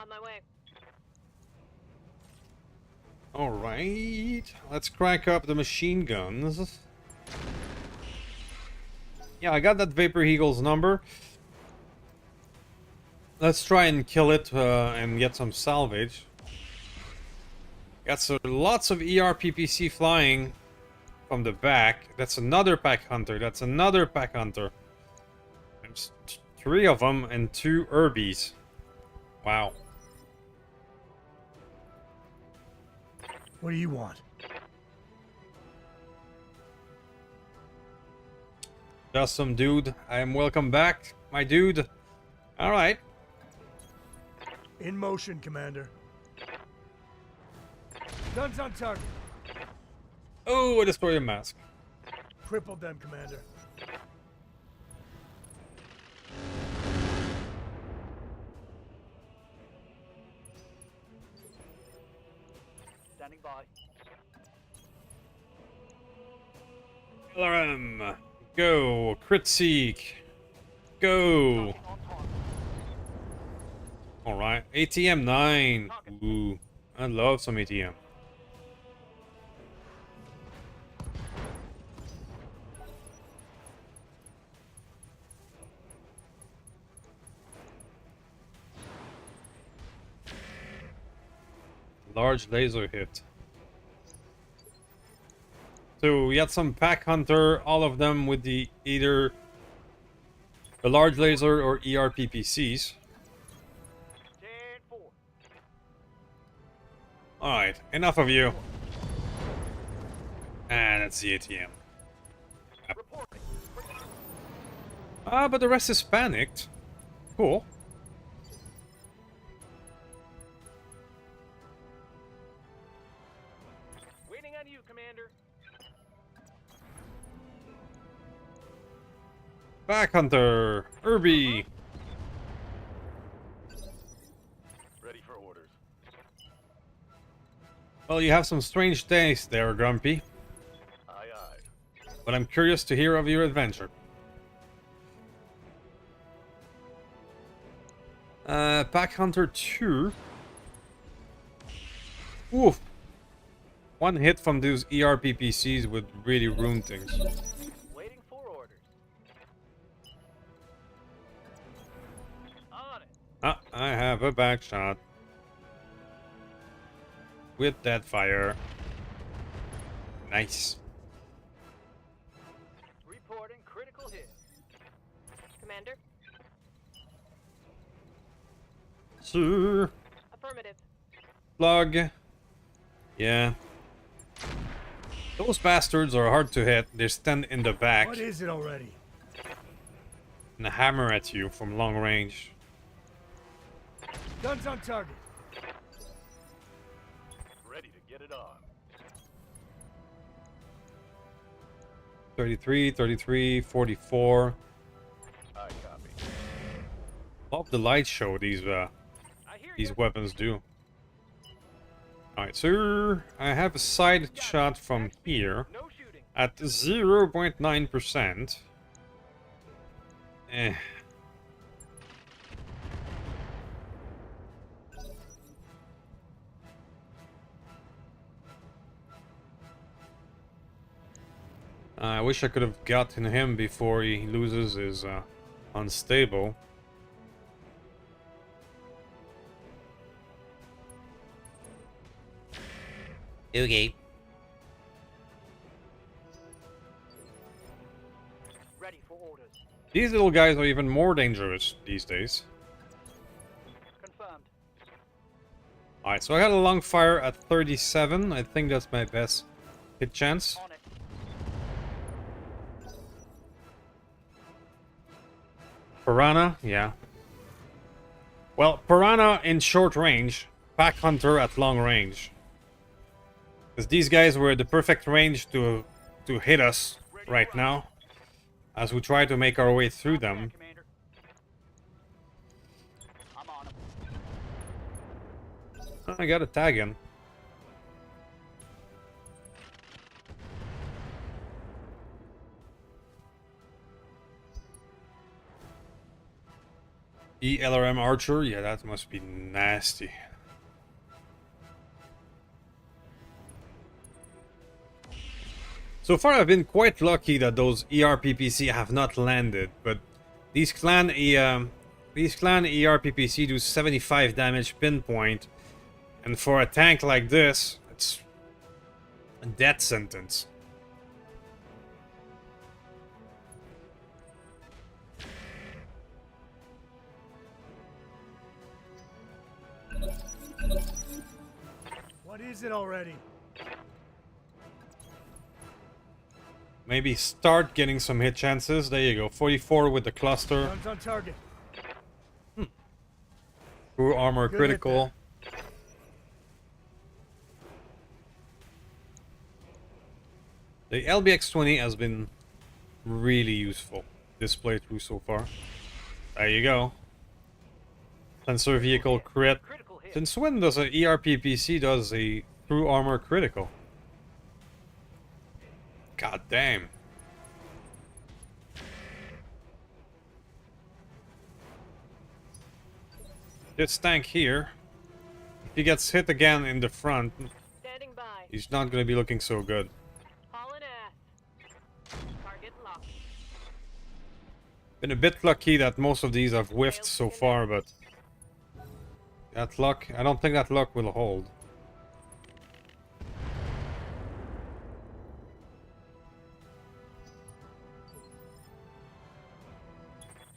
S9: On my way.
S1: Alright, let's crank up the machine guns. Yeah, I got that Vapor Eagle's number. Let's try and kill it and get some salvage. Got lots of ERPPC flying from the back. That's another pack hunter. That's another pack hunter. There's 3 of them and 2 Urbies. Wow.
S7: What do you want?
S1: Just some dude. I am welcome back, my dude. Alright.
S7: In motion, Commander. Guns on target.
S1: Oh, a destroyer mask.
S7: Crippled them, Commander.
S5: Standing by.
S1: LRM. Go. Crit seek. Go. Alright. ATM 9. Ooh. I love some ATM. Large laser hit. So we had some pack hunter, all of them with the either the large laser or ERPPCs.
S5: 10-4.
S1: Alright, enough of you. And that's the ATM.
S5: Reporting.
S1: Ah, but the rest is panicked. Cool.
S5: Waiting on you, Commander.
S1: Pack hunter, Irby.
S11: Ready for orders.
S1: Well, you have some strange days there, Grumpy.
S11: Aye, aye.
S1: But I'm curious to hear of your adventure. Pack Hunter 2. Oof. One hit from those ERPPCs would really ruin things.
S5: Waiting for orders. On it.
S1: Ah, I have a back shot. With that fire. Nice.
S5: Reporting critical hit.
S9: Commander?
S1: Sir.
S9: Affirmative.
S1: Plug. Yeah. Those bastards are hard to hit. They stand in the back
S7: What is it already?
S1: and hammer at you from long range.
S7: Guns on target.
S11: Ready to get it on.
S1: 33, 33, 44.
S11: I copy.
S1: Love the light show these
S5: I hear you.
S1: weapons do. Alright, sir. I have a side shot from here
S5: No shooting.
S1: at 0.9%. Eh. I wish I could have gotten him before he loses his unstable. Okay.
S5: Ready for orders.
S1: These little guys are even more dangerous these days.
S5: Confirmed.
S1: Alright, so I got a long fire at 37. I think that's my best hit chance.
S5: On it.
S1: Piranha, yeah. Well, Piranha in short range, Pack Hunter at long range. Because these guys were the perfect range to hit us right now, as we try to make our way through them.
S5: Commander. I'm on him.
S1: I got a tag in. ELRM Archer, yeah, that must be nasty. So far I've been quite lucky that those ERPPC have not landed, but these clan ERPPC do 75 damage pinpoint, and for a tank like this, it's a death sentence.
S7: What is it already?
S1: Maybe start getting some hit chances. There you go. 44 with the cluster.
S7: Guns on target.
S1: True armor
S7: Good
S1: critical. The LBX-20 has been really useful this playthrough so far. There you go. Sensor vehicle crit. Since when does a ERPPC does a true armor critical? God damn. This tank here, if he gets hit again in the front,
S9: Standing by.
S1: he's not going to be looking so good.
S9: Hauling ass. Target locked.
S1: Been a bit lucky that most of these have whiffed so far, but that luck, I don't think that luck will hold.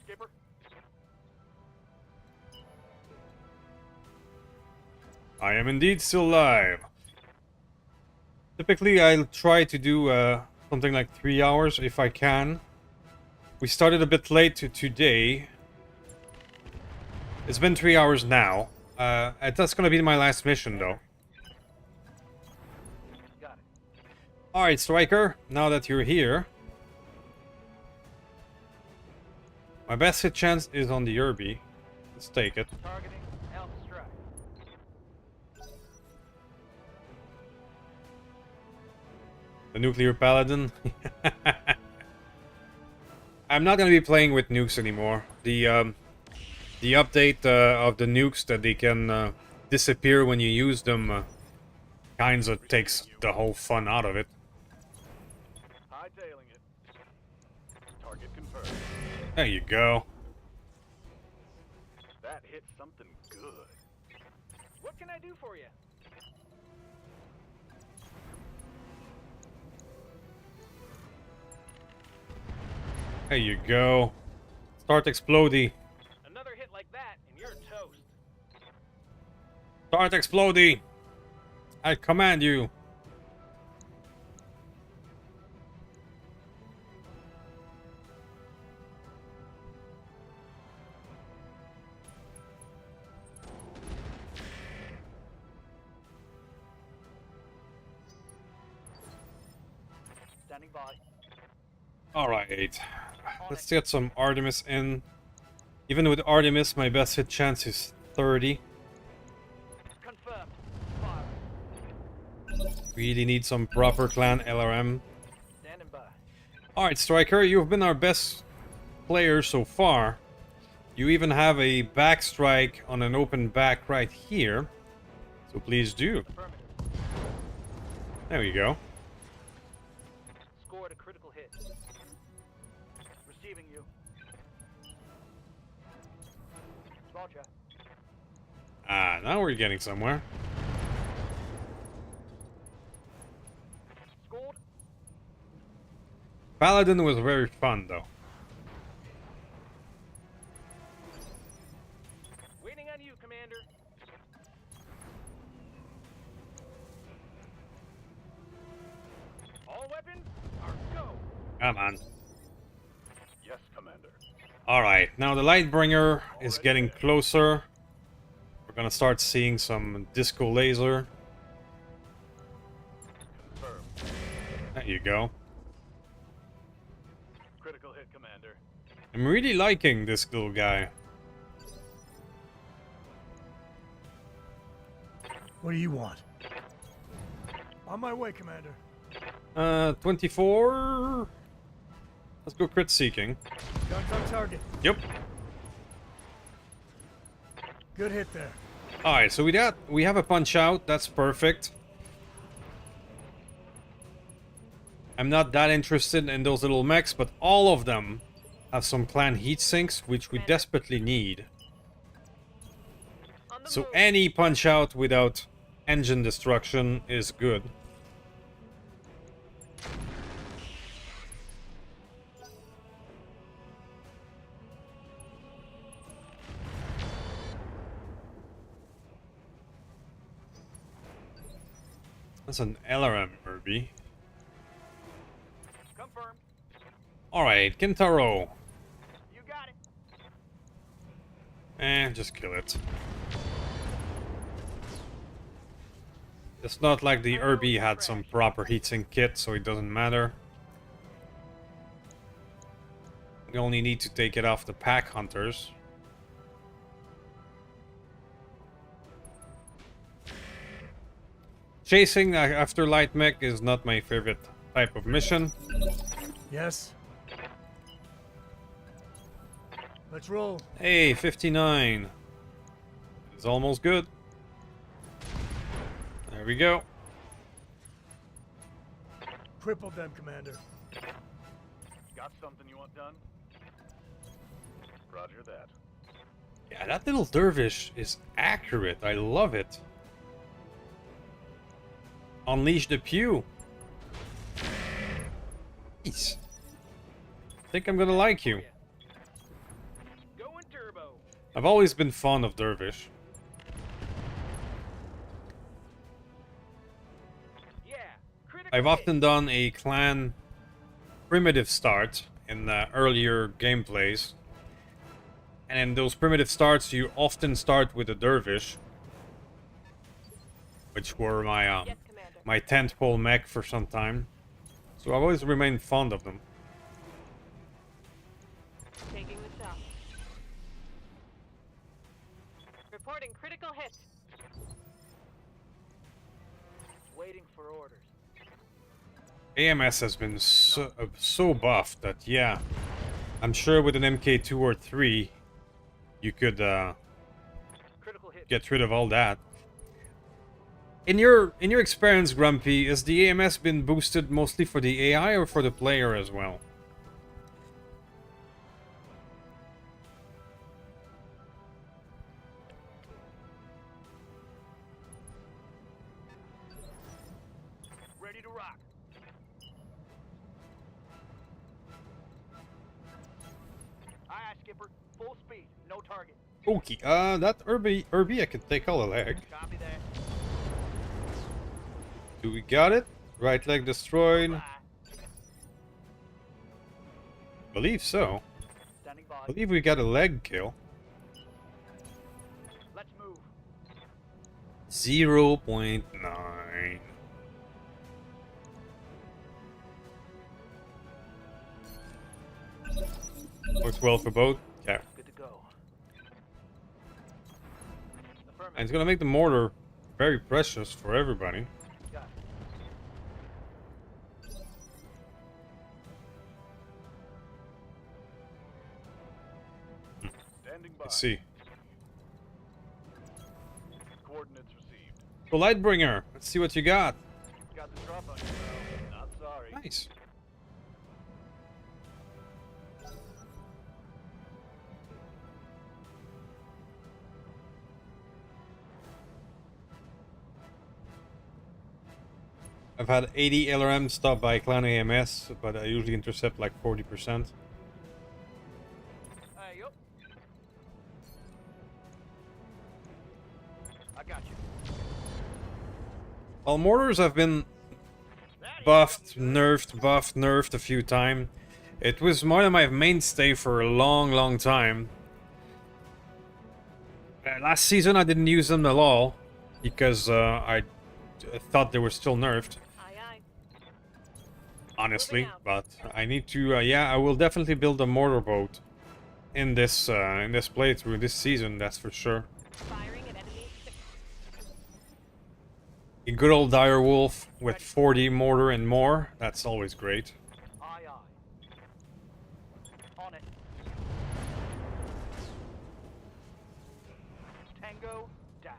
S5: Skipper.
S1: I am indeed still alive. Typically, I'll try to do something like 3 hours if I can. We started a bit late today. It's been 3 hours now. That's gonna be my last mission, though.
S5: Got it.
S1: Alright, Striker, now that you're here. My best hit chance is on the Irby. Let's take it.
S5: Targeting Alpha Strike.
S1: The Nuclear Paladin. I'm not gonna be playing with nukes anymore. The update of the nukes that they can disappear when you use them kinda takes the whole fun out of it.
S5: Hightailing it. Target confirmed.
S1: There you go.
S5: That hit something good. What can I do for you?
S1: There you go. Start exploding.
S5: Another hit like that, and you're toast.
S1: Start exploding. I command you.
S5: Standing by.
S1: Alright. Let's get some Artemis in. Even with Artemis, my best hit chance is 30.
S5: Confirmed. Fire.
S1: Really need some proper clan LRM.
S5: Standing by.
S1: Alright, Striker, you've been our best player so far. You even have a back strike on an open back right here. So please do.
S5: Affirmative.
S1: There we go.
S5: Scored a critical hit. Receiving you. Roger.
S1: Ah, now we're getting somewhere.
S5: Scored.
S1: Paladin was very fun, though.
S5: Waiting on you, Commander. All weapons are go.
S1: Come on.
S5: Yes, Commander.
S1: Alright, now the Lightbringer is getting closer. We're gonna start seeing some disco laser.
S5: Confirmed.
S1: There you go.
S5: Critical hit, Commander.
S1: I'm really liking this little guy.
S7: What do you want? On my way, Commander.
S1: 24. Let's go crit seeking.
S7: Guns on target.
S1: Yep.
S7: Good hit there.
S1: Alright, so we have a punch out. That's perfect. I'm not that interested in those little mechs, but all of them have some clan heat sinks, which we desperately need. So any punch out without engine destruction is good. That's an LRM, Herbie.
S5: Confirmed.
S1: Alright, Kintaro.
S5: You got it.
S1: Just kill it. It's not like the Herbie had some proper heatsink kit, so it doesn't matter. We only need to take it off the pack hunters. Chasing after light mech is not my favorite type of mission.
S7: Yes. Let's roll.
S1: Hey, 59. It's almost good. There we go.
S7: Crippled them, Commander.
S5: Got something you want done? Roger that.
S1: Yeah, that little dervish is accurate. I love it. Unleash the pew. Nice. Think I'm gonna like you.
S5: Going turbo.
S1: I've always been fond of dervish.
S5: Yeah. Critical
S1: I've often done a clan primitive start in earlier gameplays. And in those primitive starts, you often start with a dervish. Which were my tentpole mech for some time. So I've always remained fond of them.
S9: Taking the shot. Reporting critical hit.
S5: Waiting for orders.
S1: AMS has been so buffed that, yeah, I'm sure with an MK2 or 3, you could get rid of all that. In your experience, Grumpy, has the AMS been boosted mostly for the AI or for the player as well?
S5: Ready to rock. Aye, aye, Skipper. Full speed. No target.
S1: Okay, that Herbie I can take all the leg.
S5: Copy that.
S1: Do we got it? Right leg destroyed.
S5: Bye.
S1: Believe so.
S5: Standing by.
S1: Believe we got a leg kill.
S5: Let's move.
S1: 0.9. Works well for both. Yeah.
S5: Good to go.
S1: And it's gonna make the mortar very precious for everybody.
S5: Got it. Standing by.
S1: Let's see.
S5: Coordinates received.
S1: So Lightbringer, let's see what you got.
S5: Got the drop on you, bro. Not sorry.
S1: Nice. I've had 80 LRM stopped by Clan AMS, but I usually intercept like 40%.
S5: Hey, yup. I got you.
S1: Well, mortars have been buffed, nerfed a few times. It was one of my mainstay for a long time. Last season I didn't use them at all because I thought they were still nerfed. Honestly, but I need to. Yeah, I will definitely build a mortar boat in this playthrough this season. That's for sure.
S9: Firing at enemy.
S1: A good old direwolf with 40 mortar and more. That's always great.
S5: Aye, aye. On it. Tango down.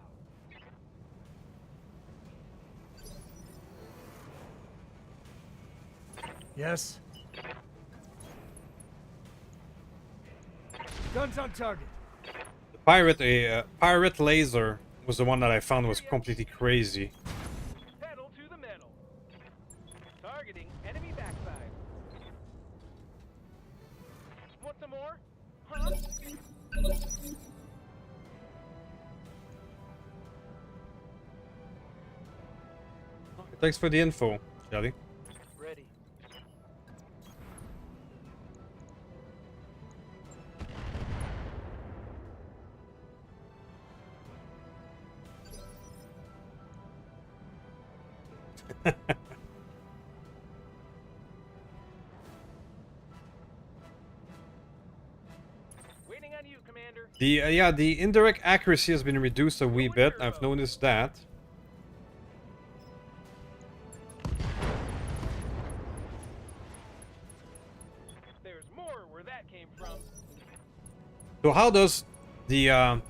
S7: Yes? Guns on target.
S1: The pirate laser was the one that I found was completely crazy.
S5: Pedal to the metal. Targeting enemy backside. Want some more? Huh?
S1: Thanks for the info, Shelly.
S5: Ready. Waiting on you, Commander.
S1: The indirect accuracy has been reduced a wee bit. I've noticed that.
S5: There's more where that came from.
S1: So how does the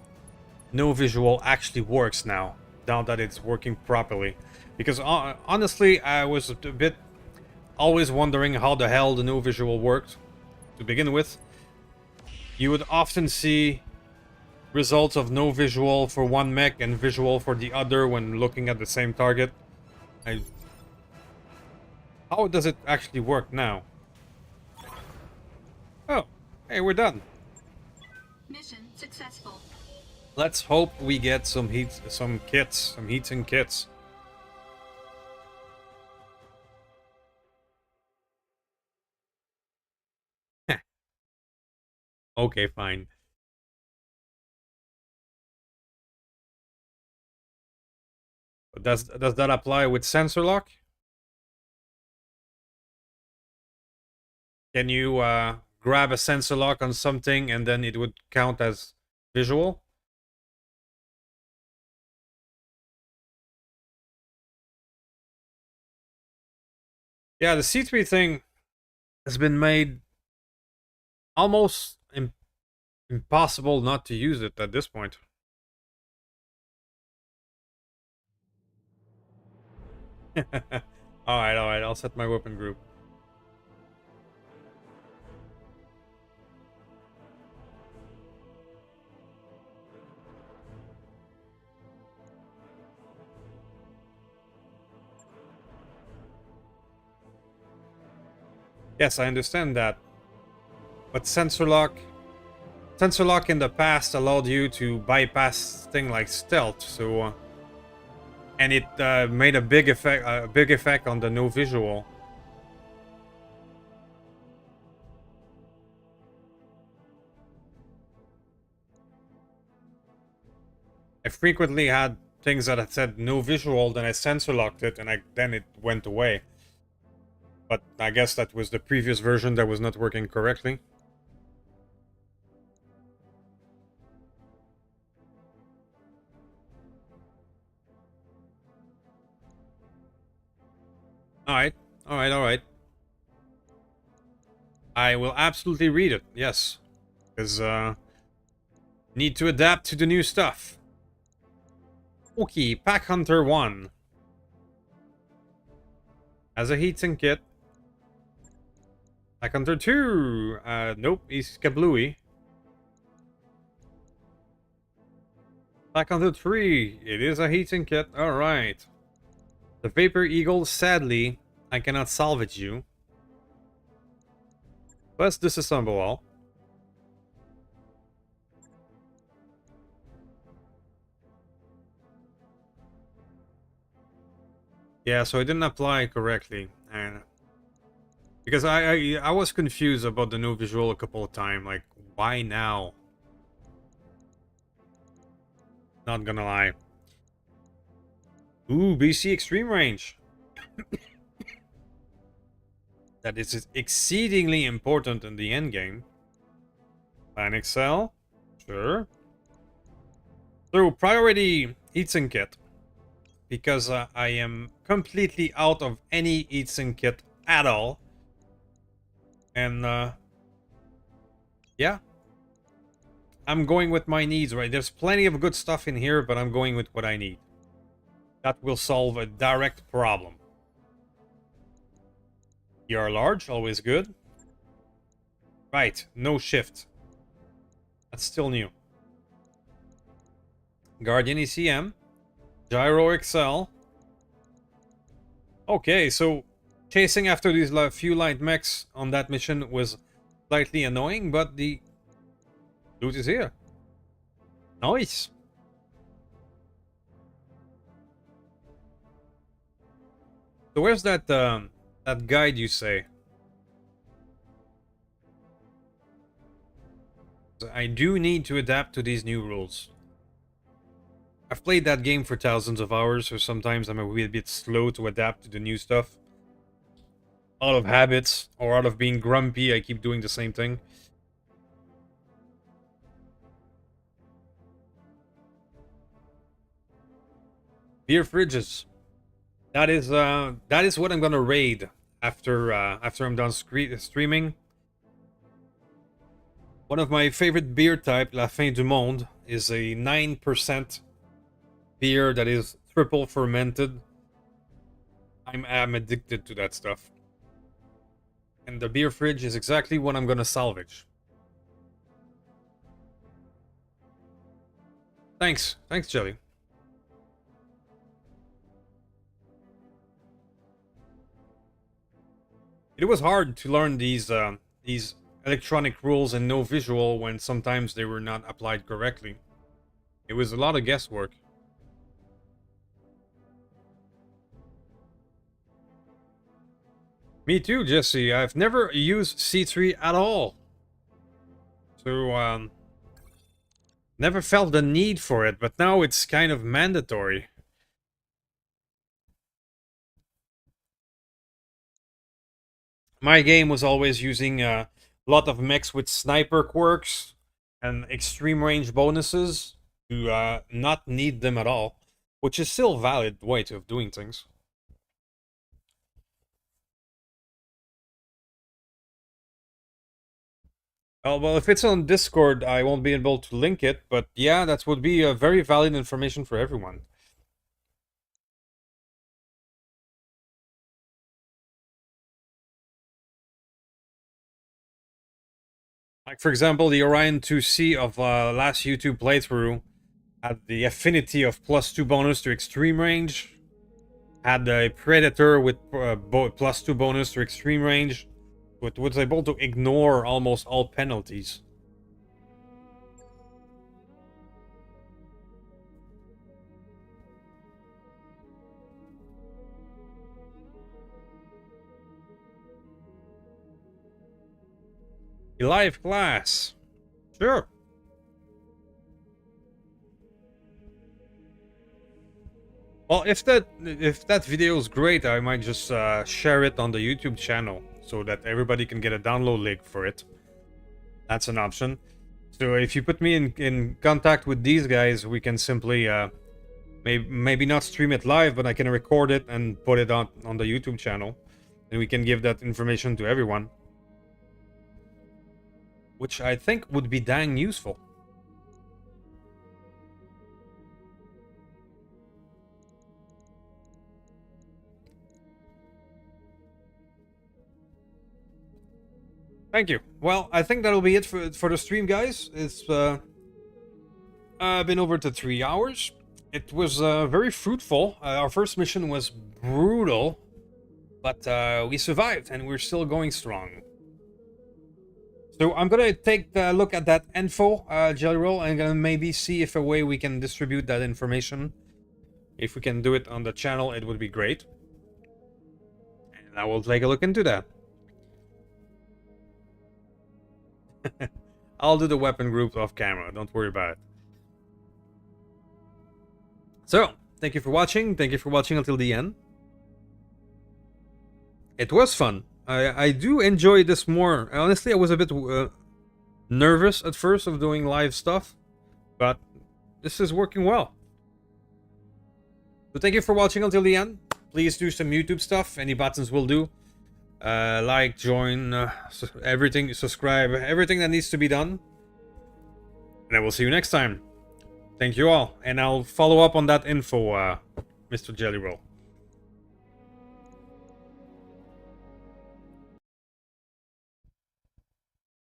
S1: no visual actually works now that it's working properly? Because honestly, I was a bit always wondering how the hell the no visual worked to begin with. You would often see results of no visual for one mech and visual for the other when looking at the same target. How does it actually work now? Oh, hey, we're done.
S3: Mission successful.
S1: Let's hope we get some heats and kits. Okay, fine. But does that apply with sensor lock? Can you grab a sensor lock on something and then it would count as visual? Yeah, the C3 thing has been made almost impossible not to use it at this point. Alright, I'll set my weapon group. Yes, I understand that. But sensor lock in the past allowed you to bypass things like stealth, so and it made a big effect on the no visual. I frequently had things that had said no visual, then I sensor locked it, and then it went away. But I guess that was the previous version that was not working correctly. Alright. I will absolutely read it, yes. Because, need to adapt to the new stuff. Okay, Pack Hunter 1. As a heatsink kit. Pack Hunter 2. Nope, he's kablooey. Pack Hunter 3. It is a heatsink kit. Alright. The Vapor Eagle, sadly, I cannot salvage you. Let's disassemble all. Yeah, so it didn't apply correctly, and because I was confused about the no visual a couple of times. Like, why now? Not gonna lie. Ooh, BC Extreme Range. That is exceedingly important in the end game. Panic Cell, sure. So priority heatsink kit. Because I am completely out of any heatsink kit at all. And, yeah. I'm going with my needs, right? There's plenty of good stuff in here, but I'm going with what I need. That will solve a direct problem. ER large, always good. Right, no shift. That's still new. Guardian ECM. Gyro Excel. Okay, so chasing after these few light mechs on that mission was slightly annoying, but the loot is here. Nice. So where's that that guide you say? I do need to adapt to these new rules. I've played that game for thousands of hours, so sometimes I'm a wee bit slow to adapt to the new stuff. Out of habits, or out of being grumpy, I keep doing the same thing. Beer fridges. That is what I'm gonna raid after I'm done streaming. One of my favorite beer type, La Fin du Monde, is a 9% beer that is triple fermented. I'm addicted to that stuff. And the beer fridge is exactly what I'm gonna salvage. Thanks, Jelly. It was hard to learn these electronic rules and no visual when sometimes they were not applied correctly. It was a lot of guesswork. Me too, Jesse. I've never used C3 at all. So, never felt the need for it, but now it's kind of mandatory. My game was always using a lot of mechs with sniper quirks and extreme range bonuses to not need them at all, which is still a valid way of doing things. Oh, well, if it's on Discord, I won't be able to link it, but yeah, that would be a very valid information for everyone. Like, for example, the Orion 2C of last YouTube playthrough had the affinity of +2 bonus to extreme range, had a Predator with +2 bonus to extreme range, but was able to ignore almost all penalties. A live class. Sure. Well, if that video is great, I might just share it on the YouTube channel so that everybody can get a download link for it. That's an option. So if you put me in contact with these guys, we can simply maybe not stream it live, but I can record it and put it on the YouTube channel, and we can give that information to everyone, which I think would be dang useful. Thank you. Well, I think that'll be it for the stream, guys. It's been over to 3 hours. It was very fruitful. Our first mission was brutal, but we survived, and we're still going strong. So I'm gonna take a look at that info, Jelly Roll, and gonna maybe see if a way we can distribute that information. If we can do it on the channel, it would be great. And I will take a look into that. I'll do the weapon group off camera, don't worry about it. So, thank you for watching. Thank you for watching until the end. It was fun. I do enjoy this more. Honestly, I was a bit nervous at first of doing live stuff, but this is working well. So thank you for watching until the end. Please do some YouTube stuff. Any buttons will do. Like, join, everything, subscribe, everything that needs to be done. And I will see you next time. Thank you all, and I'll follow up on that info, Mr. Jellyroll.